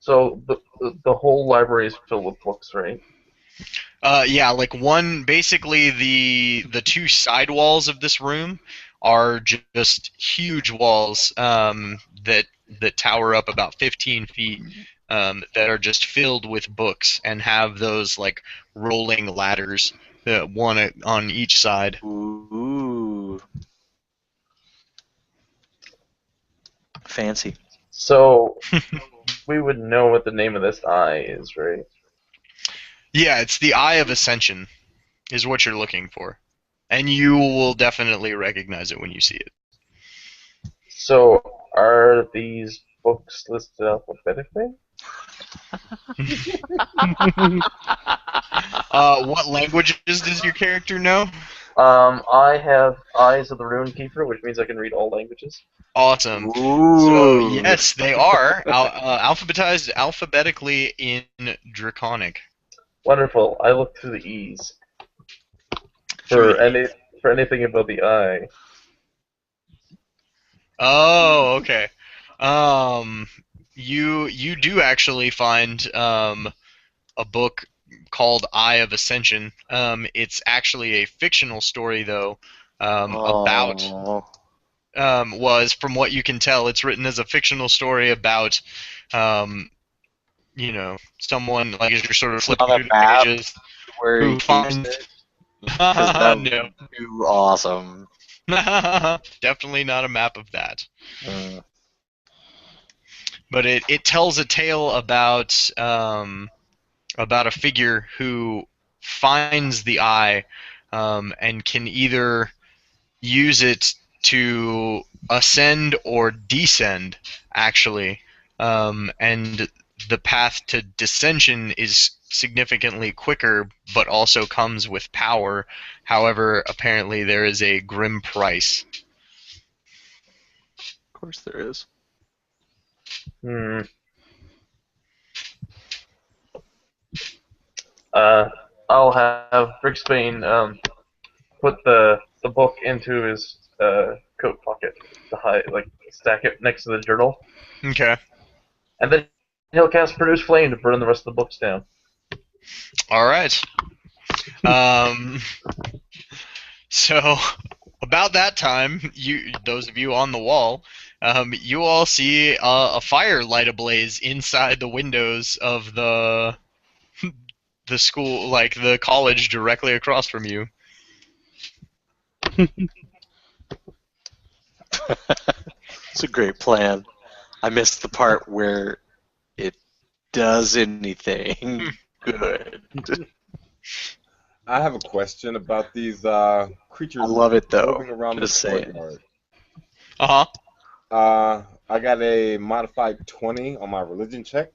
So the whole library is filled with books, right? Yeah, like basically the two side walls of this room are just huge walls that tower up about 15 feet, that are just filled with books and have those like rolling ladders, one on each side. Ooh, fancy. So we would know what the name of this eye is, right? Yeah, it's the Eye of Ascension is what you're looking for, and you will definitely recognize it when you see it. So are these books listed alphabetically? What languages does your character know? I have Eyes of the Rune Keeper, which means I can read all languages. Awesome. So Ooh. yes, they are alphabetized alphabetically in Draconic. Wonderful. I look through the E's Through for the anything about the eye. Oh, okay. Um, you do actually find a book called Eye of Ascension. It's actually a fictional story though, about Oh, was from what you can tell, it's written as a fictional story about um, someone like as you're sort of it's flipping not through a the map pages where he who keeps finds it, because that would no. be too awesome. Definitely not a map of that. Mm. But it tells a tale about a figure who finds the eye, and can either use it to ascend or descend, actually. And the path to descension is significantly quicker, but also comes with power. However, apparently there is a grim price. Of course there is. Hmm. I'll have Brixbane put the book into his coat pocket to hide, like stack it next to the journal, Okay. and then he'll cast Produce Flame to burn the rest of the books down. All right. Um, so about that time, those of you on the wall, you all see a fire light ablaze inside the windows of the school, like the college directly across from you. It's a great plan. I missed the part where it does anything good. I have a question about these I creatures love it though. moving around the Just saying. courtyard. Uh huh. I got a modified 20 on my religion check.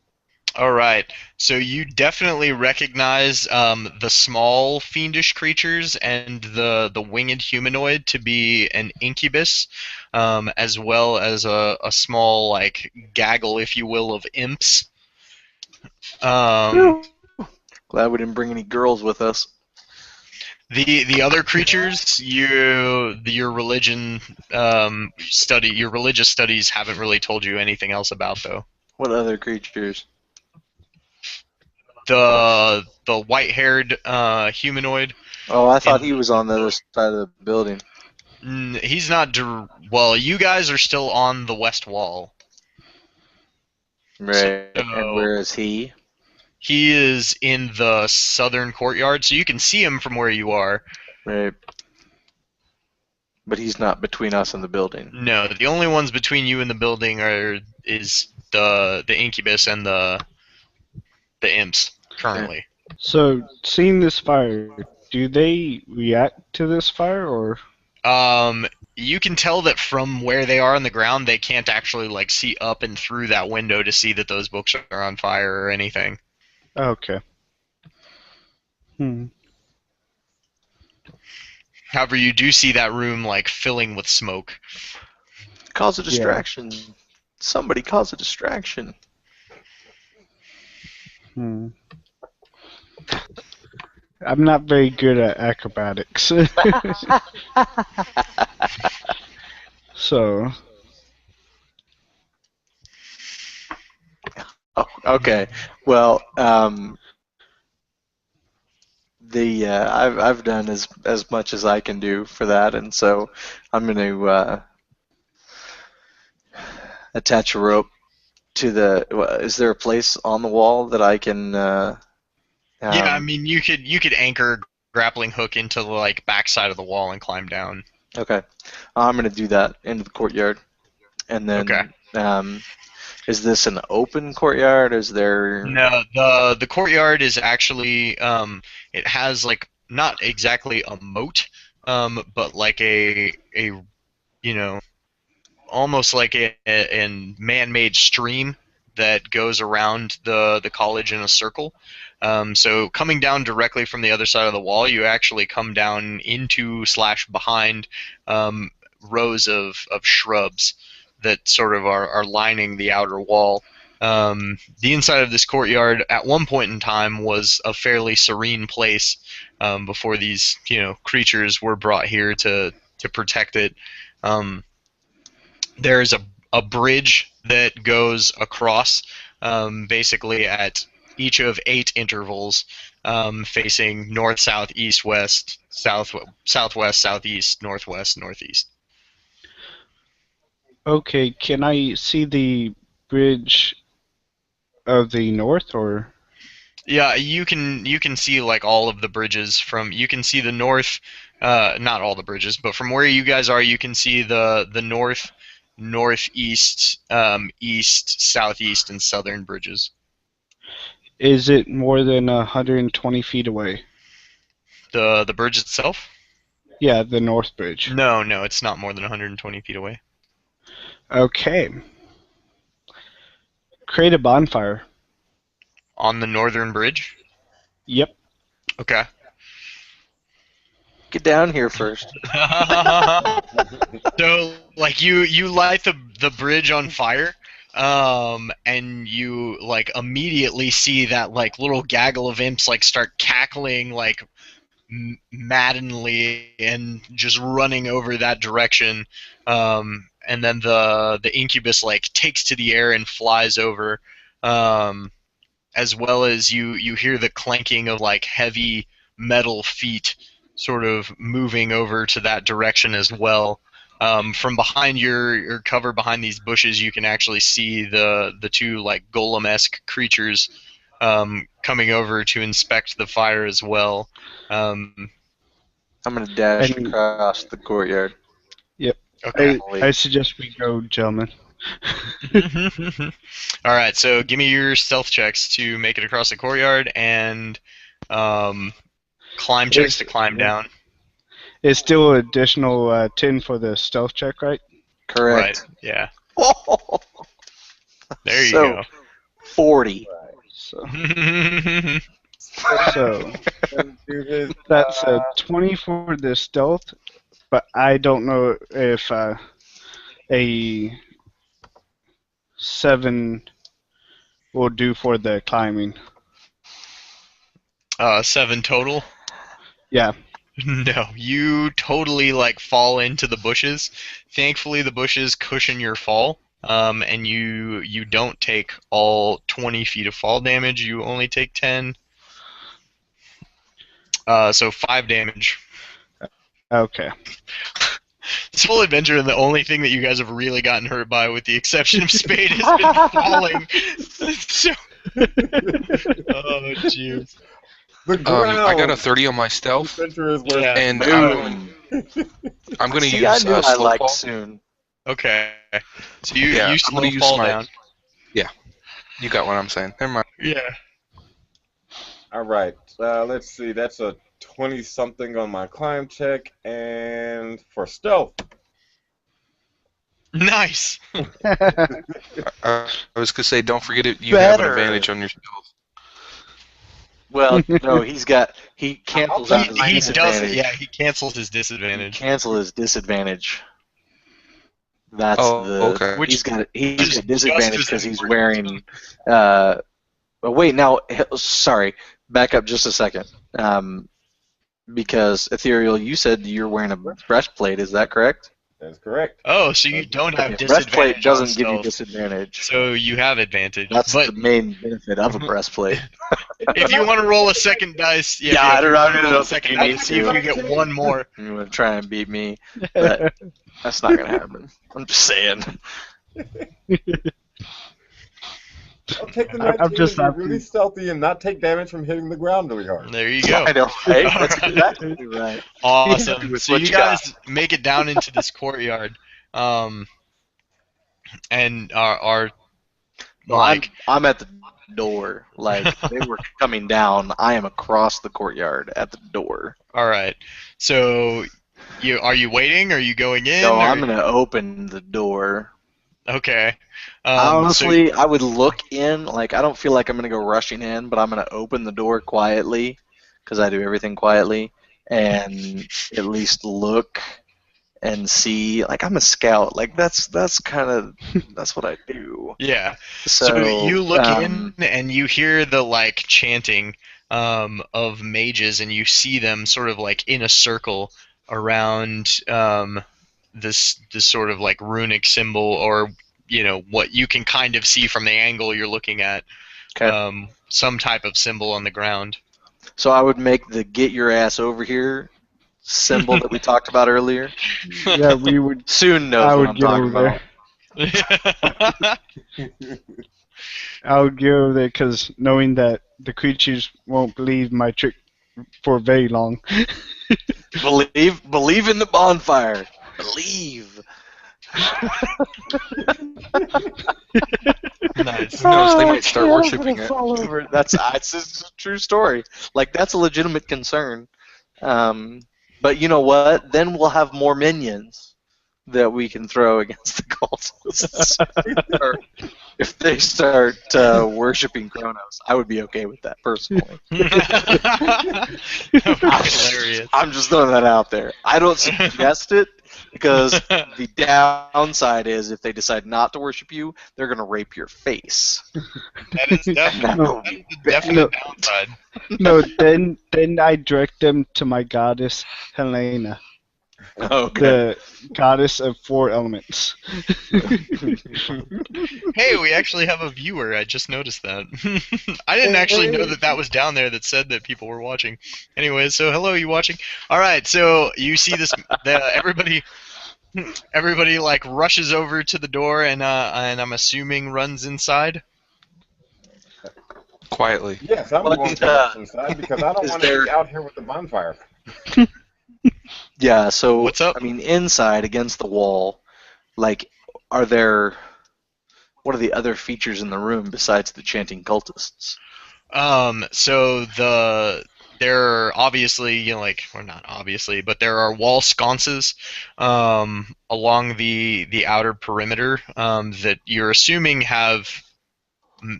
All right. So you definitely recognize the small fiendish creatures and the winged humanoid to be an incubus, as well as a small like gaggle, if you will, of imps. Um, Whew. Glad we didn't bring any girls with us. the other creatures, your religious studies haven't really told you anything else about though. What other creatures? The white-haired humanoid. Oh, I thought In he was on the other side of the building. He's not. Well, you guys are still on the west wall. Right. And So where is he? he is in the southern courtyard, so you can see him from where you are. Right. But he's not between us and the building. No, the only ones between you and the building is the incubus and the imps currently. So, seeing this fire, do they react to this fire, or? You can tell that from where they are on the ground, they can't actually like see up and through that window to see that those books are on fire or anything. Okay. Hmm. However, you do see that room like filling with smoke. Cause a Yeah. distraction. Somebody cause a distraction. Hmm. I'm not very good at acrobatics. So, Oh, okay. Well, I've done as much as I can do for that, and so I'm going to attach a rope to the. Is there a place on the wall that I can? Yeah, I mean you could anchor a grappling hook into the like backside of the wall and climb down. Okay, I'm going to do that into the courtyard, and Okay. then is this an open courtyard? Is there? No, the courtyard is actually it has like not exactly a moat, but like a you know almost like a man-made stream that goes around the college in a circle. So coming down directly from the other side of the wall, you actually come down into slash behind rows of shrubs that sort of are lining the outer wall. The inside of this courtyard at one point in time was a fairly serene place before these creatures were brought here to protect it. Um, there's a bridge that goes across basically at each of 8 intervals facing north, south, east, west, southwest, southeast, northwest, northeast. okay, can I see the bridge of the north or? Yeah, you can see like all of the bridges from you can see the north, not all the bridges, but from where you guys are, you can see the north, northeast, east, southeast, and southern bridges. Is it more than 120 feet away? The bridge itself? Yeah, the north bridge. No, no, it's not more than 120 feet away. Okay. Create a bonfire. On the northern bridge? Yep. Okay. Get down here first. So, like, you light the bridge on fire, and you like immediately see that like little gaggle of imps like start cackling like maddeningly and just running over that direction. And then the incubus like takes to the air and flies over. As well as you hear the clanking of like heavy metal feet sort of moving over to that direction as well. From behind your cover behind these bushes, you can actually see the two like golem-esque creatures coming over to inspect the fire as well. Um, I'm going to dash And across the courtyard. yep. okay. I suggest we go, gentlemen. All right, so give me your stealth checks to make it across the courtyard and climb checks to climb down. It's still additional 10 for the stealth check, right? Right. Correct. Yeah. There you So, go. 40. So, Right. so Let's do this. that's a 20 for the stealth, but I don't know if a 7 will do for the climbing. 7 total. Yeah. No, you totally like fall into the bushes. Thankfully, the bushes cushion your fall, and you don't take all 20 feet of fall damage. You only take 10. So 5 damage. Okay. This whole adventure, and the only thing that you guys have really gotten hurt by, with the exception of Spade, has been falling. So, oh, jeez. The ground. I got a 30 on my stealth, Center is where Yeah. and Boom. I'm going to See, use I knew I slow liked fall. soon. Okay. So you Yeah, you I'm slow gonna use fall my- down. You got what I'm saying. Never mind. Yeah. All right. Let's see. That's a 20 something on my climb check, and for stealth. Nice. I was going to say, don't forget it. You have an Better. advantage on your stealth. Well, no, he cancels I'll out take his He does it. disadvantage. Yeah, he cancels his He disadvantage. cancel his disadvantage. That's Oh, the okay. Which he's is got just disadvantage as because he's important. wearing. Oh wait, now sorry, back up just a second. Because Ethereal, you said you're wearing a breastplate. Is that correct? That's correct. Oh, so you don't have Okay, breastplate disadvantage on doesn't give you stealth, disadvantage. so you have advantage. That's But the main benefit of a breastplate. if you want to roll a second dice, Yeah, if you want to I roll a don't think second you dice need to see if to. you get one more. You want to try and beat me, but that's not gonna happen. I'm just saying. I'll take the I'm 19 just and be really happy. stealthy and not take damage from hitting the ground really hard. There you go. I know, right? That's Alright. exactly right. Awesome. With So what you you got. guys make it down into this courtyard, and are So like, I'm at the door. Like they were coming down. I am across the courtyard at the door. all right. So are you waiting? Are you going No, in? I'm Or gonna open the door. okay. So Honestly, I would look in. Like I don't feel like I'm gonna go rushing in, but I'm gonna open the door quietly because I do everything quietly and at least look and see. Like I'm a scout. Like that's kind of that's what I do. yeah. So So you look in and you hear the like chanting of mages, and you see them sort of like in a circle around this sort of like runic symbol, or what you can kind of see from the angle you're looking at, okay. some type of symbol on the ground. So I would make the "get your ass over here" symbol that we talked about earlier. Yeah, we would. Soon knows I what would I'm get talking over about. there. I would get over there because knowing that the creatures won't believe my trick for very long. Believe in the bonfire. Believe. Nice. Who knows? They might start worshiping it. Fall over. That's it's a true story. Like that's a legitimate concern. But you know what? Then we'll have more minions that we can throw against the cultists. Or if they start worshiping Kronos, I would be okay with that personally. That would be hilarious. I'm just throwing that out there. I don't suggest it because the downside is if they decide not to worship you, they're going to rape your face. That is No, definitely the definite downside. no. Then I direct them to my goddess Helena, Okay. the goddess of 4 elements. Hey, we actually have a viewer. I just noticed that. I didn't actually know that was down there that said that people were watching. Anyway, so hello, you watching? All right, so you see this. Everybody like rushes over to the door, and I'm assuming runs inside. Quietly. Yes, I'm What, going to rush inside because I don't is want to there- be out here with the bonfire. Yeah, so What's up? I mean, inside against the wall, like, what are the other features in the room besides the chanting cultists? So there are obviously, or not obviously, but there are wall sconces along the outer perimeter that you're assuming have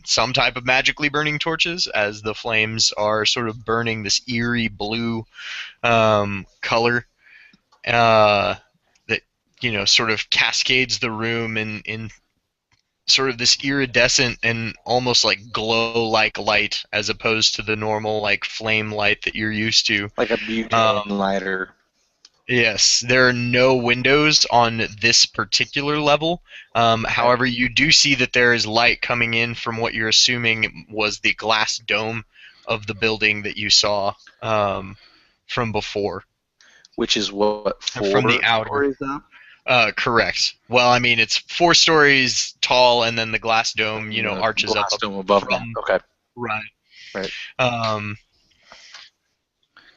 some type of magically burning torches, as the flames are sort of burning this eerie blue color that sort of cascades the room in sort of this iridescent and almost like glow-like light, as opposed to the normal like flame light that you're used to. Like a butane lighter. Yes, there are no windows on this particular level. However, you do see that there is light coming in from what you're assuming was the glass dome of the building that you saw from before. Which is what, From the outer. stories up? Correct. Well, I mean, it's 4 stories tall, and then the glass dome, The arches glass up dome above from. that. Okay. Right. Right.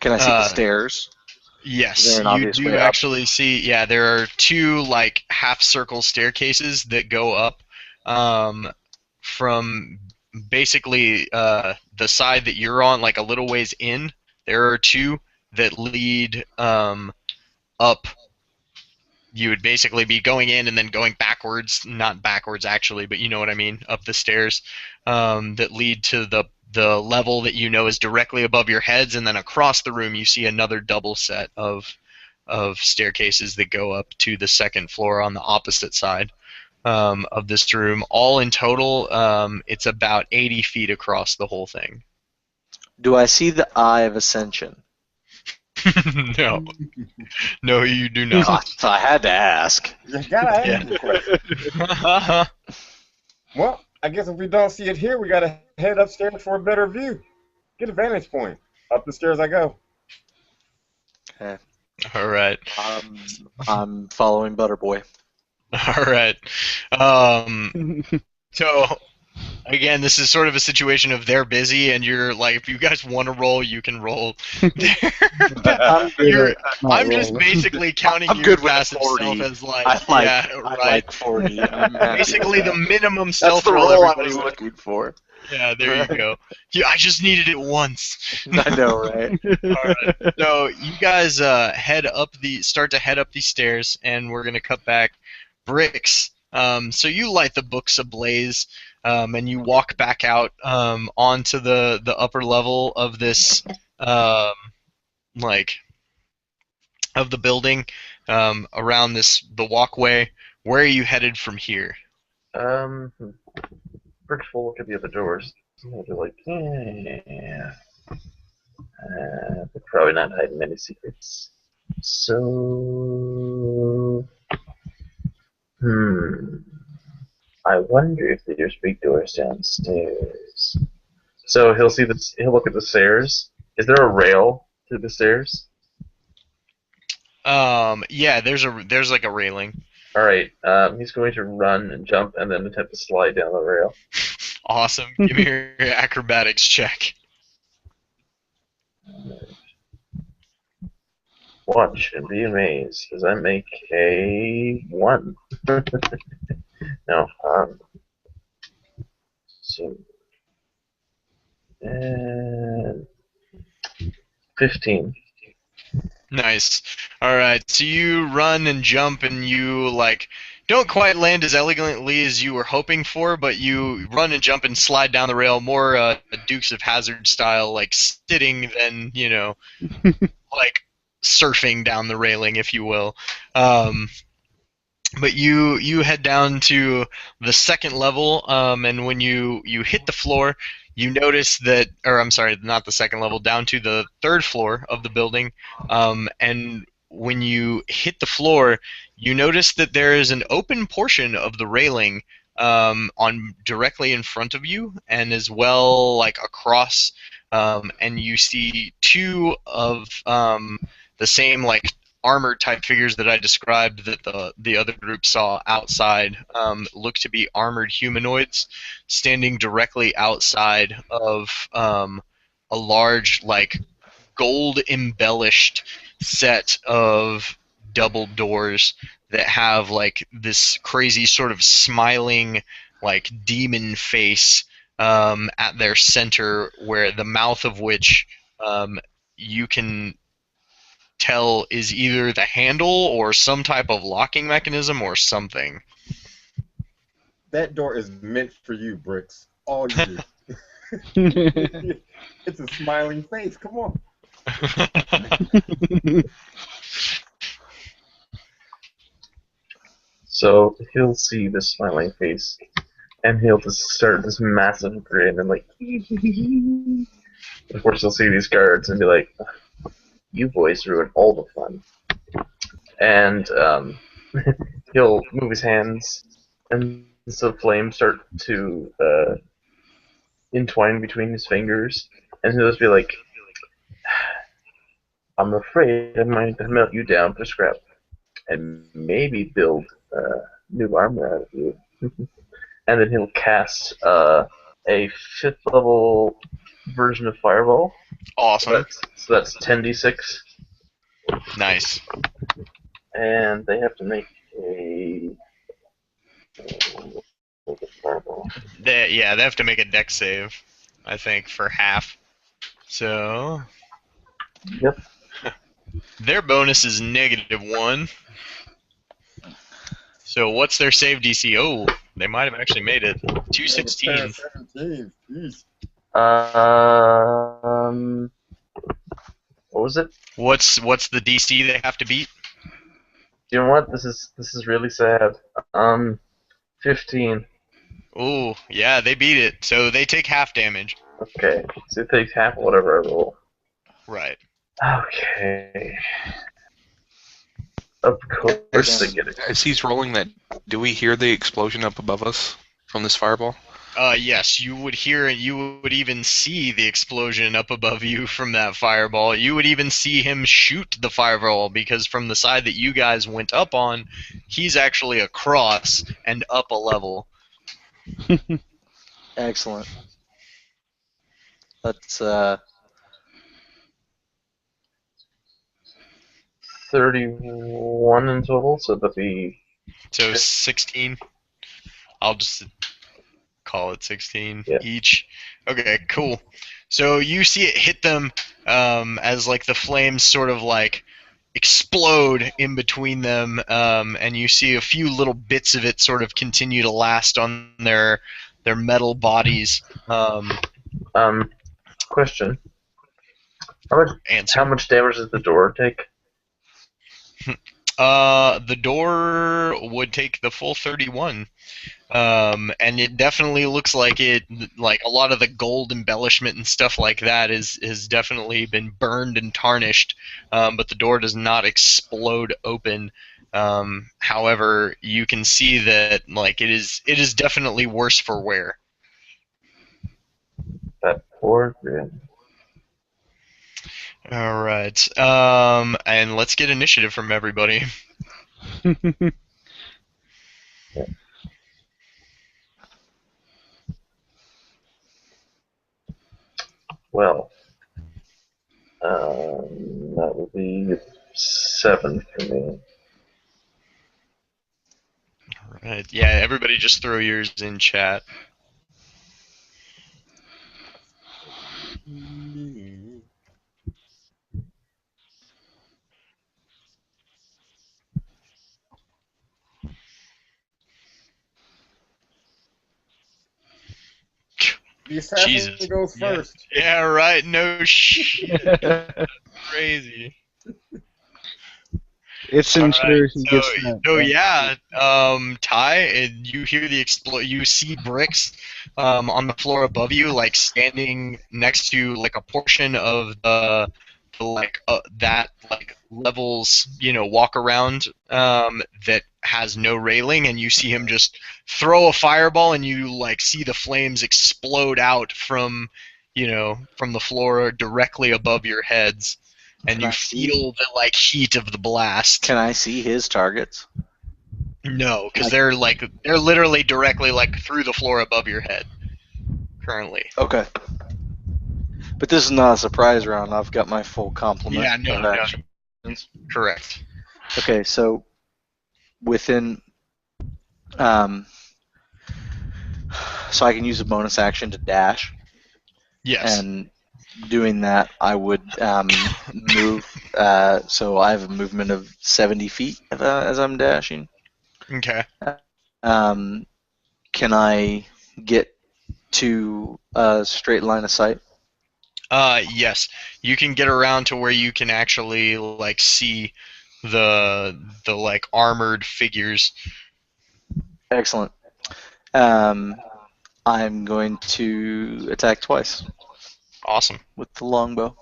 Can I see the stairs? Yes, you do actually see. Yeah, there are 2 like half-circle staircases that go up from basically the side that you're on, like a little ways in. There are 2 that lead up. You would basically be going in and then going backwards, not backwards actually, but you know what I mean, up the stairs that lead to the the level that you know is directly above your heads, and then across the room you see another double set of staircases that go up to the second floor on the opposite side of this room. All in total, it's about 80 feet across the whole thing. Do I see the Eye of Ascension? No, no, you do Oh, not. I had to ask. You gotta Yeah. ask the question. Well, I guess if we don't see it here, we gotta head upstairs for a better view. Get a vantage point. Up the stairs I go. Okay. All right. I'm following Butterboy. All right. So again, this is sort of a situation of they're busy, and you're like, if you guys want to roll, you can roll. I'm good You're, at not I'm just rolling. basically counting I'm your good with passive 40. self as like, I like, yeah, I right. like 40. I'm happy Basically, with the that. minimum That's stealth the roll roll I everybody was would. looking for. Yeah, there you go. Yeah, I just needed it once. I know, right? Alright, so you guys start to head up these stairs, and we're gonna cut back. Bricks. So you light the books ablaze, and you walk back out onto the upper level of this like of the building, around the walkway. Where are you headed from here? Bricks will look at the other doors. He'll be like, yeah. They're probably not hiding any secrets. So, I wonder if there's big doors downstairs. So he'll see this. He'll look at the stairs. Is there a rail to the stairs? Yeah, there's like a railing. All right. He's going to run and jump and then attempt to slide down the rail. Awesome. Give me your acrobatics check. Watch and be amazed. Does that make a 1? No. So, and 15. Nice. All right. So you run and jump, and you like don't quite land as elegantly as you were hoping for, but you run and jump and slide down the rail more Dukes of Hazzard style, like sitting than like surfing down the railing, if you will. But you head down to the second level, and when you hit the floor, you notice that, or I'm sorry, not the second level, down to the third floor of the building, and when you hit the floor, you notice that there is an open portion of the railing on directly in front of you, and as well like across, and you see two of the same like armored type figures that I described that the other group saw outside, look to be armored humanoids standing directly outside of a large like gold embellished set of double doors that have like this crazy sort of smiling like demon face at their center, where the mouth of which you can tell is either the handle or some type of locking mechanism or something. That door is meant for you, Bricks. All you. It's a smiling face. Come on. So he'll see this smiling face, and he'll just start this massive grin and like. Of course, he'll see these guards and be like, "You boys ruined all the fun." And he'll move his hands, and the flames start to entwine between his fingers, and he'll just be like, "I'm afraid I'm going to melt you down for scrap, and maybe build new armor out of you." And then he'll cast a 5th level version of Fireball. Awesome. So that's 10d6. Nice. And they have to make a. They have to make a dex save, I think, for half. So. Yep. Their bonus is -1. So what's their save DC? Oh, they might have actually made it. 216. 17. Jeez. What was it? What's the DC they have to beat? You know what? This is really sad. 15. Oh, yeah, they beat it. So they take half damage. Okay, so it takes half of whatever I roll. Right. Okay. Of course they get it. As he's rolling that, do we hear the explosion up above us from this fireball? Yes, you would hear it. You would even see the explosion up above you from that fireball. You would even see him shoot the fireball because from the side that you guys went up on, he's actually across and up a level. Excellent. That's 31 in total, so that'd be So 16. I'll just call it 16 Yeah. each. Okay, cool. So you see it hit them as like the flames sort of like explode in between them, and you see a few little bits of it sort of continue to last on their metal bodies. Question. How Answer. much damage does the door take? The door would take the full 31. And it definitely looks like a lot of the gold embellishment and stuff like that has definitely been burned and tarnished, but the door does not explode open. However, you can see that like it is definitely worse for wear. That poor grin. All right, and let's get initiative from everybody. Well, that would be 7 for me. All right, yeah, everybody just throw yours in chat. The assassin Jesus. goes Yeah. first. Yeah, right. No shit. Crazy. It's All ensure right. he gets that. So yeah, Ty, and you hear the you see bricks on the floor above you, like standing next to like a portion of the like that like levels, walk around that has no railing, and you see him just throw a fireball, and you like see the flames explode out from the floor directly above your heads. And Can you I see? feel the like heat of the blast. Can I see his targets? No, because they're literally directly like through the floor above your head. Currently. Okay. But this is not a surprise round. I've got my full complement Yeah, no, of no. actions. Correct. Okay, so within so I can use a bonus action to dash. Yes. And doing that, I would move. So I have a movement of 70 feet as I'm dashing. Okay. Can I get to a straight line of sight? Yes. You can get around to where you can actually like see the like armored figures. Excellent. I'm going to attack twice Awesome. with the longbow.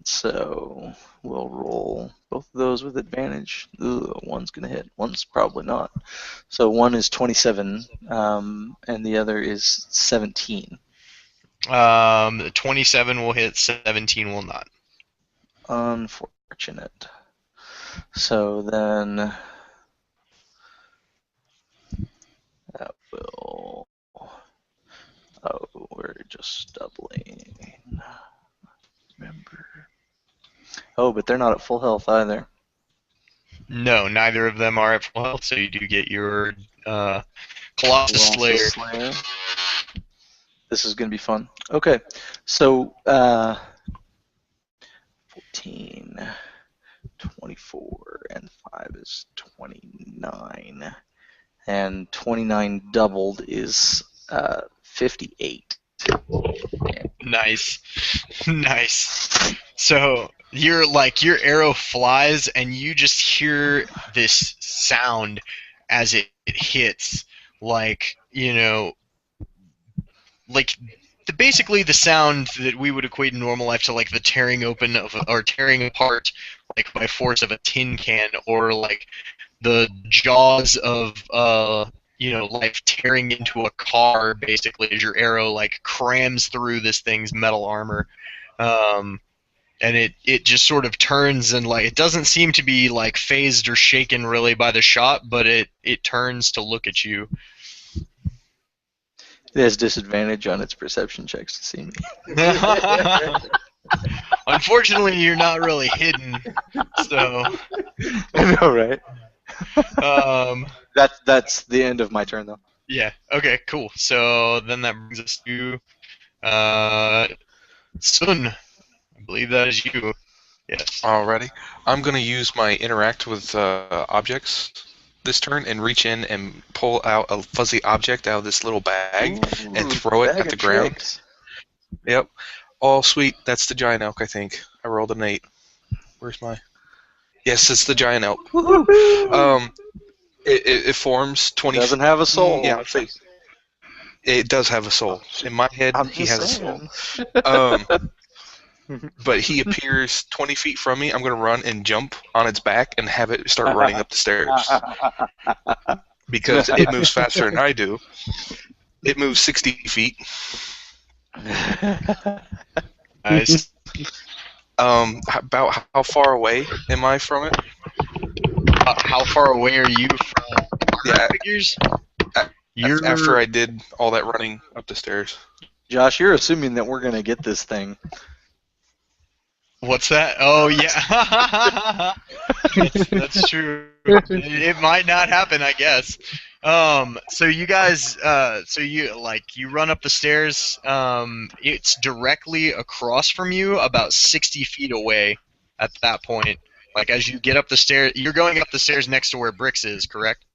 So we'll roll both of those with advantage. Ugh, one's going to hit, one's probably not. So one is 27, and the other is 17. 27 will hit, 17 will not. Unfortunate. So then that will... Oh, we're just doubling. Remember. Oh, but they're not at full health either. No, neither of them are at full health, so you do get your Colossus Slayer. This is going to be fun. Okay, so 14, 24, and 5 is 29. And 29 doubled is 58. Nice. Nice. So your arrow flies and you just hear this sound as it hits, like, like basically the sound that we would equate in normal life to like the tearing open of or tearing apart like by force of a tin can, or like the jaws of life tearing into a car, basically, as your arrow like crams through this thing's metal armor. And it just sort of turns, and like it doesn't seem to be like phased or shaken really by the shot, but it turns to look at you. It has disadvantage on its perception checks to see me. Unfortunately, you're not really hidden, so I know, right? um, That's the end of my turn, though. yeah. Okay, cool. So then that brings us to Sun. I believe that is you. Yes. Alrighty. I'm going to use my interact with objects this turn and reach in and pull out a fuzzy object out of this little bag and throw it Bag at the of ground. tricks. Yep. Oh, sweet. That's the giant elk, I think. I rolled an 8. Where's my... Yes, it's the giant elk. Woohoo! It forms 20... Doesn't have a soul. Yeah, it does have a soul. In my head, I'm he just has saying. a soul. But he appears 20 feet from me. I'm going to run and jump on its back and have it start running up the stairs. Because it moves faster than I do. It moves 60 feet. Nice. About how far away am I from it? How far away are you from Yeah. figures? After I did all that running up the stairs. Josh, you're assuming that we're going to get this thing. What's that? Oh yeah, that's true. It might not happen, I guess. So you guys, you run up the stairs. It's directly across from you, about 60 feet away. At that point, like as you get up the stairs, you're going up the stairs next to where Bricks is, correct?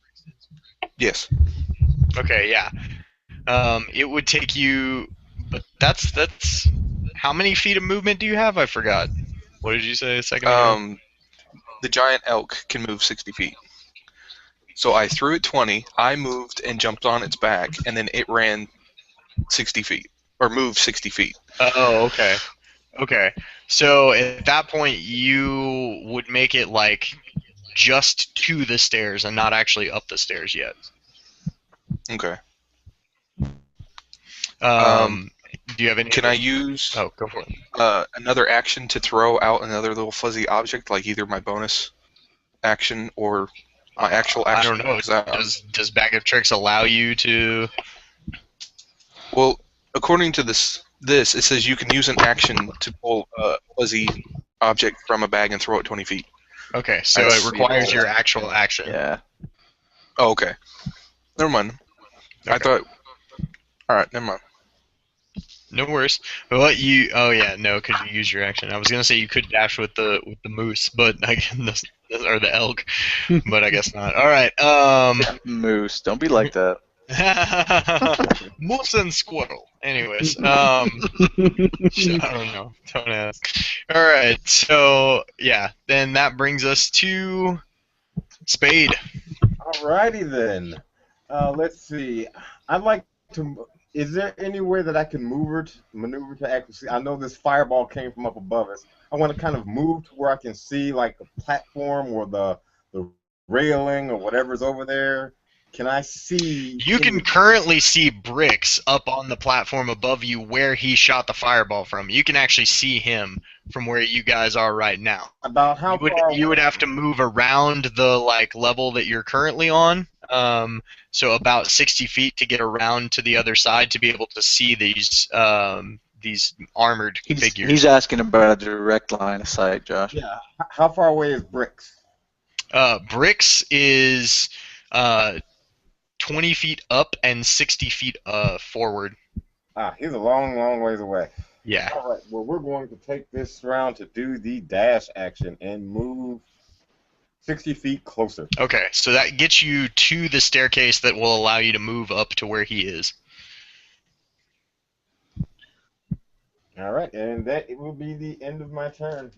Yes. Okay, yeah. It would take you, but that's how many feet of movement do you have? I forgot. What did you say a second ago? The giant elk can move 60 feet. So I threw it 20, I moved and jumped on its back, and then it ran 60 feet. Or moved 60 feet. Oh, okay. Okay. So at that point, you would make it like just to the stairs and not actually up the stairs yet. Okay. Do you have any? Can I use Oh, go for it. another action to throw out another little fuzzy object, like either my bonus action or my actual action? I don't know. Does Bag of Tricks allow you to? Well, according to this it says you can use an action to pull a fuzzy object from a bag and throw it 20 feet. Okay, so That's- it requires your actual action. Yeah. Oh, okay. Never mind. I Okay. thought... Alright, never mind. No worries. Well, you. Oh yeah, no, because you use your action. I was gonna say you could dash with the moose, but I guess or the elk, but I guess not. All right. Moose. Don't be like that. Moose and squirrel. Anyways, I don't know. Don't ask. All right. So yeah, then that brings us to Spade. Alrighty then. Let's see. I'd like to. Is there any way that I can maneuver to actually see? I know this fireball came from up above us. I want to kind of move to where I can see like the platform or the railing or whatever's over there. Can I see? You can currently see Bricks up on the platform above you where he shot the fireball from. You can actually see him from where you guys are right now. About how far? You would have to move around the like level that you're currently on. So about 60 feet to get around to the other side to be able to see these armored figures. He's asking about a direct line of sight, Josh. Yeah. How far away is Bricks? Bricks is 20 feet up and 60 feet forward. He's a long, long ways away. Yeah. All right. Well, we're going to take this round to do the dash action and move 60 feet closer. Okay, so that gets you to the staircase that will allow you to move up to where he is. All right, and that it will be the end of my turn.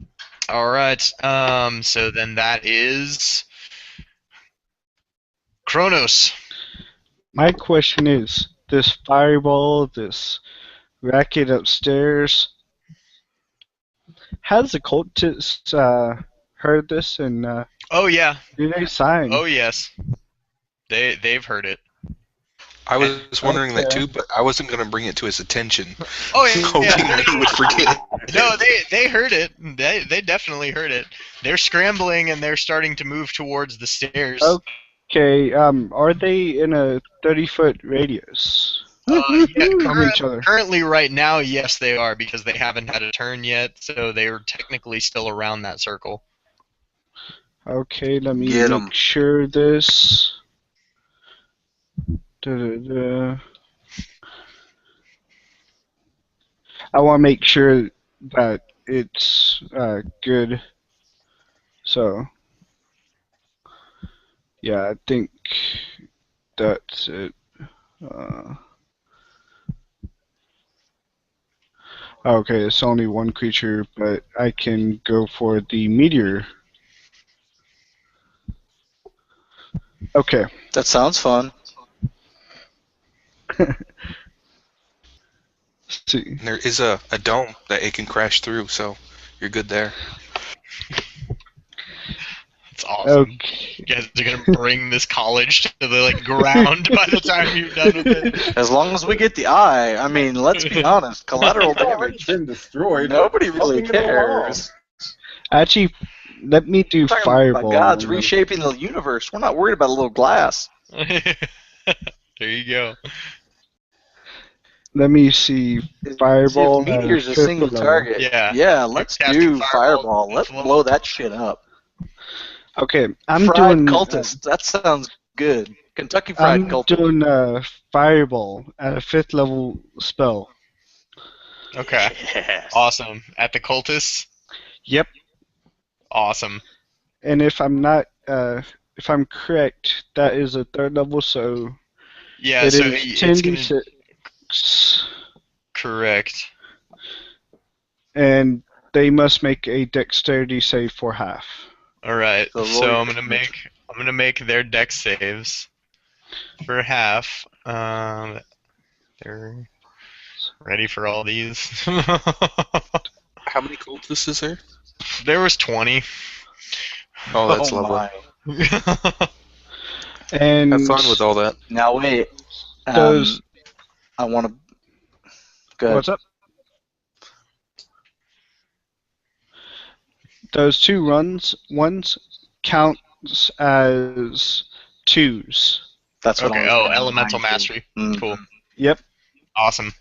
All right. So then that is Kronos. My question is, this fireball, this racket upstairs, has the cultists heard this and Oh yeah. do they sign? Oh yes. They've heard it. I And, was wondering that Okay. too, but I wasn't going to bring it to his attention, oh yeah. hoping that he would forget. No, they heard it. They definitely heard it. They're scrambling and they're starting to move towards the stairs. Okay, are they in a 30-foot radius Yeah, from each other? currently, right now, yes, they are because they haven't had a turn yet, so they are technically still around that circle. Okay, let me Get 'em. make sure this. Da-da-da. I want to make sure that it's good. So, yeah, I think that's it. Uh, okay, it's only one creature, but I can go for the meteor. Okay. That sounds fun. Let's see. And there is a dome that it can crash through, so you're good there. It's awesome. Okay. You guys are gonna bring this college to the ground by the time you're done with it. As long as we get the eye, I mean, let's be honest, collateral It's already damage. been destroyed. Nobody really Helping it along. cares. Actually, let me do Talking fireball. about God's reshaping the universe. We're not worried about a little glass. There you go. Let me see fireball. See, if meteor's a fifth single level. target. Yeah. Let's Casting do fireball, fireball. Let's fifth level. blow that shit up. Okay, I'm Fried doing cultist. That sounds good. Kentucky fried I'm cultist. doing fireball at a 5th level spell. Okay. Yes. Awesome. At the cultists. Yep. Awesome. And if I'm not, if I'm correct, that is a 3rd level, so Yeah. it So is it's gonna 10d6, correct. and they must make a dexterity save for half. All right. So roll So your I'm gonna make their dex saves for half. They're ready for all these. How many cultists is there? There was 20. Oh, that's Oh lovely. my. And Have fun with all that. Now wait. Those- I want to. Good. What's up? Those two ones counts as 2s. That's what Okay. I was Oh, gonna elemental remind you. mastery. Mhm. Cool. Yep. Awesome.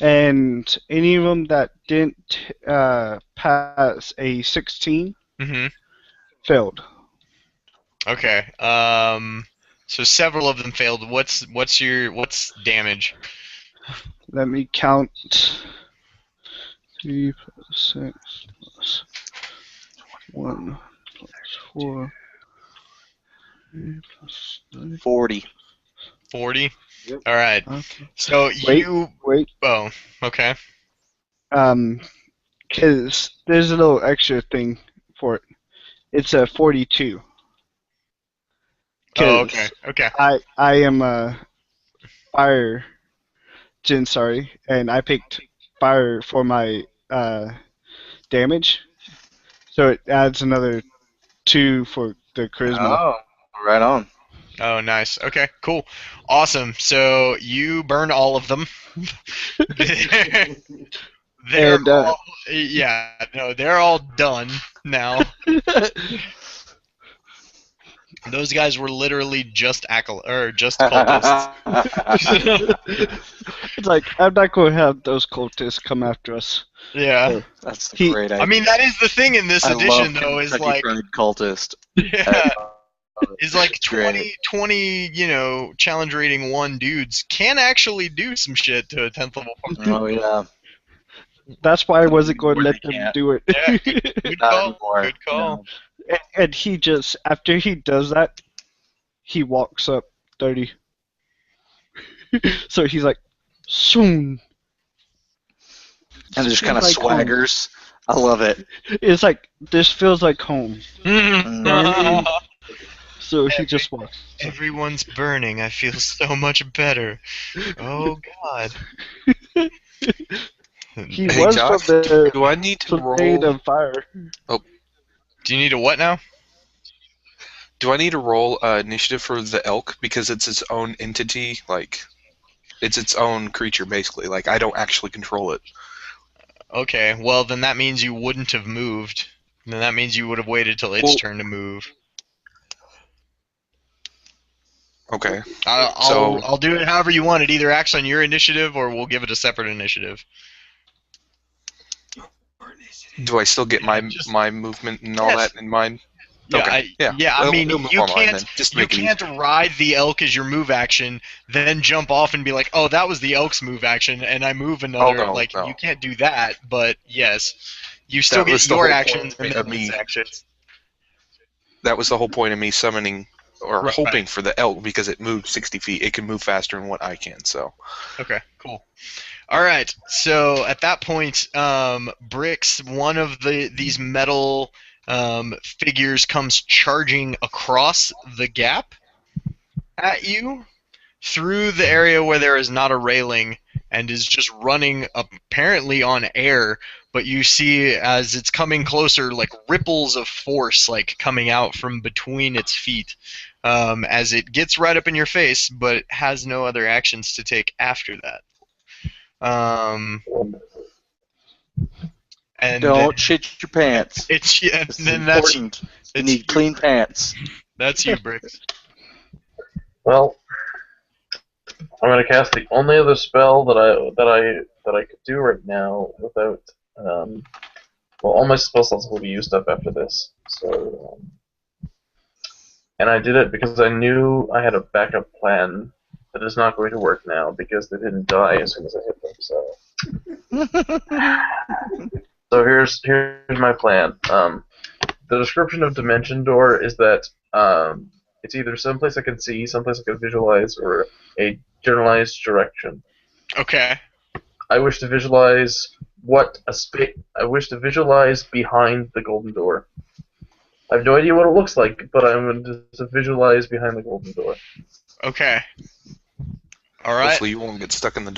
And any of them that didn't pass a 16 Mhm. failed. Okay. So several of them failed. What's damage? Let me count. 3 plus 6 plus 1 plus 4. 3 plus 9. 40. 40. Yep. All right. Okay. So Wait. you. Wait. Oh. Okay. Because there's a little extra thing for it. It's a 42. Oh. Okay. Okay. I am a fire Jin, sorry, and I picked fire for my damage, so it adds another 2 for the charisma. Oh, right on. Oh, nice. Okay. Cool. Awesome. So you burn all of them. They're And all. Yeah. No. They're all done now. Those guys were literally just cultists. it's like I'm not going to have those cultists come after us. Yeah. That's a He- great idea. I mean, that is the thing in this I edition, love though, is Kentucky like, fried cultist. yeah, is like Great. 20, challenge rating 1 dudes can actually do some shit to a 10th level party. Oh yeah. That's why I wasn't going to Anymore, let they them can't. do it. Yeah, Good Not call. anymore. Good call. And he just, after he does that, he walks up 30. So he's like, soon. And just kind of Like home. swaggers. I love it. It's like, this feels like home. Mm. So he just walks. Everyone's burning. I feel so much better. Oh God. He Hey, was Josh, from the do I need to Brigade roll? of Fire. Do you need a what now? Do I need to roll initiative for the elk because it's its own entity? Like, it's its own creature, basically. Like, I don't actually control it. Okay, well then that means you wouldn't have moved. Then that means you would have waited till its Well- turn to move. Okay. I'll So- I'll do it however you want. It either acts on your initiative or we'll give it a separate initiative. Do I still get my Just- my movement and all Yes. that in mind? Yeah, Okay. I It'll mean, move you online can't then, just to you make it easy. can't ride the elk as your move action, then jump off and be like, oh, that was the elk's move action, and I move another. no, like no. you can't do that. But yes, you still That was get the your whole actions and point then of me. its actions. That was the whole point of me summoning or Right. hoping for the elk because it moved 60 feet. It can move faster than what I can. So Okay, cool. All right, so at that point, Bricks, one of these metal figures, comes charging across the gap at you through the area where there is not a railing and is just running apparently on air, but you see as it's coming closer, like ripples of force like coming out from between its feet as it gets right up in your face, but it has no other actions to take after that. And Don't shit your pants. it's yeah, This is then that's important. You it's need clean pants. That's you, Bricks. Well, I'm gonna cast the only other spell that I could do right now without. Well, all my spell slots will be used up after this. So, and I did it because I knew I had a backup plan that is not going to work now because they didn't die as soon as I hit them. So here's my plan. The description of Dimension Door is that it's either someplace I can see, someplace I can visualize, or a generalized direction. Okay. I wish to visualize I wish to visualize behind the golden door. I have no idea what it looks like, but I'm going to visualize behind the golden door. Okay. All right. hopefully you won't get stuck in the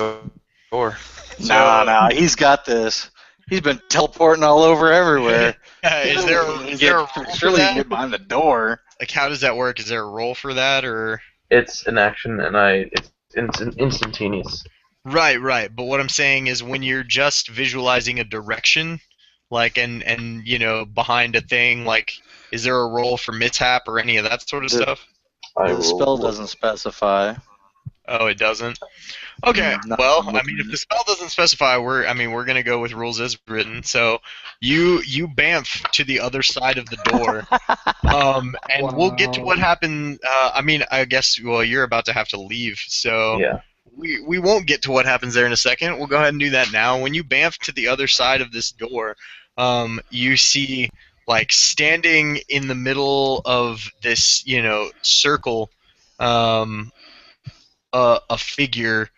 door. Nah, he's got this. He's been teleporting all over everywhere. Is there a roll for surely you can that? get behind the door? Like, how does that work? Is there a roll for that, or? It's an action, and it's instantaneous. Right. But what I'm saying is, when you're just visualizing a direction, like, and behind a thing, like, is there a roll for mishap or any of that sort of stuff? The spell doesn't specify. Oh, it doesn't. Okay. Not Well, I'm I mean, if looking. the spell doesn't specify, we're gonna go with rules as written. So you bamf to the other side of the door, and we'll get to what happened. I mean, I guess you're about to have to leave, so Yeah. we won't get to what happens there in a second. We'll go ahead and do that now. When you bamf to the other side of this door, you see, like, standing in the middle of this circle, a figure.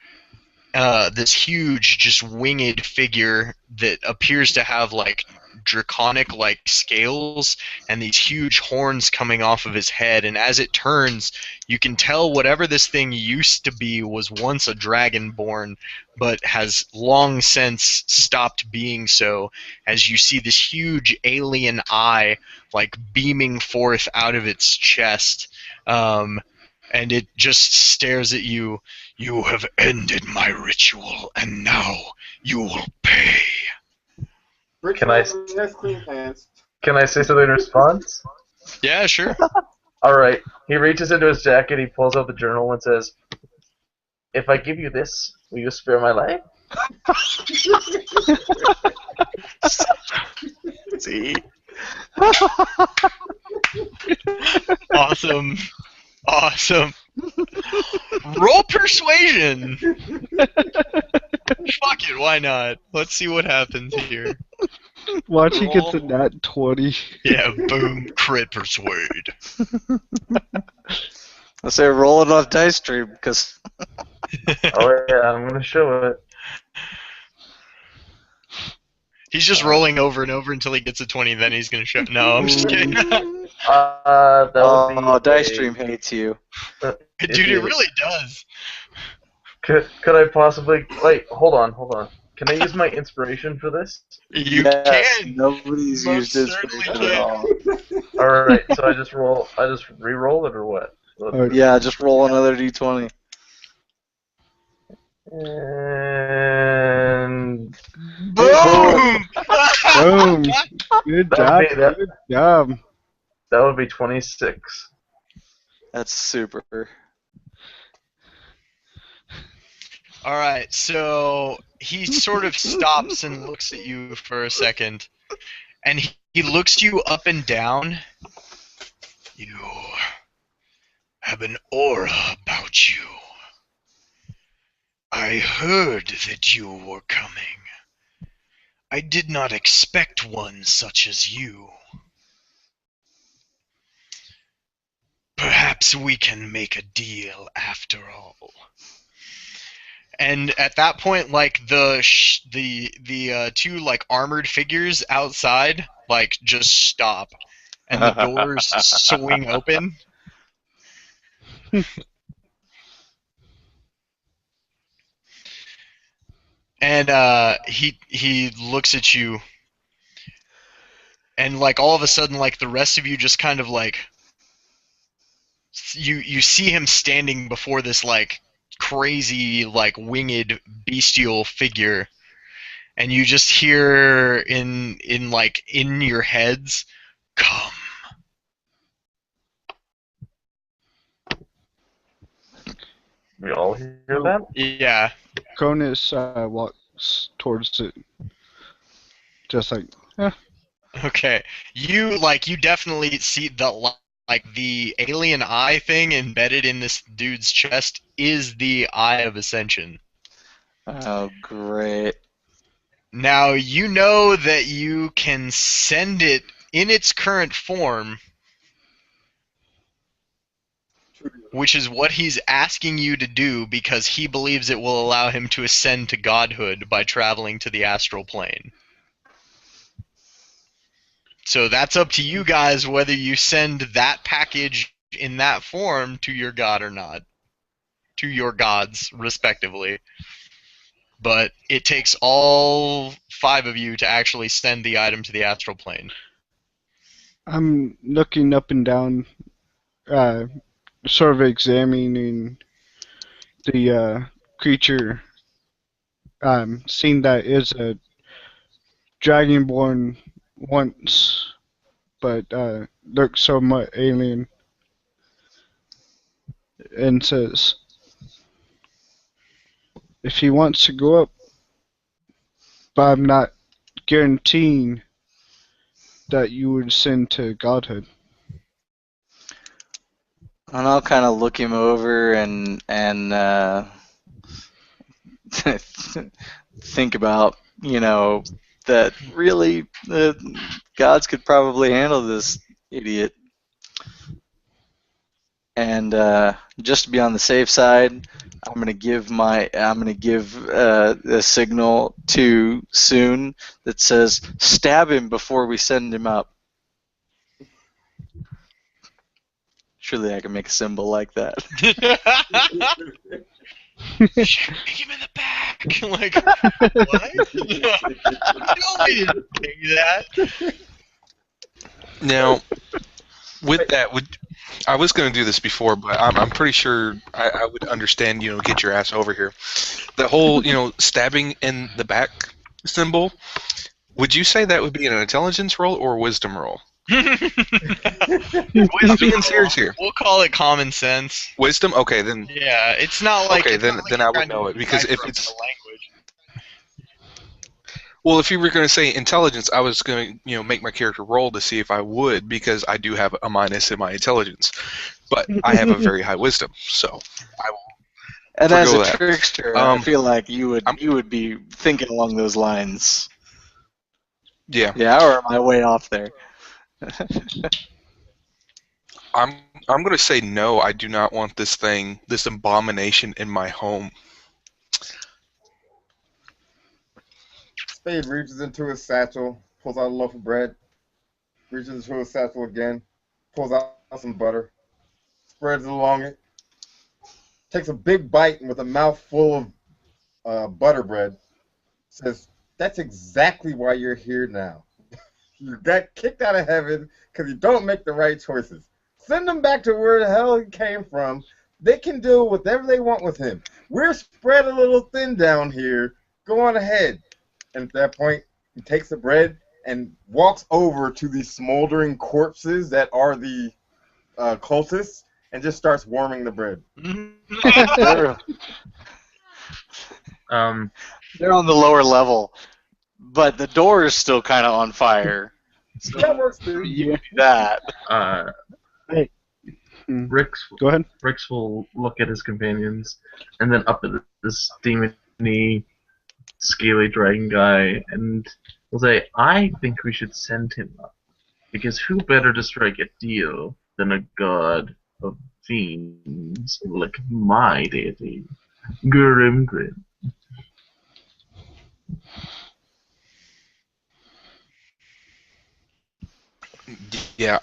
This huge, just winged figure that appears to have, like, draconic-like scales and these huge horns coming off of his head. And as it turns, you can tell whatever this thing used to be was once a dragonborn, but has long since stopped being so, as you see this huge alien eye, like, beaming forth out of its chest. And it just stares at you. You have ended my ritual, and now you will pay. Bricks Can I- has clean pants. Can I say something in response? Yeah, sure. Alright. He reaches into his jacket, he pulls out the journal and says, "If I give you this, will you spare my life?" See? Awesome. Roll persuasion. Fuck it, why not? Let's see what happens here. Watch he gets a Roll. nat 20. Yeah, boom, crit persuade. I say roll it off dice stream because Oh yeah, I'm gonna show it. He's just rolling over and over until he gets a 20, then he's gonna show. No, I'm just kidding. That would be Oh, Dice Stream hates you. Dude, it really does. Could I possibly wait? Hold on. Can I use my inspiration for this? You Yes, can. nobody's Most used certainly inspiration at can. all. All right, so I just re-roll it or what? Yeah, just roll another d20. And Boom! Boom. Good job. That would be that. Good job. That would be 26. That's super. All right, so he sort of stops and looks at you for a second, and he looks you up and down. You have an aura about you. I heard that you were coming. I did not expect one such as you. Perhaps we can make a deal after all. And at that point, like the two like armored figures outside, like just stop, and the doors swing open. And he looks at you, and like all of a sudden, like the rest of you just kind of like you see him standing before this like crazy like winged bestial figure, and you just hear in your heads, "Come." We all hear that? Yeah. Cronus walks towards it. Just like, eh. Okay. You definitely see the the alien eye thing embedded in this dude's chest is the Eye of Ascension. Oh, great. Now you know that you can send it in its current form, which is what he's asking you to do because he believes it will allow him to ascend to godhood by traveling to the astral plane. So that's up to you guys whether you send that package in that form to your god or not. To your gods, respectively. But it takes all 5 of you to actually send the item to the astral plane. I'm looking up and down, sort of examining the creature. Seeing that is a dragonborn once, but looks somewhat alien, and says, if he wants to go up, but I'm not guaranteeing that you would ascend to godhood. And I'll kind of look him over and think about, that really the gods could probably handle this idiot. And just to be on the safe side, I'm gonna give a signal to Soon that says, "Stab him before we send him up." Surely I can make a symbol like that. Shoot him in the back! Like, what? No, we didn't do that. Now, with that, I was going to do this before, but I'm pretty sure I would understand, get your ass over here. The whole, stabbing in the back symbol, would you say that would be an intelligence roll or a wisdom roll? I'm being serious here. We'll call it common sense. Wisdom? Okay, then. Yeah, it's not like. Okay, it's then not like then you're I would trying to know it because if decipher it's. the language. Well, if you were going to say intelligence, I was going to, make my character roll to see if I would, because I do have a minus in my intelligence, but I have a very high wisdom, so I will. And as a that. trickster, I feel like you would be thinking along those lines. Yeah. Yeah, or am I way off there? I'm going to say no. I do not want this abomination in my home. Spade reaches into his satchel, pulls out a loaf of bread, reaches into his satchel again, pulls out some butter, spreads it along it, takes a big bite, and with a mouth full of butter bread, says, "That's exactly why you're here now. You got kicked out of heaven because you don't make the right choices. Send them back to where the hell he came from. They can do whatever they want with him. We're spread a little thin down here. Go on ahead." And at that point, he takes the bread and walks over to the smoldering corpses that are the cultists and just starts warming the bread. They're, Um, they're on the lower level, but the door is still kind of on fire. So That works too. you can do that. Hey. Mm. Rix Go ahead. Rix will look at his companions and then up at this demony, scaly dragon guy and will say, "I think we should send him up. Because who better to strike a deal than a god of fiends like my deity, Grim. Yeah,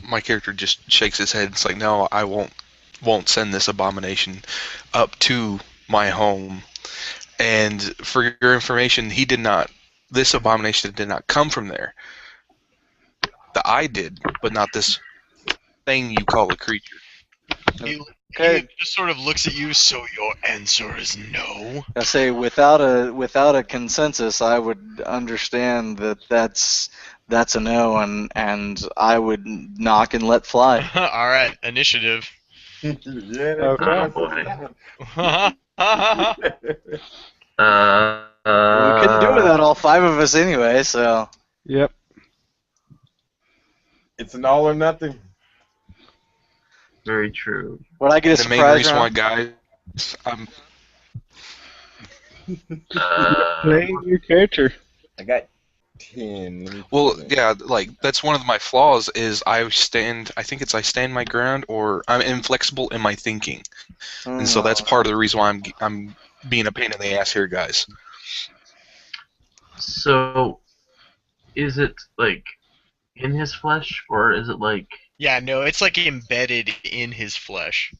my character just shakes his head. It's like, no, I won't send this abomination up to my home. And for your information, he did not. This abomination did not come from there. The I did, but not this thing you call a creature. He Okay. just sort of looks at you. So your answer is no. I say without a consensus, I would understand that that's a no, and I would knock and let fly. All right, initiative. Yeah, Okay. We couldn't do it without all five of us anyway, so. Yep. It's an all or nothing. Very true. Would I get a The main surprise reason why, round? guys, Playing your character. I got 10. Let me well, put it. yeah, like that's one of my flaws is I stand my ground or I'm inflexible in my thinking, and so that's part of the reason why I'm being a pain in the ass here, guys. So, is it like in his flesh, or is it like Yeah, no, it's like embedded in his flesh.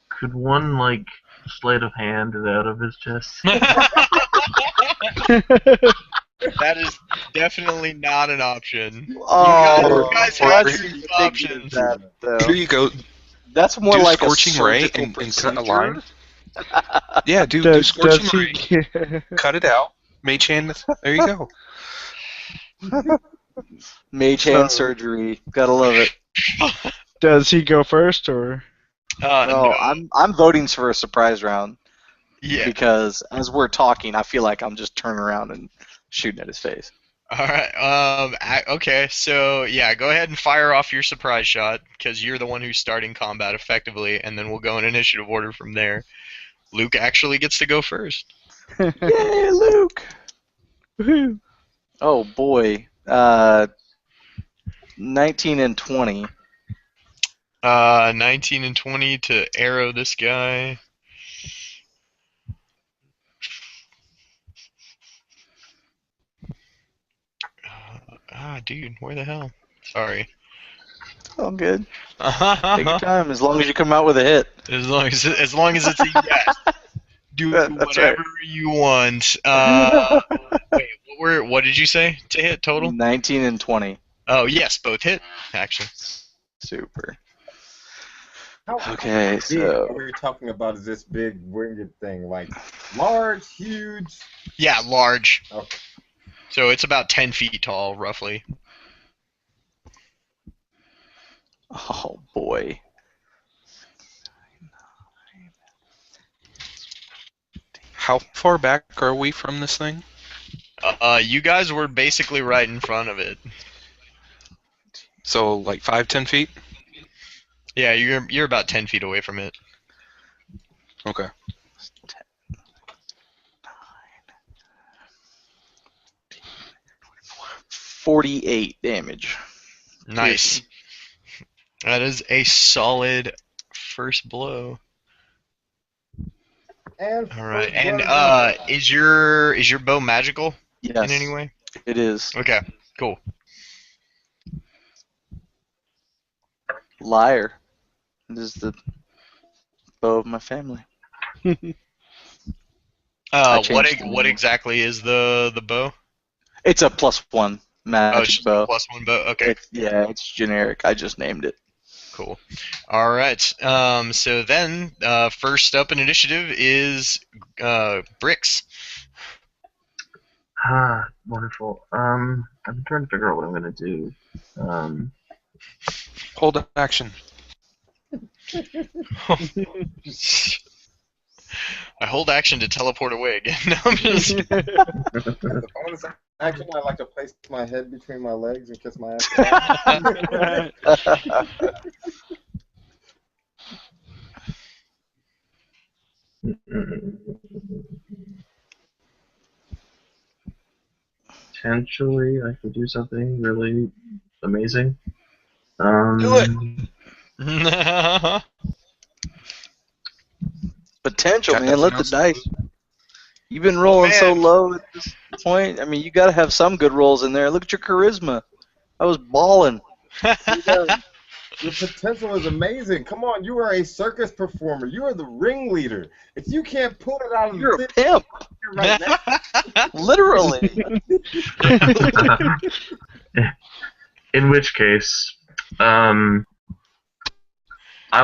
could one like sleight of hand it out of his chest? That is definitely not an option. Oh, You guys that's have ridiculous, options. that, though. Here you go. That's more Do like scorching a ray surgical and cut a procedure. line. Yeah, do Does scorching he? ray, cut it out. Mage hand. There you go. Mage hand surgery. Gotta love it. Does he go first or? No, No. I'm voting for a surprise round Yeah. because as we're talking, I feel like I'm just turning around and shooting at his face. All right. Okay. So yeah, go ahead and fire off your surprise shot because you're the one who's starting combat effectively, and then we'll go in initiative order from there. Luke actually gets to go first. Yay, Luke! Woohoo. Oh boy. 19 and 20. 19 and 20 to arrow this guy. Dude, where the hell? Sorry. Oh, good. Take your time, as long as you come out with a hit. As long as it's a yes. Do That's whatever right. you want. Wait, what did you say to hit total? 19 and 20. Oh yes, both hit actually. Super. How Okay, big so are we talking about is this big winged thing? Like large, huge? Yeah, large. Okay. So it's about 10 feet tall, roughly. oh boy. How far back are we from this thing? You guys were basically right in front of it. So like 5-10 feet? Yeah, you're about 10 feet away from it. Okay. 48 damage. Nice. That is a solid first blow. And All right. first And blood is gonna is your bow magical in any Yes, way? it is. Okay. Cool. Liar. This is the bow of my family. I What changed the what name. exactly is the bow? It's a +1 Oh, it's magic just a bow. +1 bow. Okay. It's generic. I just named it. Cool. All right. So then, first up in initiative is Bricks. Ah, wonderful. I'm trying to figure out what I'm gonna do. Hold action. I hold action to teleport away again. No, I'm just. As a bonus action, I like to place my head between my legs and kiss my ass. Potentially, I could do something really amazing. Do it. Potential, Got man. nothing Let the else? dice. You've been Well, rolling so man. low at this point. I mean, you got to have some good rolls in there. Look at your charisma. I was balling. Your potential is amazing. Come on, you are a circus performer. You are the ringleader. If you can't pull it out of You're the a pit pimp, right now, literally. In which case, I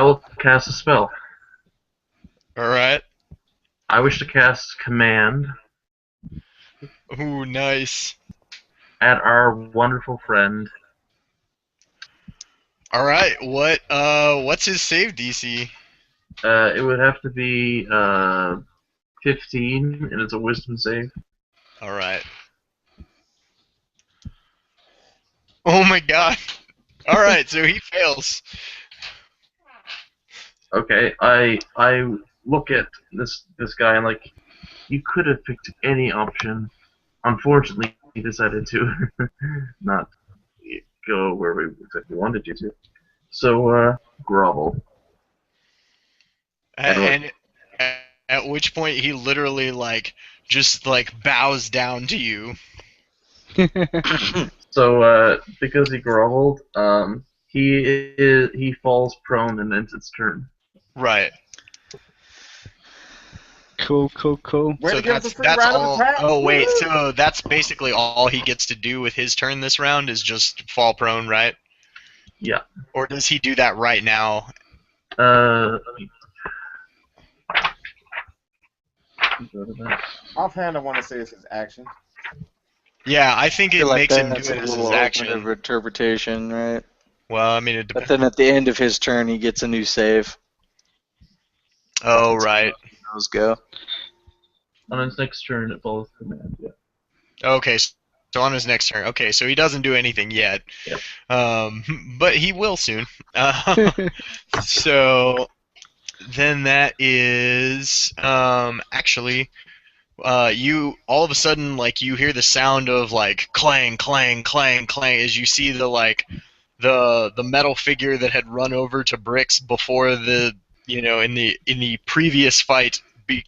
will cast a spell. All right. I wish to cast Command Ooh, nice. at our wonderful friend. All right. What's his save DC? It would have to be 15, and it's a Wisdom save. All right. Oh my God. All right. So he fails. Okay, I look at this guy and like, you could have picked any option. Unfortunately, he decided to not go where we exactly wanted you to. So grovel. And And at which point he literally just bows down to you. so because he groveled, he falls prone and ends its turn. Right. Cool. way So to give us a free that's round of all. attack. Oh wait. Woo! So that's basically all he gets to do with his turn this round is just fall prone, right? Yeah. Or does he do that right now? Let me go to that. Offhand, I want to say it's his action. Yeah, I think I it feel like makes him do that's it a as little his open action. of interpretation, right? Well, I mean, it But depends. then at the end of his turn, he gets a new save. Oh, right. Those go. On his next turn, it follows command. Yeah. Okay, so on his next turn. Okay, so he doesn't do anything yet. Yep. But he will soon. So then that is actually you all of a sudden you hear the sound of clang clang clang clang as you see the metal figure that had run over to Bricks before in the previous fight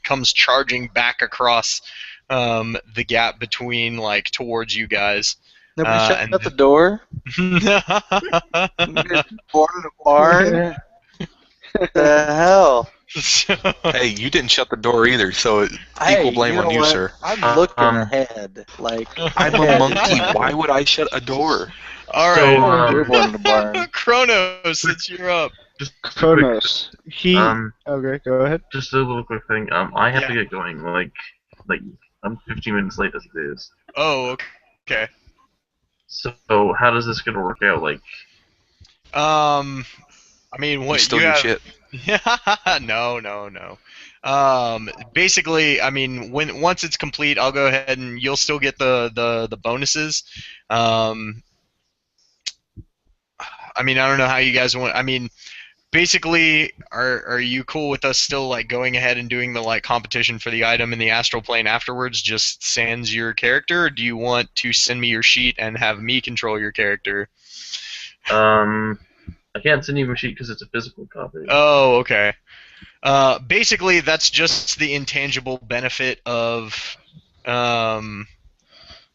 comes charging back across the gap between towards you guys. Nobody shut And the door. Born in a barn. The hell. Hey, you didn't shut the door either, so Hey, equal blame you know on you, what? sir. I'm looking ahead. I'm a monkey. Why would I shut a door? All So, right, You're born in a barn. Chronos, since you're up. just a quick, Kronos. Okay, go ahead. just a little quick thing. I have to Yeah. get going. Like I'm 15 minutes late as it is. Oh, okay. So how does this gonna work out? Like, I mean, You what stole you your have? shit. No. Basically, I mean, once it's complete, I'll go ahead and you'll still get the bonuses. I mean, I don't know how you guys want. I mean, basically, are you cool with us still going ahead and doing the competition for the item in the astral plane afterwards? Just sans your character, or do you want to send me your sheet and have me control your character? I can't send you a sheet because it's a physical copy. Oh, okay. Basically, that's just the intangible benefit of, um,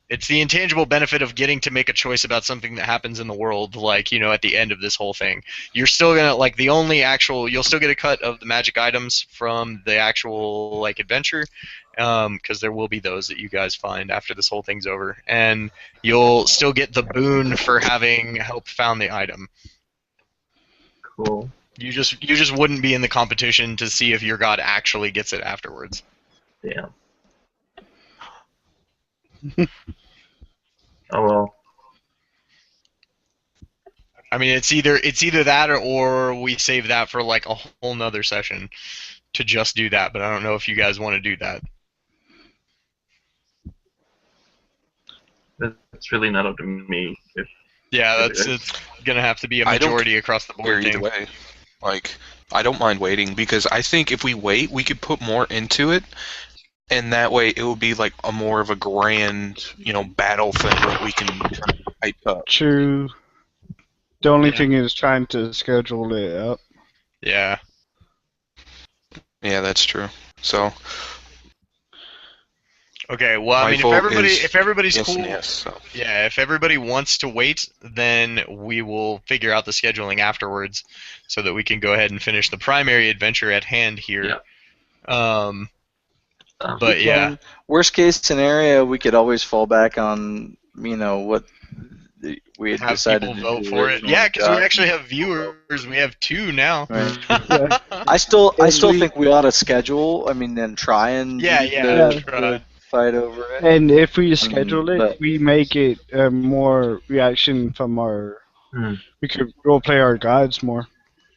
it's the intangible benefit of getting to make a choice about something that happens in the world, like, at the end of this whole thing. You're still gonna, like, you'll still get a cut of the magic items from the actual, like, adventure, because there will be those that you guys find after this whole thing's over. And you'll still get the boon for having helped found the item. Cool. You just wouldn't be in the competition to see if your god actually gets it afterwards. Damn. Oh well. I mean, it's either that or we save that for like a whole nother session to just do that. But I don't know if you guys want to do that. It's really not up to me. Yeah, it's gonna have to be a majority across the board Either thing. way, like I don't mind waiting because I think if we wait, we could put more into it, and that way it will be like a more of a grand, battle thing that we can hype up. True. The only thing is trying to schedule it up. Yeah. Yeah, that's true. So Okay. Well, I my mean, vote if everybody's yes cool, and yes. So. yeah, if everybody wants to wait, then we will figure out the scheduling afterwards, so that we can go ahead and finish the primary adventure at hand here. Yeah. But yeah. Worst case scenario, we could always fall back on what we had Have decided people to vote do for it. originally. Yeah, because we actually have viewers. We have 2 now. Right. Yeah. I still And think we ought to schedule. I mean, and try and Yeah, do yeah, the try. fight over it. And if we schedule it, but- we make it more reaction from our. Hmm. We could role play our gods more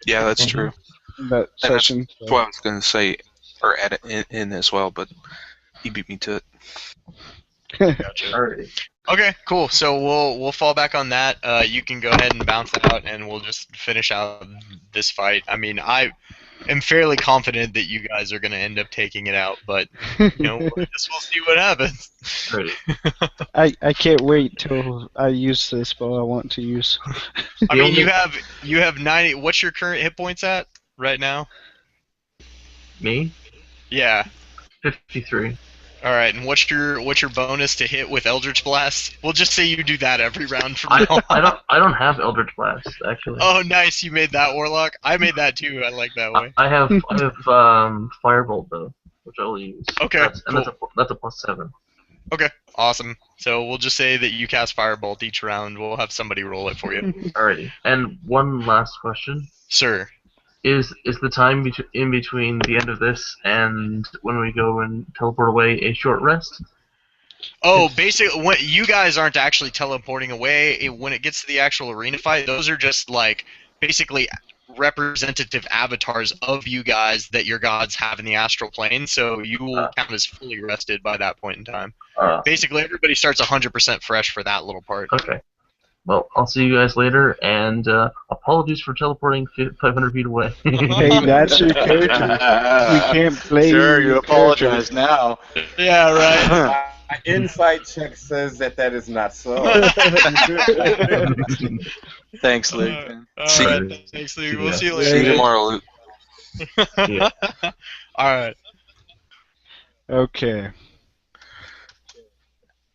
Yeah, that's true. in that And that's session. what I was going to say, or add it in as well, but he beat me to it. Gotcha. Alrighty. Okay, cool. So we'll fall back on that. You can go ahead and bounce out, and we'll just finish out this fight. I mean, I am fairly confident that you guys are going to end up taking it out, but we'll see what happens. Alrighty. I can't wait till I use this spell I want to use. I mean, you have 90. What's your current hit points at right now? Me? Yeah. 53. All right, and what's your bonus to hit with Eldritch Blast? We'll just say you do that every round from now on. I don't have Eldritch Blast actually. Oh, nice! You made that Warlock. I made that too. I like that way. I have Firebolt though, which I'll use. Okay, That's a +7. Okay, awesome. So we'll just say that you cast Firebolt each round. We'll have somebody roll it for you. Alrighty. And one last question. Sir. Is the time in between the end of this and when we go and teleport away a short rest? Oh, basically, when you guys aren't actually teleporting away. When it gets to the actual arena fight, those are just like basically representative avatars of you guys that your gods have in the astral plane. So you will count as fully rested by that point in time. Basically, everybody starts 100% fresh for that little part. Okay. Well, I'll see you guys later, and apologies for teleporting 500 feet away. Hey, that's your character. We can't play. Sure, you your apologize character. now. Yeah, right. My insight check says that is not so. Thanks, Luke. All right, thanks, Luke. We'll see you See later. you tomorrow, Luke. All right. Okay.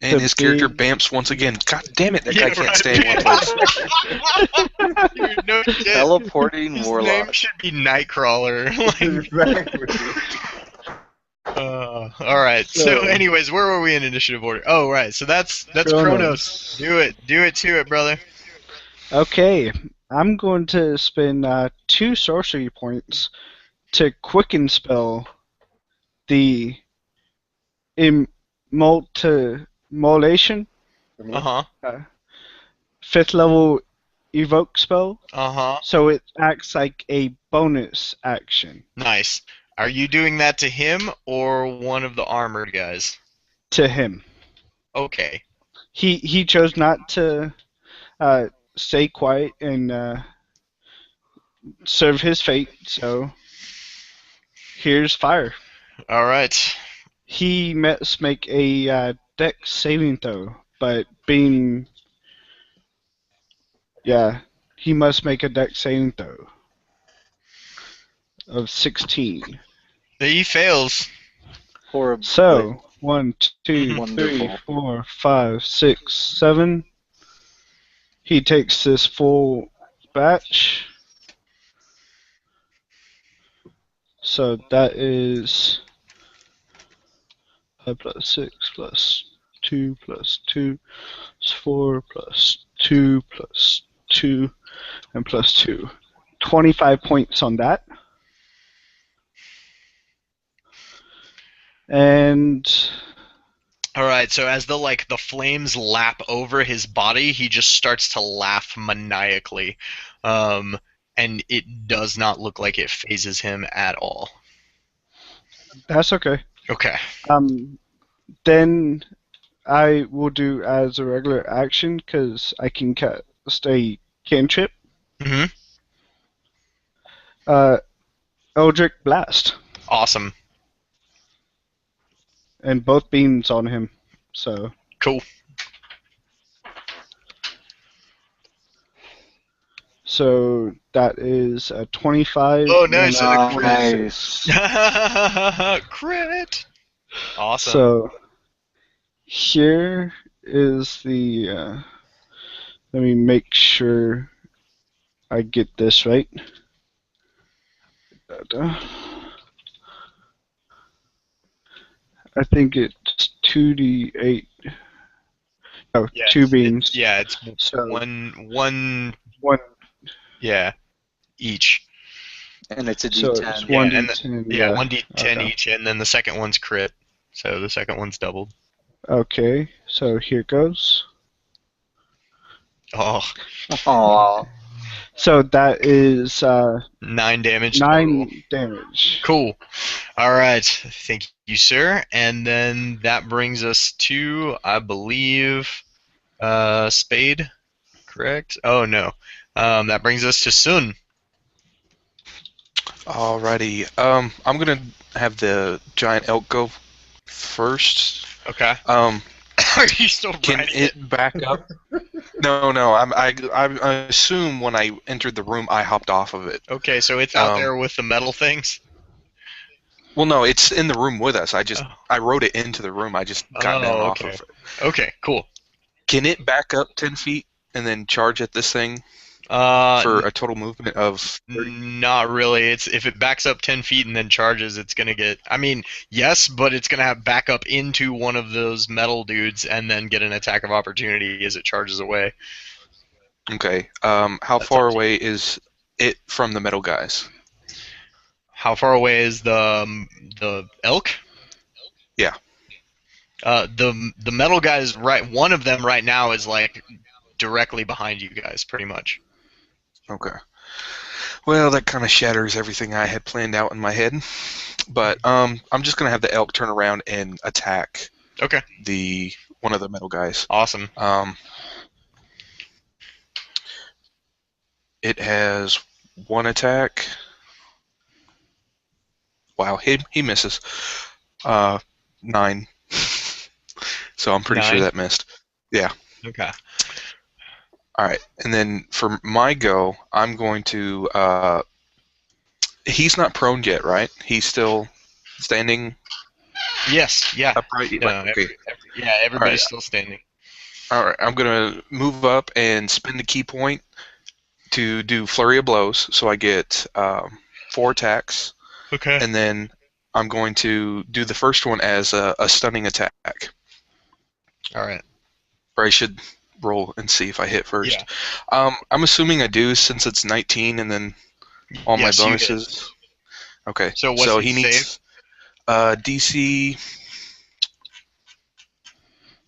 And The his character big- Bamps once again. God damn it, that Yeah, guy can't right. stay in one place. Dude, no shit. Teleporting His warlock. name should be Nightcrawler. All right. So, anyways, where were we in initiative order? Oh, right. So that's Kronos. Do it to it, brother. Okay, I'm going to spend 2 sorcery points to quicken spell the immolation Uh huh. 5th level evoke spell, Uh huh. so it acts like a bonus action Nice. Are you doing that to him or one of the armored guys? to him. Okay. He chose not to stay quiet and serve his fate, so here's fire. All right. He must make a dex saving throw, but being He must make a dex saving throw of 16. He fails. Horrible. So, 1, 2, 3, Wonderful. 4, 5, 6, 7. He takes this full batch. So that is 5 plus 6 plus 2 plus 2 plus 4 plus 2 plus 2 and plus 2. 25 points on that. And All right, so as the flames lap over his body, he just starts to laugh maniacally, and it does not look like it phases him at all. that's okay. Okay. Then I will do as a regular action because I can cast a cantrip. Mhm. Eldritch Blast, Awesome. and both beams on him. So Cool. that is a 25 Oh, nice. and a Nice. 26. Crit. Awesome. So here is the. Let me make sure I get this right. I think it's 2d8. Oh, Yeah, 2 beams. it's So one. one. Yeah, each. And it's a So D10. it's Yeah, 1d10. Yeah, 1d10 Okay. each, and then the second one's crit. So the second one's doubled. Okay. So here goes. Oh, Aww. So that is 9 damage total. 9 damage. Cool. All right. Thank you, sir. And then that brings us to, I believe, Spade. Correct? Oh no. That brings us to Sun. Alrighty. I'm gonna have the giant elk go first. Okay. Um, Are you still can riding it back up? No. I assume when I entered the room, I hopped off of it. Okay, so it's out there with the metal things. Well, no, it's in the room with us. Oh. I rode it into the room. I just got down off Okay. of it. Okay, cool. Can it back up 10 feet and then charge at this thing Uh, for a total movement of 30? Not really. It's if it backs up 10 feet and then charges, it's gonna get. I mean, yes, but it's gonna have back up into one of those metal dudes and then get an attack of opportunity as it charges away. Okay. How That's far up to away is it from the metal guys? How far away is the elk? Yeah. The metal guys, right? One of them right now is like directly behind you guys, pretty much. Okay. Well, that kind of shatters everything I had planned out in my head. But I'm just gonna have the elk turn around and attack Okay. one of the metal guys. Awesome. It has one attack. Wow, he misses. 9. So I'm pretty 9? sure that missed. Yeah. Okay. All right, and then for my go, I'm going to. He's not prone yet, right? He's still standing Yes. Yeah. upright. No, Okay. everybody's Alright. still standing. All right, I'm gonna move up and spend the key point to do flurry of blows, so I get 4 attacks, Okay. and then I'm going to do the first one as a stunning attack. All right. Or I should roll and see if I hit first. Yeah. I'm assuming I do since it's 19, and then all Yes, my you did. bonuses. Okay. So what's he his needs DC.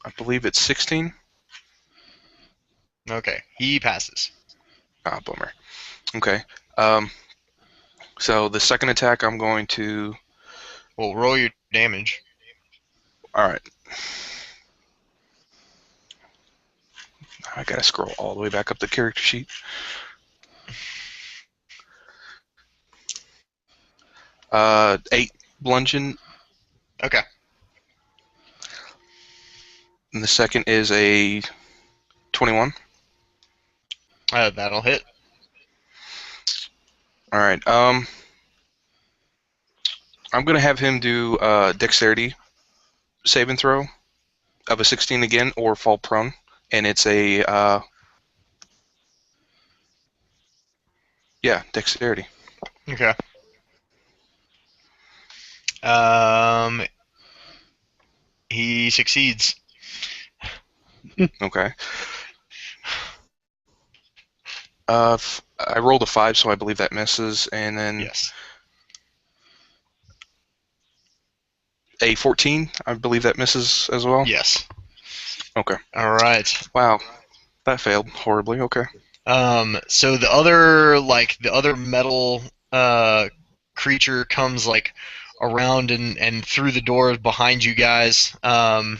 I believe it's 16. Okay. He passes. Ah, bummer. Okay. So the second attack, I'm going to. Well, roll your damage. All right. I gotta scroll all the way back up the character sheet. Uh, 8 bludgeon, Okay. and the second is a 21. That'll hit. All right. I'm gonna have him do dexterity save and throw of a 16 again, or fall prone, and it's a yeah, dexterity. Okay. Um, he succeeds. Okay. I rolled a 5, so I believe that misses, and then Yes. a 14. I believe that misses as well. Yes. Okay. All right. Wow, that failed horribly. Okay. So the other metal creature comes like around and through the door behind you guys, and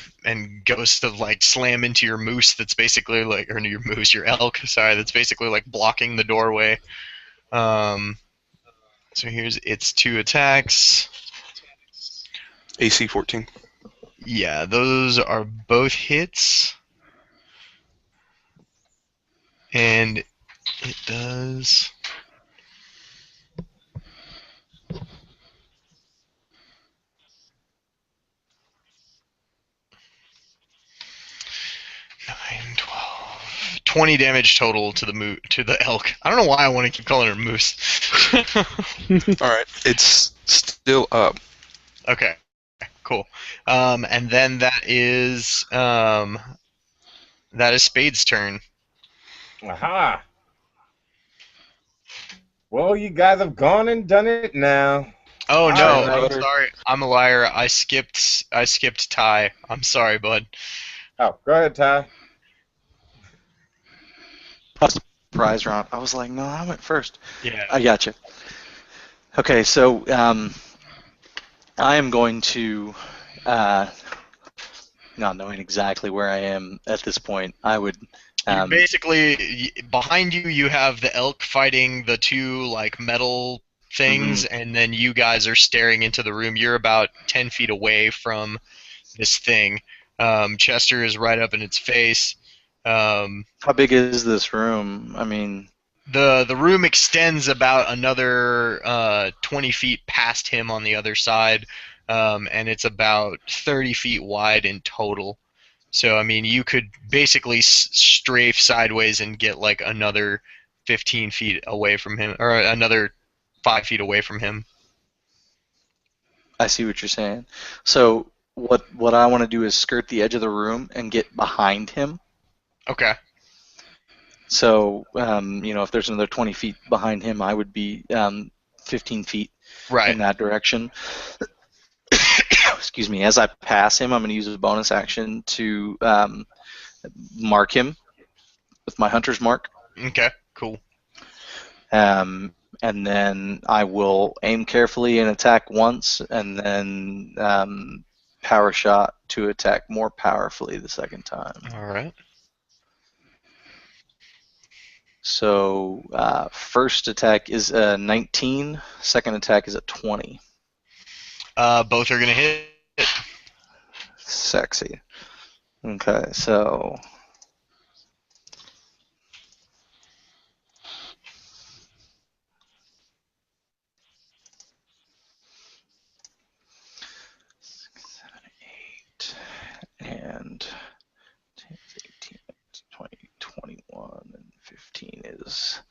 goes to like slam into your moose that's basically like, or your elk, sorry, that's basically like blocking the doorway. Um, so here's its 2 attacks. AC 14. Yeah, those are both hits. And it does 9, 12, 20 damage total to the elk. I don't know why I want to keep calling her moose. All right. It's still up. Okay, cool. And then that is Spade's turn. Aha! Well, you guys have gone and done it now. Oh All no, right. I'm sorry. I'm a liar. I skipped Ty. I'm sorry, bud. Oh, go ahead, Ty. Surprise round. I was like, no, I went first. Yeah. I got you. Okay, so I am going to, not knowing exactly where I am at this point, I would. You're basically behind you. You have the elk fighting the two like metal things, and then you guys are staring into the room. You're about 10 feet away from this thing. Chester is right up in its face. How big is this room? I mean, the room extends about another 20 feet past him on the other side, and it's about 30 feet wide in total. So I mean, you could basically strafe sideways and get like another 15 feet away from him, or another 5 feet away from him. I see what you're saying. So what I want to do is skirt the edge of the room and get behind him. Okay. So if there's another 20 feet behind him, I would be 15 feet Right. in that direction. Excuse me. As I pass him, I'm going to use a bonus action to mark him with my hunter's mark. Okay. Cool. And then I will aim carefully and attack once, and then power shot to attack more powerfully the second time. All right. So first attack is a 19, second attack is a 20. Both are gonna hit. Sexy. Okay, so and 10, 18, 20, 21, and 15 is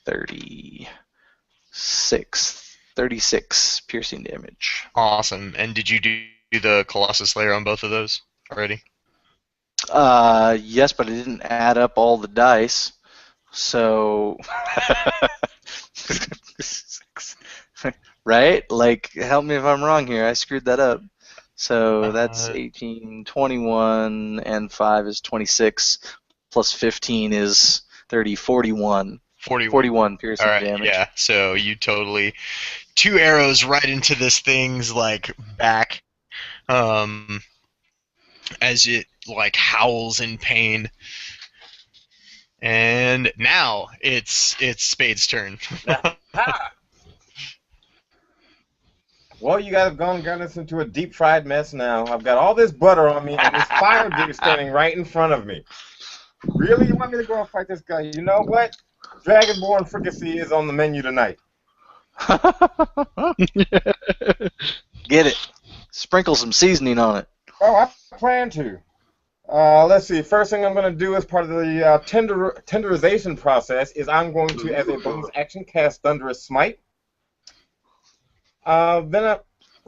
36 piercing damage. Awesome. And did you do the Colossus Slayer on both of those already? Yes, but I didn't add up all the dice. So right? Like, help me if I'm wrong here. I screwed that up. So that's 18, 21, and 5 is 26, plus 15 is 30, 41. 41 piercing All right, damage. yeah. So you totally 2 arrows right into this thing's like back, as it like howls in pain. And now it's Spade's turn. Ha! Well, you guys have gone and gotten us into a deep fried mess now. I've got all this butter on me and this fire dude standing right in front of me. Really? You want me to go and fight this guy? You know what? Dragonborn fricassee is on the menu tonight. Get it. Sprinkle some seasoning on it. Oh, I plan to. Let's see. First thing I'm going to do as part of the tenderization process is I'm going to, as a bonus action, cast Thunderous Smite. Then I'm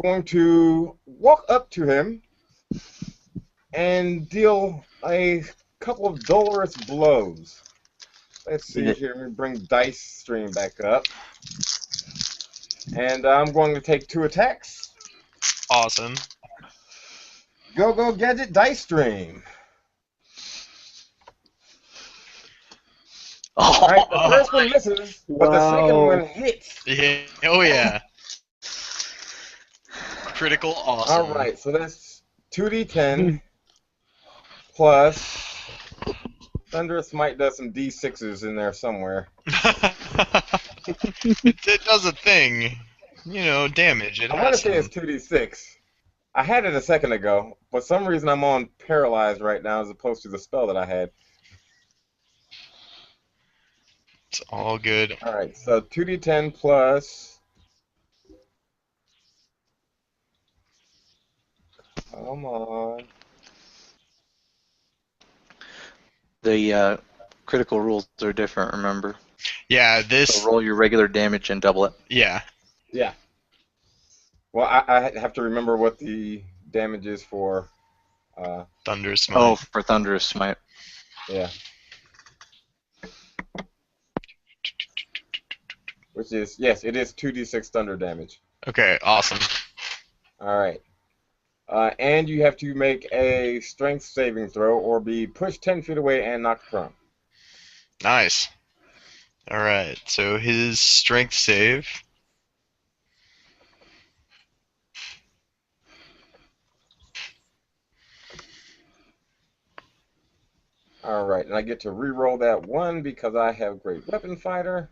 going to walk up to him and deal a couple of dolorous blows. Let's see here. Let me bring Dice Stream back up. And I'm going to take 2 attacks. Awesome. Go Gadget Dice Stream. Oh, All right, the first one misses, but the second Wow. one hits. Yeah. Oh yeah. Critical awesome. All right, so that's 2d10 plus Thunderous Smite does some d6s in there somewhere. It does a thing. You know, damage. It I want to has say it's some. 2d6. I had it a second ago. For some reason, I'm on Paralyzed right now as opposed to the spell that I had. It's all good. All right, so 2d10 plus... Come on. the critical rules are different, remember? Yeah, So this. roll your regular damage and double it. Yeah. Yeah. Well, I have to remember what the damage is for... Thunder Smite. Oh, for Thunderous Smite. yeah. Which is, yes, it is 2d6 thunder damage. Okay, awesome. All right. And you have to make a strength saving throw or be pushed 10 feet away and knocked prone. Nice. All right. So his strength save. All right, and I get to re-roll that 1 because I have Great Weapon Fighter.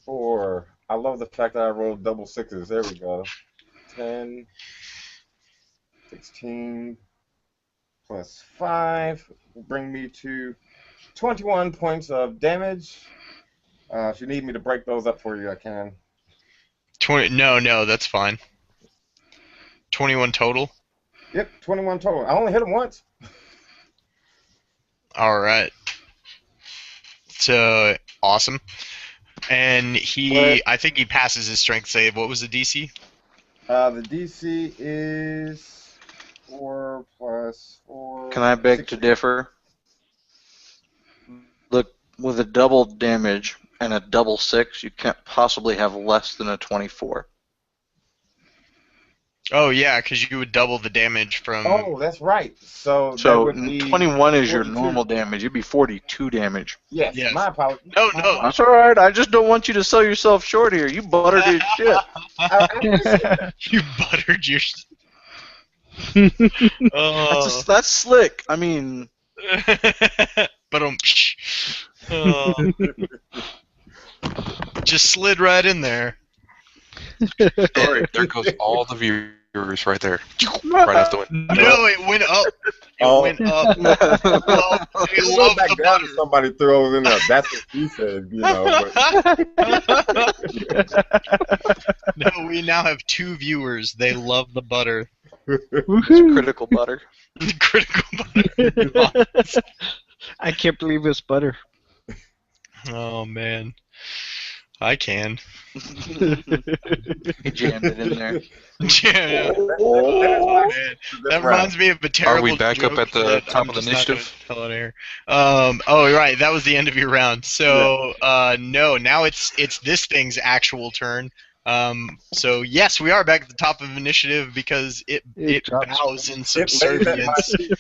4. I love the fact that I rolled double 6s. There we go. 10, 16, plus 5 will bring me to 21 points of damage. If you need me to break those up for you, I can. 20. No, that's fine. 21 total. Yep, 21 total. I only hit him once. All right. So awesome. And I think he passes his strength save. What was the DC? The DC is 4 plus 4. Can I beg to 16. differ? Look, with a double damage and a double 6, you can't possibly have less than a 24. Oh yeah, because you would double the damage from. Oh, that's right. So that So would be 21 is your 42. normal damage. It'd be 42 damage. Yes, Yes. my apologies. No, My no. apologies. That's alright. I just don't want you to sell yourself short here. You buttered his shit. I appreciate that. You buttered your. That's slick. I mean, But just slid right in there. And there goes all the viewers right there. Right out the window. No, it went up. It Oh. went up. Oh, they Go love back the down butter. if somebody throws in there. That's what he said, you know. But No, we now have 2 viewers. They love the butter. it's critical butter. Critical butter. I can't believe it's butter. Oh man, I can. You jammed it in there. Yeah. Oh, Man, that reminds me of a terrible. we back up joke at the that top I'm of the just not gonna initiative? tell on air. Oh, right. That was the end of your round. So, no. Now it's this thing's actual turn. So yes, we are back at the top of initiative because it drops. bows in It lays at my subservience feet.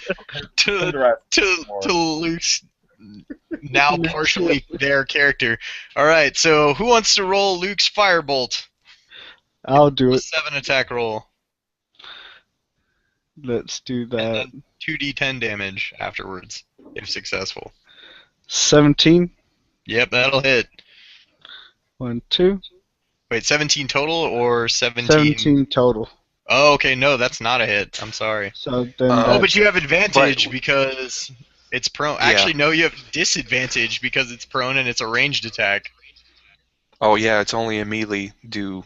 to Luke's now partially their character. All right. So who wants to roll Luke's firebolt? I'll do A it. 7 attack roll. Let's do that. 2d10 damage afterwards, if successful. 17. Yep, that'll hit. 1, 2. Wait, 17 total or 17? 17 total. Oh, okay, no, that's not a hit. I'm sorry. So then Oh, Oh, that's but you have advantage Right. because it's prone. Yeah. Actually, no, you have disadvantage because it's prone and it's a ranged attack. Oh yeah, it's only immediately do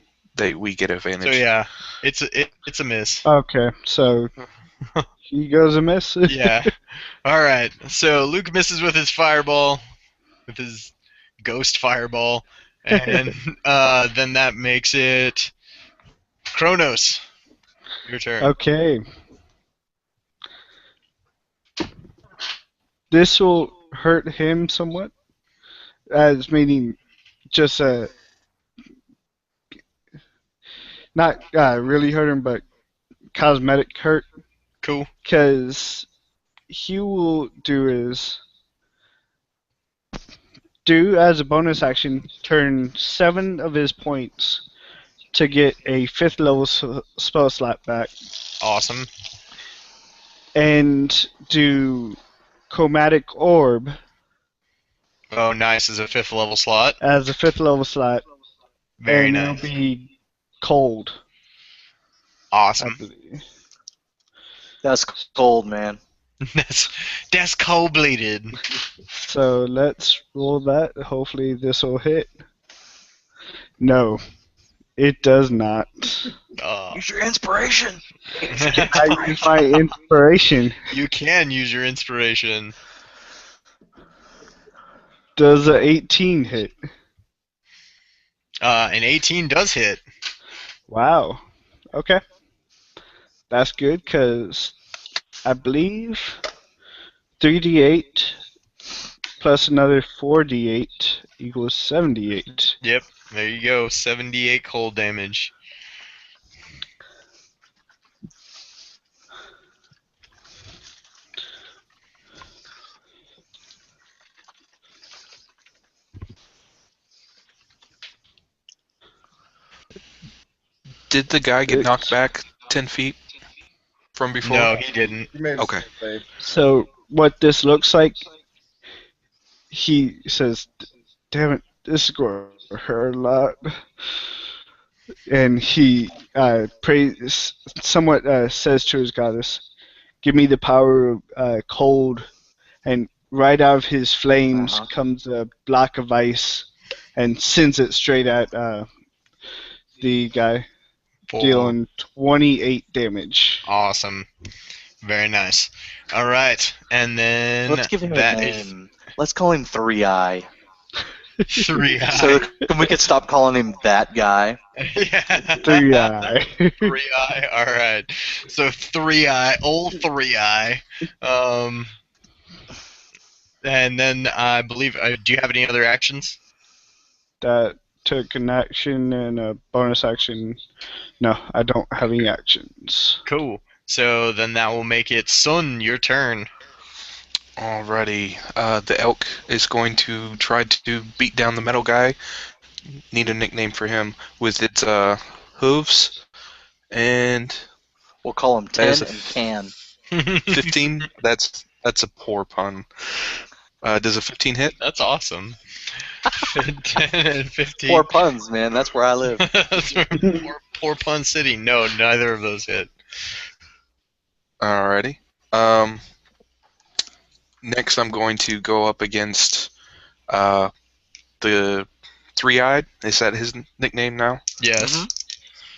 we get advantage. So yeah, it's a miss. Okay, so he goes a miss. Yeah. All right. So Luke misses with his fireball, with his ghost fireball, and then that makes it Kronos. Your turn. Okay. This will hurt him somewhat, as meaning just not really hurt him, but cosmetic hurt. Cool. Because he will do as a bonus action, turn 7 of his points to get a 5th level spell slot back, Awesome. and do chromatic orb Oh, nice. As a 5th level slot. as a 5th level slot, Very and nice. it'll be cold, I Awesome. believe. That's cold, man. That's cold bleeded. So let's roll that. Hopefully this will hit. No, it does not. Use your inspiration. I use my inspiration. You can use your inspiration. Does a 18 hit? An 18 does hit. Wow. Okay. That's good because I believe 3d8 plus another 4d8 equals 78. Yep. There you go. 78 cold damage. Did the guy get knocked It's- back 10 feet from before? No, he didn't. You made a Okay. save. So what this looks like, he says, "Damn it, this is going to hurt a lot." And he prays, somewhat says to his goddess, "Give me the power of cold." And right out of his flames comes a block of ice and sends it straight at the guy, dealing 28 damage. Awesome. Very nice. All right, and then Let's give him a that is name. Let's call him 3-Eye. 3-Eye. So we could stop calling him that guy. Yeah. 3-Eye. 3-Eye. All right. So 3-Eye, old 3-Eye. And then I believe. Do you have any other actions? That took an action and a bonus action. No, I don't have any actions. Cool. So then that will make it Sun. Your turn. Alrighty. The elk is going to try to beat down the metal guy. Need a nickname for him with its hooves. And We'll call him That is 10 a and can. 15. That's a poor pun. Does a 15 hit? That's awesome. 10 and 15. 4 puns, man. That's where I live. That's poor Pun City. No, neither of those hit. Alrighty. Next, I'm going to go up against the Three-Eyed. Is that his nickname now? Yes. Mhm.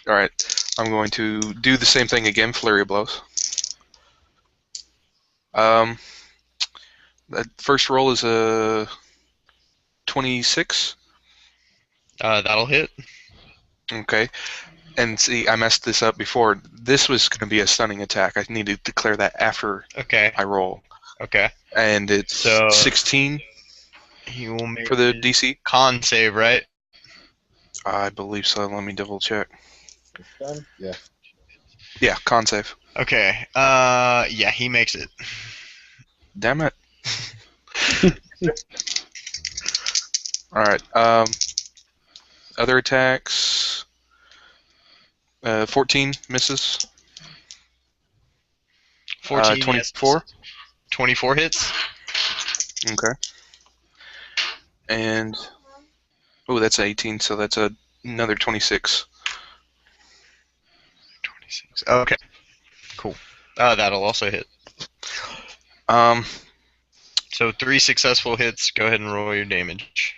Alright. I'm going to do the same thing again, Flurry of Blows. That first roll is a 26. That'll hit. Okay. And see, I messed this up before. This was going to be a stunning attack. I need to declare that after Okay. I roll. Okay. And it's So- 16 He will make for the his DC. con save, right? I believe so. Let me double check. It's done? Yeah. Yeah, con save. Okay. Yeah, he makes it. Damn it. Alright. Other attacks. 14 misses. 14. 24. 24 hits. Okay. And oh, that's 18, so that's another 26. 26. Okay. Cool. That'll also hit. Um, So 3 successful hits. Go ahead and roll your damage.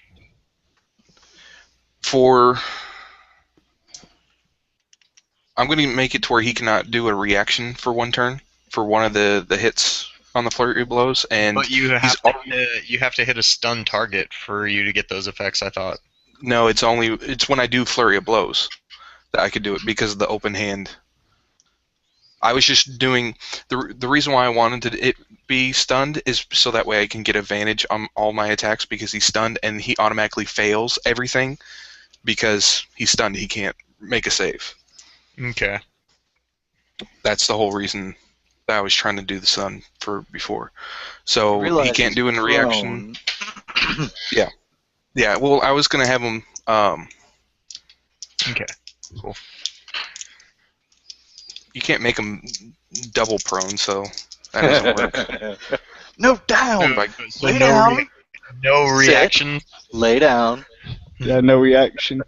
I'm going to make it to where he cannot do a reaction for one turn for one of the hits on the flurry blows, and But you he's have to hit a stun target for you to get those effects, I thought. no, it's when I do flurry of blows that I could do it because of the open hand. I was just doing the reason why I wanted it be stunned is so that way I can get advantage on all my attacks because he's stunned and he automatically fails everything because he's stunned. He can't make a save. Okay. That's the whole reason that I was trying to do the stun for before. So he Realize can't he's do a reaction. prone. Yeah. Well, I was gonna have him. Okay. Cool. You can't make him double prone, so that doesn't work. No, down. Like, So Lay no, down. no Sit. reaction. Lay down. Yeah, no reaction.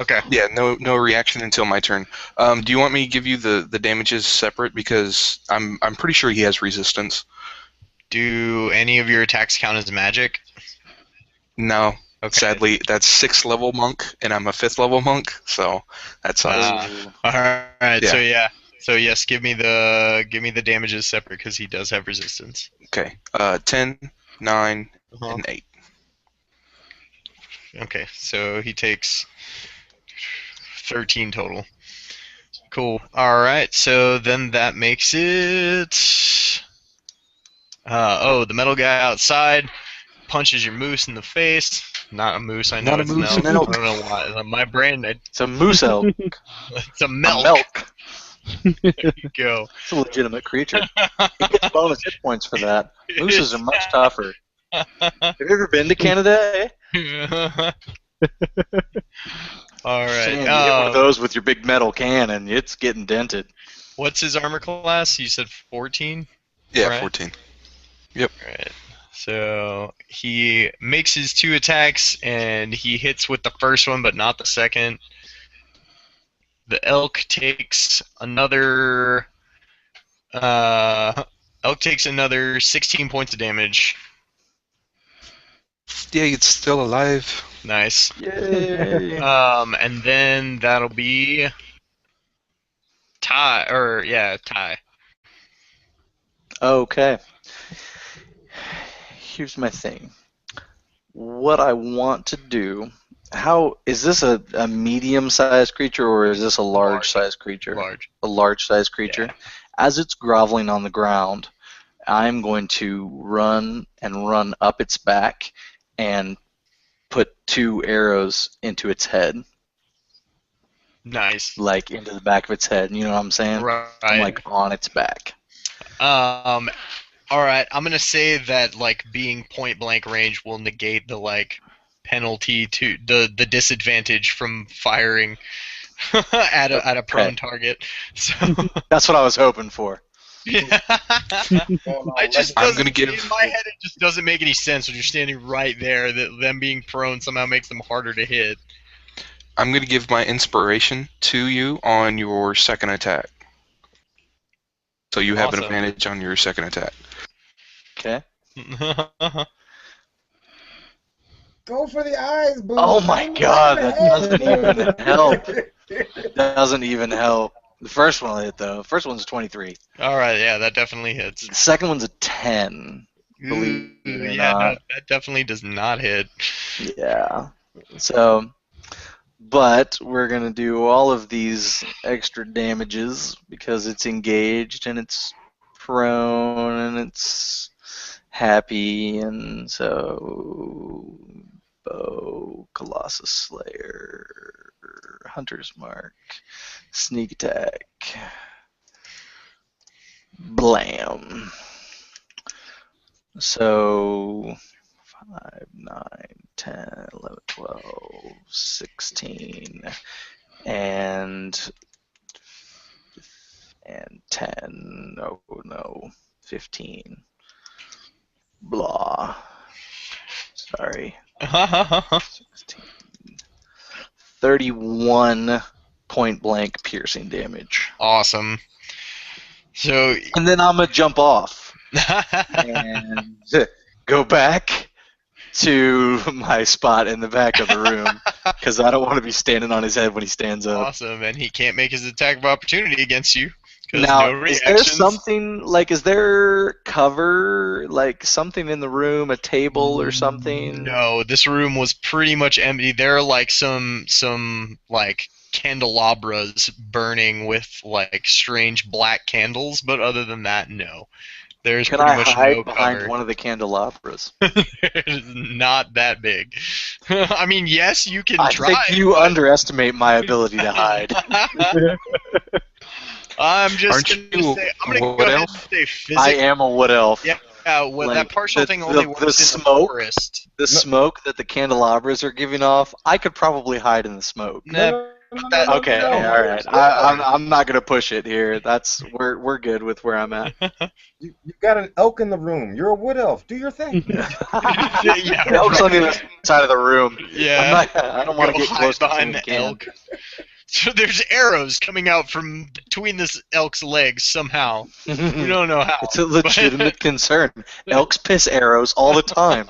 Okay. yeah, no reaction until my turn. Do you want me to give you the damages separate because I'm pretty sure he has resistance. Do any of your attacks count as magic? No. Okay. Sadly, that's 6th level monk, and I'm a 5th level monk, so that sucks. Ooh. All right. Yeah. So yeah. So yes, give me the damages separate because he does have resistance. Okay. 10, 9, Uh-huh. and 8. Okay. So he takes 13 total. Cool. All right. So then that makes it. The metal guy outside punches your moose in the face. Not a moose. I know Not a it's moose. an elk. An elk. I don't know why. My brain. It's a moose elk. It's a A milk. milk. There you go. It's a legitimate creature. He gets bonus hit points for that. Mooses are much tougher. Have you ever been to Canada? Eh? All Sam, you right. hit one of those with your big metal cannon. It's getting dented. What's his armor class? You said 14? Yeah, Right. 14. Right. So he makes his 2 attacks and he hits with the first one but not the second. The elk takes another 16 points of damage. Yeah, it's still alive. Nice. Yay! And then that'll be tie. Okay. Here's my thing. What I want to do. How is this a medium-sized creature or is this a large-sized creature? Large. A large-sized creature. Yeah. As it's groveling on the ground, I'm going to run up its back and put 2 arrows into its head, Nice. like into the back of its head. You know what I'm saying? Right. I'm like on its back. All right. I'm gonna say that like being point blank range will negate the like penalty to the disadvantage from firing at a prone target. So That's what I was hoping for. yeah. I just I'm doesn't- gonna give- in my head it just doesn't make any sense when you're standing right there that them being prone somehow makes them harder to hit. I'm going to give my inspiration to you on your second attack. So you have an Awesome. advantage on your second attack. Okay. Go for the eyes, boo. Oh my God, that doesn't even help. Doesn't even help. The first one will hit though. The first one's a 23. All right, yeah, that definitely hits. The second one's a 10. Believe it or Yeah, no, not. that definitely does not hit. Yeah. So, but we're gonna do all of these extra damages because it's engaged and it's prone and it's happy, and so bow, Colossus Slayer, Hunter's Mark, sneak attack, blam. So 5, 9, 10, 11, 12, 16, and 10. Oh no, 15. Blah. Sorry. 16. 31 point blank piercing damage. Awesome. So And then I'm gonna jump off and go back to my spot in the back of the room because I don't want to be standing on his head when he stands up. Awesome, and he can't make his attack of opportunity against you because Now, no is there reactions. something like? Is there cover, like something in the room, a table or something? No, this room was pretty much empty. There are like some like candelabras burning with like strange black candles, but other than that, no. There's Can pretty I much hide no behind cover. one of the candelabras? It's not that big. I mean, yes, you can I try. think you but- underestimate my ability to hide. I'm just Aren't gonna you say I'm a gonna go wood ahead elf? and say physics. I am a wood elf. Yeah, well, Like, that partial thing only the works in the smoke- forest. The smoke that the candelabras are giving off, I could probably hide in the smoke. Nah, but that, Okay, no, all right. I'm not gonna push it here. We're good with where I'm at. You got an elk in the room. You're a wood elf. Do your thing. yeah, Elk's on the right. other side of the room. Yeah. I don't want to Go get hide close to too behind many the elk. So there's arrows coming out from between this elk's legs somehow. We cans. don't know how. It's a legitimate concern. Elks piss arrows all the time,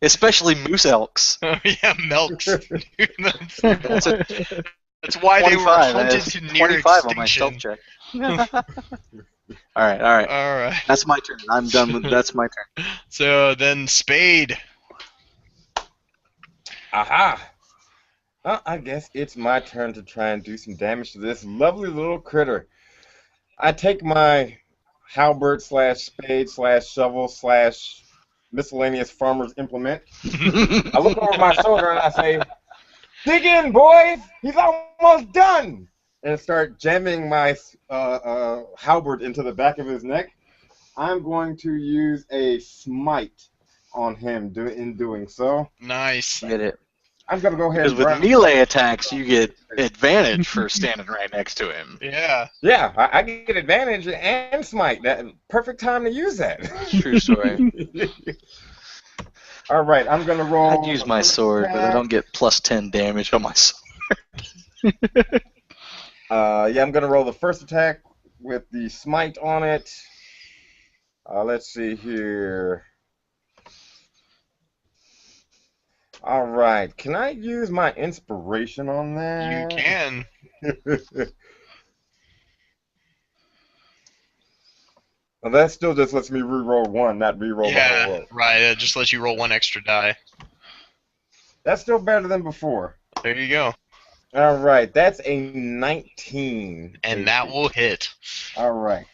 especially moose elks. Yeah, milks. That's a That's why they were 25. hunted That's to near 25 on my stealth extinction. check. All right. All right. That's my turn. I'm done with. That's my turn. So then Spade. Aha! Well, I guess it's my turn to try and do some damage to this lovely little critter. I take my halberd / spade / shovel / miscellaneous farmer's implement. I look over my shoulder and I say, "Dig in, boys! He's almost done!" And start jamming my halberd into the back of his neck. I'm going to use a smite on him in doing so. Nice. Get it? I'm going to go ahead Because and with grab... melee attacks, you get advantage for standing right next to him. Yeah. Yeah, I get advantage and smite. That perfect time to use that. True story. All right, I'm going to roll... I'd use my sword, but I don't get plus 10 damage on my sword. Yeah, I'm going to roll the first attack with the smite on it. Let's see here. All right, can I use my inspiration on that? You can. Well, that still just lets me re-roll one, not re-roll the whole Yeah, roll. right. It just lets you roll one extra die. That's still better than before. There you go. All right, that's a 19. And that AC. will hit. All right.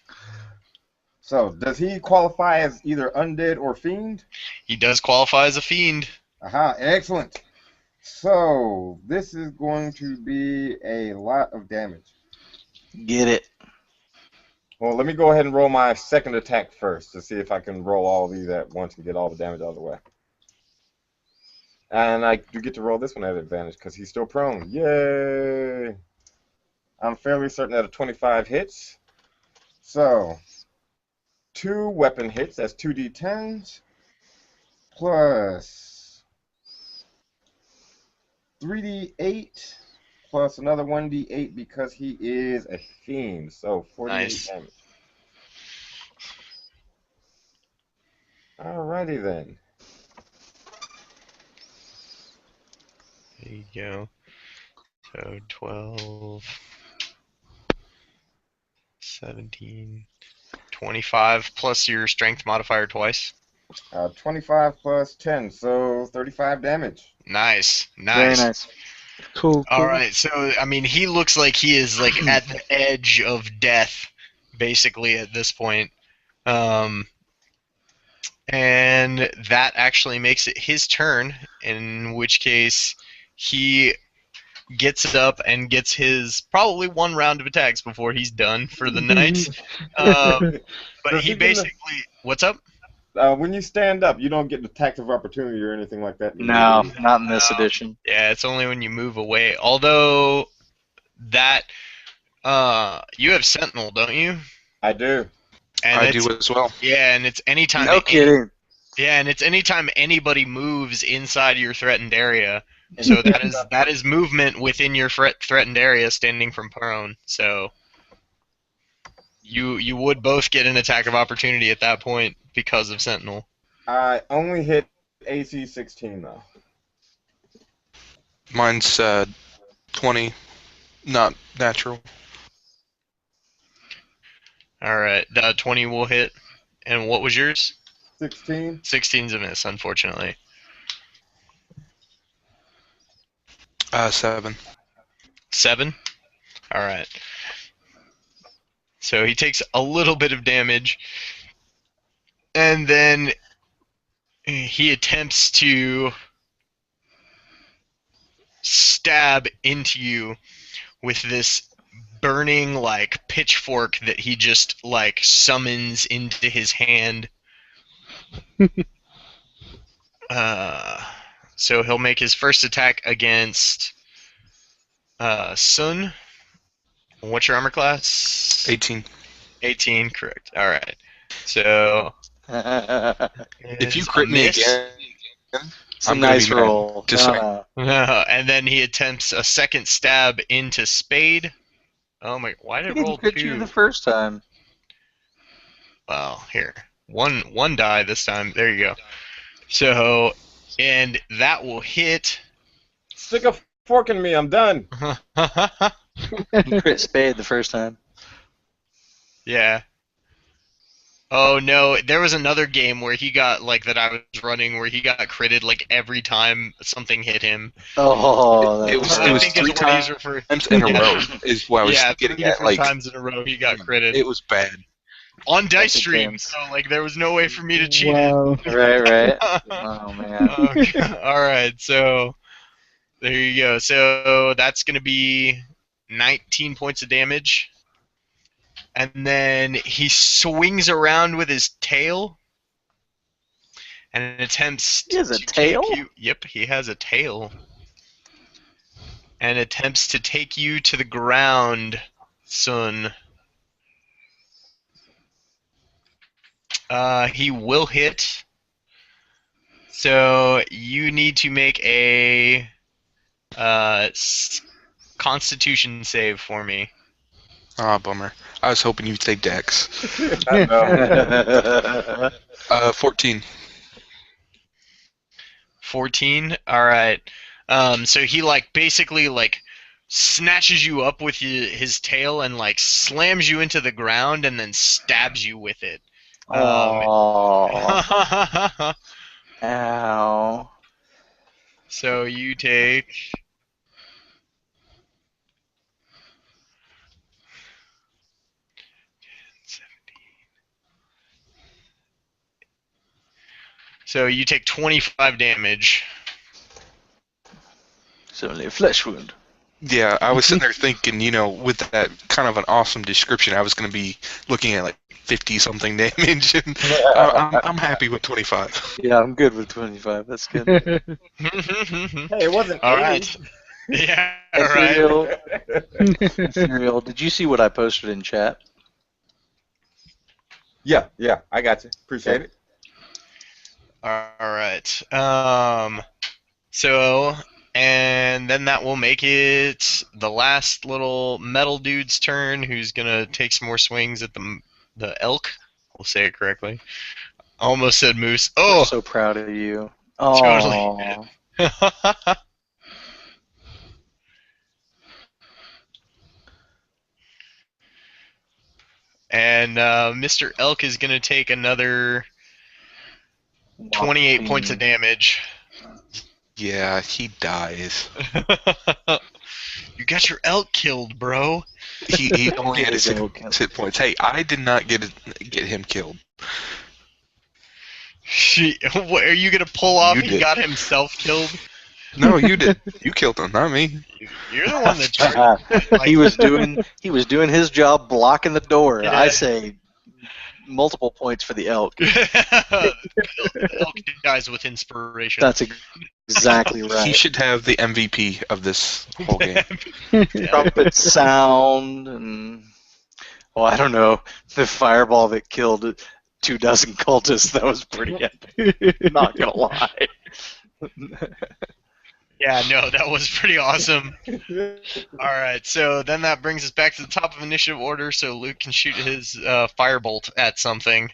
So, does he qualify as either undead or fiend? He does qualify as a fiend. Aha, excellent. So, this is going to be a lot of damage. Get it? Well, let me go ahead and roll my second attack first to see if I can roll all of these at once and get all the damage out of the way. And I do get to roll this one at advantage because he's still prone. Yay! I'm fairly certain that a 25 hits. So, 2 weapon hits, that's 2d10s, plus 3d8, plus another 1d8 because he is a fiend. So, 48 Nice. damage. Alrighty then. There you go. So 12, 17, 25 plus your strength modifier twice. 25 plus 10, so 35 damage. Nice. Very Nice. nice. Cool. All right. So I mean, he looks like he is like at the edge of death, basically at this point. And that actually makes it his turn. In which case, he gets up and gets his probably one round of attacks before he's done for the night. But Does he he get basically, what's up? When you stand up, you don't get the attack of opportunity or anything like that. No, not in this edition. Yeah, it's only when you move away. Although that you have Sentinel, don't you? I do. And I it's, do as well. yeah, and it's anytime. No kidding. Yeah, and it's anytime anybody moves inside your threatened area. So that is movement within your threatened area, standing from prone. So you would both get an attack of opportunity at that point because of Sentinel. I only hit AC 16 though. Mine's 20, not natural. All right, the 20 will hit. And what was yours? 16. 16's a miss, unfortunately. 7. 7? All right. So he takes a little bit of damage, and then he attempts to stab into you with this burning like pitchfork that he just like summons into his hand. So he'll make his first attack against Sun. What's your armor class? 18. 18, correct. All right. So If you is a crit me miss. again, It's a I'm gonna nice be mad. roll. Just saying. And then he attempts a second stab into Spade. Oh my! Why He did it didn't roll crit 2? you the first time. Well, here. One die this time. There you go. So, and that will hit. Stick a fork in me. I'm done. He crit Spade the first time. Yeah. Oh no, there was another game where he got like that I was running where he got critted like every time something hit him. Oh, It was I that's think three is what he's referring. times in a Yeah. row is what I was Yeah, 3 getting at. different Like, times in a row he got critted it was bad. on dice That's a stream. game. So like there was no way for me to cheat Wow. right. it. Oh man. Okay. All right, so there you go. So that's gonna be 19 points of damage. And then he swings around with his tail and attempts He has a to tail? take you. Yep, he has a tail. And attempts to take you to the ground, Sun. He will hit. So you need to make a Constitution save for me. Ah, bummer. I was hoping you'd say Dex. I know. 14. 14. All right. So he like basically like snatches you up with his tail and like slams you into the ground and then stabs you with it. Oh. Ow. So you take. So you take 25 damage. It's only a flesh wound. Yeah, I was sitting there thinking, with that kind of an awesome description, I was going to be looking at like 50-something damage, and I'm happy with 25. Yeah, I'm good with 25. That's good. Hey, it wasn't All 80. right. Yeah, Hey, all right. Ethereal, did you see what I posted in chat? Yeah, I got you. Appreciate it. All right. So, and then that will make it the last little metal dude's turn, who's gonna take some more swings at the elk. We'll say it correctly. I almost said moose. I'm Oh, so proud of you. Totally. Oh, and Mr. Elk is gonna take another 28 points of damage. Yeah, he dies. You got your elk killed, bro. He only had his His 6 hit points. Hey, I did not get him killed. What, are you gonna pull off? You He did. got himself killed. No, you did. You killed him, not me. You're the one that charged. he was doing his job blocking the door. Yeah. I say multiple points for the elk. The elk dies with inspiration. That's exactly He right. should have the MVP of this whole game. Trumpet sound and I don't know, the fireball that killed 24 cultists. That was pretty epic. Not gonna lie. Yeah, no, that was pretty awesome. Alright, so then that brings us back to the top of initiative order, so Luke can shoot his firebolt at something.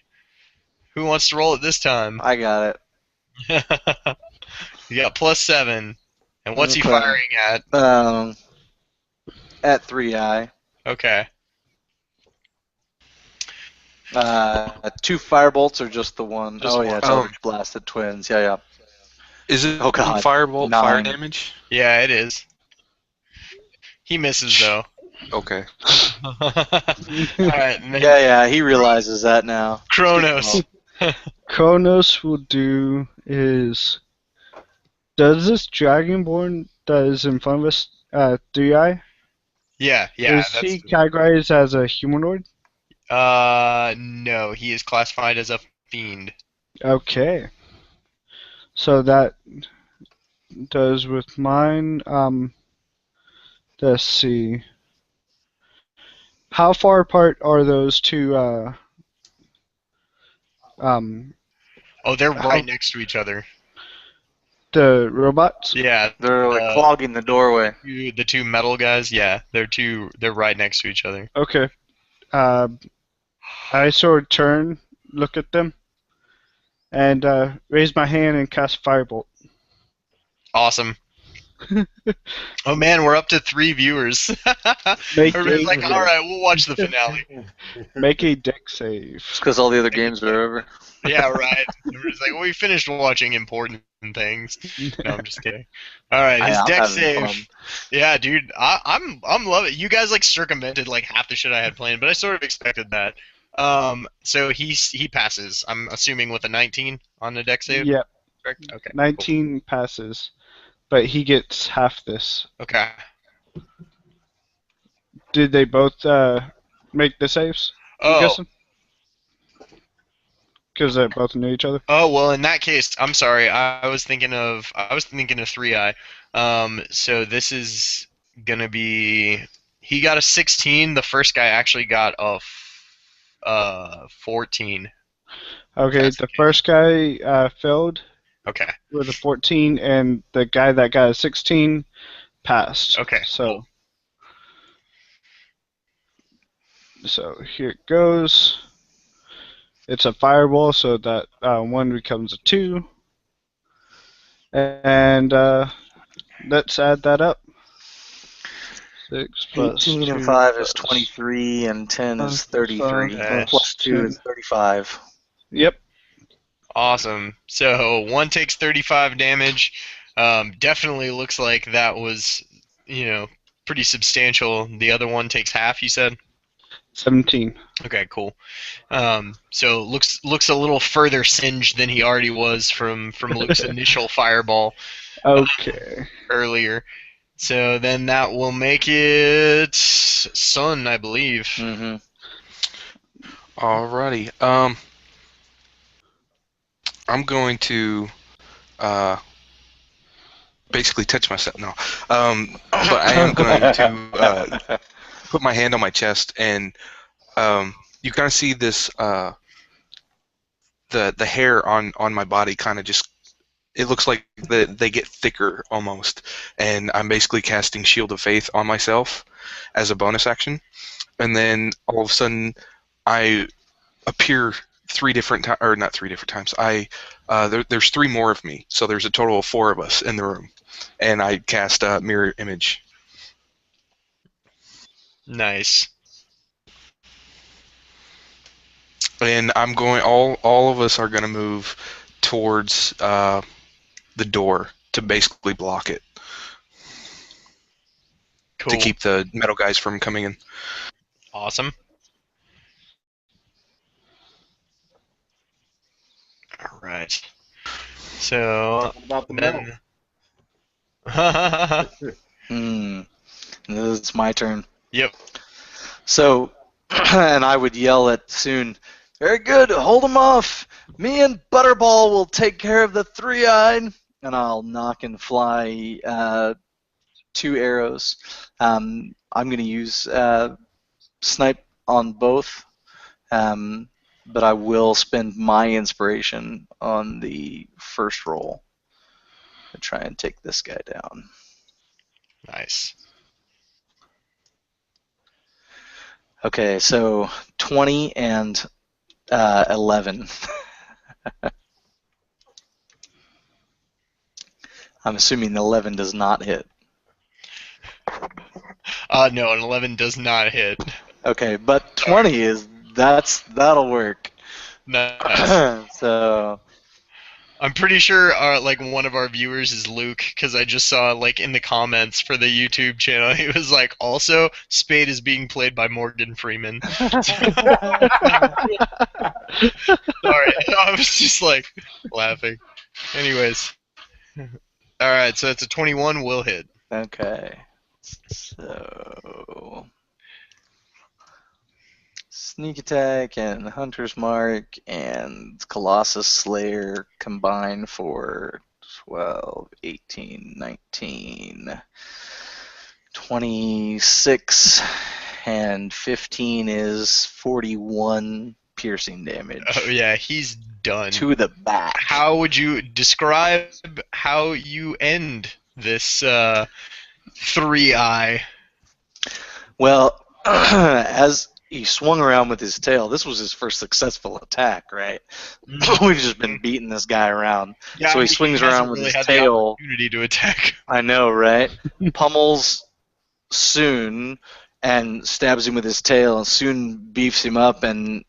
Who wants to roll it this time? I got it. You got +7. And what's he Okay. firing at? At 3i. Okay. 2 firebolts or just the one? Just oh yeah, one. it's Eldritch Blasted Twins. Yeah. Is it Oh god. firebolt fire 9. damage? Yeah, it is. He misses though. Okay. Alright, and then Yeah, he realizes that now. Kronos. Kronos will do is. Does this Dragonborn that is in front of us, 3i, Yeah, is he categorized as a humanoid? No, he is classified as a fiend. Okay. So that does with mine. Let's see. How far apart are those two? Oh, they're right next to each other. The robots? Yeah, They're like clogging the doorway. the two metal guys. Yeah, they're right next to each other. Okay. I sort of turn, look at them, and raise my hand and cast Firebolt. Awesome. Oh man, we're up to 3 viewers. Everybody's like, all right, we'll watch the finale. Make a deck save. It's because all the other games are over. Yeah, right. Everybody's like, well, we finished watching important things. No, I'm just kidding. All right, his deck save. Yeah, dude, I'm loving it. You guys like circumvented like half the shit I had planned, but I sort of expected that. So he passes. I'm assuming with a 19 on the deck save. Yep. Correct? Okay. 19 passes, but he gets half this. Okay. Did they both make the saves? I'm Oh. guessing? Because they're both near each other. Oh well, in that case, I'm sorry. I was thinking of 3i. So this is gonna be. He got a 16. The first guy actually got a 14. Okay, the first guy failed Okay. with a 14, and the guy that got a 16 passed. Okay. So, so here it goes. It's a fireball, so that 1 becomes a 2. And let's add that up. 6 plus 18 2 and 5 plus is 23, and 10 is 33. Okay. Plus 2 10. is 35. Yep. Awesome. So 1 takes 35 damage. Definitely looks like that was, pretty substantial. The other one takes half, you said? 17. Okay, cool. So looks a little further singed than he already was from Luke's initial fireball Okay. earlier. So then that will make it Sun, I believe. Mm-hmm. Alrighty. I'm going to basically touch myself. No. But I am going to put my hand on my chest, and you kind of see this the hair on my body kind of just, it looks like they get thicker almost, and I'm basically casting Shield of Faith on myself as a bonus action, and then all of a sudden I appear 3 different times, or not 3 different times. There's 3 more of me, so there's a total of 4 of us in the room, and I cast Mirror Image. Nice. And I'm going. All of us are going to move towards the door to basically block it, Cool. to keep the metal guys from coming in. Awesome. All right. So What about the then. It's my turn. Yep. So, and I would yell at Soon, very good, hold him off. Me and Butterball will take care of the 3-eyed. And I'll knock and fly 2 arrows. I'm going to use Snipe on both, but I will spend my inspiration on the first roll to try and take this guy down. Nice. Okay, so 20 and 11. I'm assuming 11 does not hit. No, an 11 does not hit. Okay, but 20 that'll work. Nice. So I'm pretty sure like one of our viewers is Luke, because I just saw like in the comments for the YouTube channel, he was like, also Spade is being played by Morgan Freeman. Sorry, I was just like laughing. Anyways, all right, so it's a 21 will hit. okay. So Sneak Attack and Hunter's Mark and Colossus Slayer combine for 12, 18, 19, 26, and 15 is 41 piercing damage. Oh yeah, he's done. To the back. How would you describe how you end this 3-eye? Well, as he swung around with his tail, this was his first successful attack, right? We've just been beating this guy around. Yeah, so he swings around with his tail. Opportunity to attack. I know, right? Pummels Soon and stabs him with his tail, and Soon beefs him up and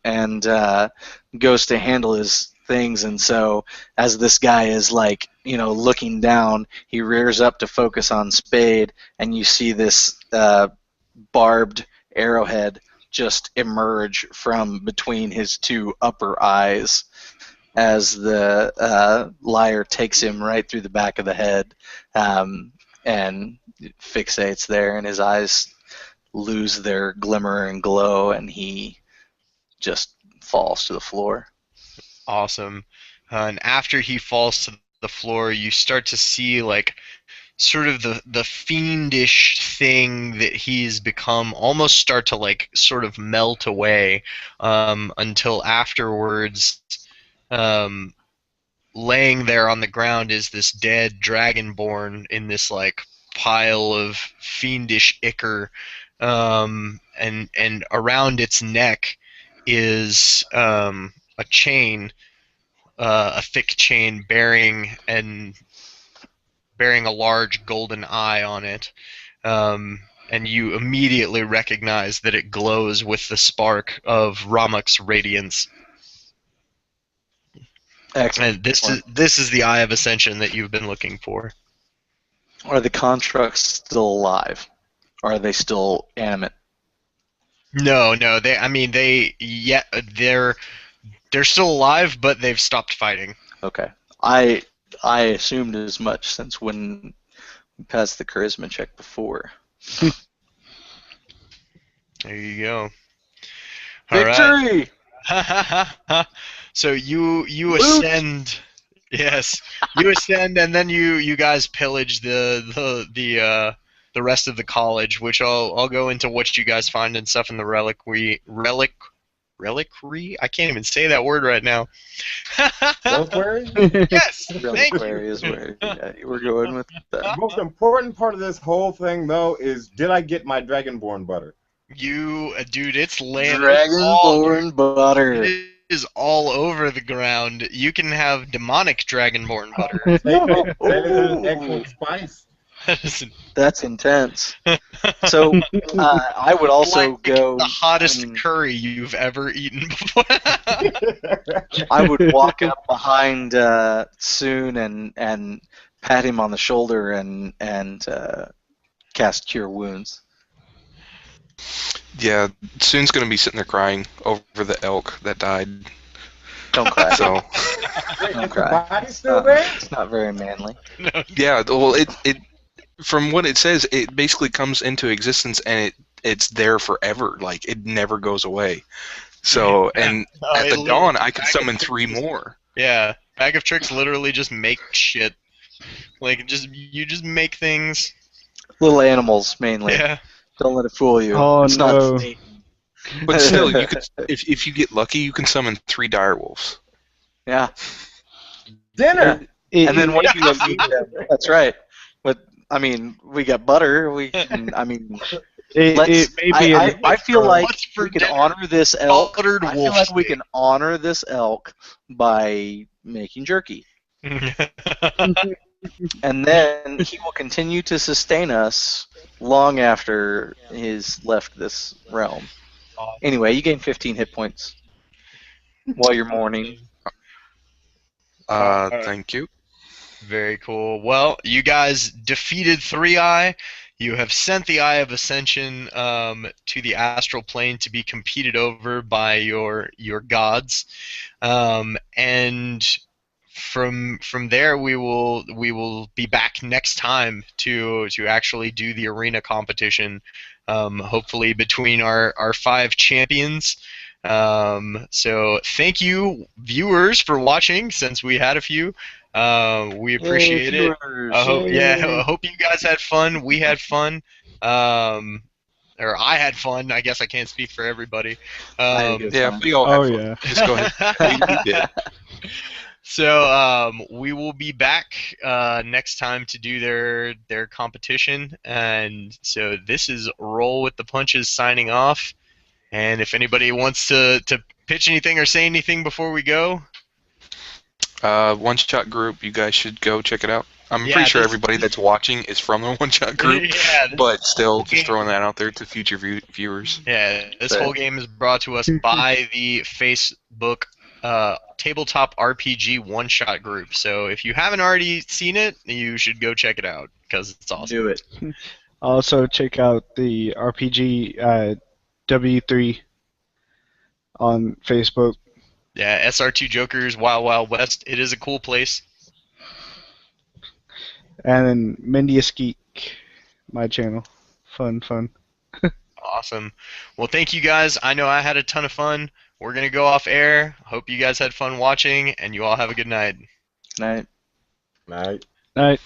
goes to handle his things. And so as this guy is like, looking down, he rears up to focus on Spade, and you see this barbed arrowhead just emerge from between his two upper eyes as the liar takes him right through the back of the head and fixates there, and his eyes lose their glimmer and glow, and he just falls to the floor. Awesome. And after he falls to the floor, you start to see like sort of the fiendish thing that he's become almost start to like sort of melt away until afterwards laying there on the ground is this dead dragonborn in this like pile of fiendish ichor, and around its neck is a chain, a thick chain bearing a large golden eye on it, and you immediately recognize that it glows with the spark of Ramuk's radiance. Excellent. And this is the Eye of Ascension that you've been looking for. Are the constructs still alive? Or are they still animate? No, they're still alive, but they've stopped fighting. Okay. I assumed as much since when we passed the charisma check before. There you go. Victory! Right. So you ascend. Yes, you ascend, and then you guys pillage the rest of the college, which I'll go into what you guys find and stuff in the reliquary. I can't even say that word right now. Reliquary? Yes, thank you. Reliquary is where we're going with The that. most important part of this whole thing, though, is did I get my Dragonborn butter? Dude, it's laying. Dragonborn butter. It is all over the ground. You can have demonic dragonborn butter. That is an excellent spice. That's intense. So I would also like go. the hottest curry you've ever eaten before. I would walk up behind Soon and pat him on the shoulder and cast Cure Wounds. Yeah, Soon's gonna be sitting there crying over the elk that died. Don't cry. So Wait, Don't is the cry. body still there? It's not very manly. yeah, well, it from what it says, it basically comes into existence and it's there forever. Like it never goes away. So and No, at it the dawn, I literally- could summon 3 more. Yeah, Bag of Tricks literally just make shit. Like you just make things. Little animals mainly. Yeah. Don't let it fool you. Oh, it's no. not Satan. But still, you could if you get lucky, you can summon 3 direwolves. Yeah. Dinner! And then what if you Yeah. eat them? That's right. But I mean, we got butter. We can. I mean, It may be I feel like What's for we can dinner? honor this elk. Buttered I feel wolf like we steak. can honor this elk by making jerky. And then he will continue to sustain us long after he's left this realm. Anyway, you gain 15 hit points while you're mourning. Thank you. Very cool. Well, you guys defeated Three Eye. You have sent the Eye of Ascension to the astral plane to be competed over by your gods, and from there we will be back next time to actually do the arena competition. Hopefully between our five champions. So thank you viewers for watching. Since we had a few. We appreciate it. I hope, yeah, I hope you guys had fun. We had fun. Or I had fun. I guess I can't speak for everybody. I had a good Yeah, time. we all Oh, had fun. yeah. Just go ahead. We did. So we will be back next time to do their competition, and so this is Roll with the Punches signing off. And if anybody wants to pitch anything or say anything before we go, One Shot Group, you guys should go check it out. I'm Yeah, pretty sure this- everybody that's watching is from the One Shot Group, Yeah, this but still, whole just game- throwing that out there to future viewers. yeah, this Fair. whole game is brought to us by the Facebook tabletop RPG one shot group. So if you haven't already seen it, you should go check it out because it's awesome. Do it. Also, check out the RPG W3 on Facebook. Yeah, SR2 Jokers, Wild Wild West. It is a cool place. And then Amendus Geek, my channel. Fun. Awesome. Well, thank you guys. I know I had a ton of fun. We're going to go off air. Hope you guys had fun watching, and you all have a good night. Good night. Night. Night.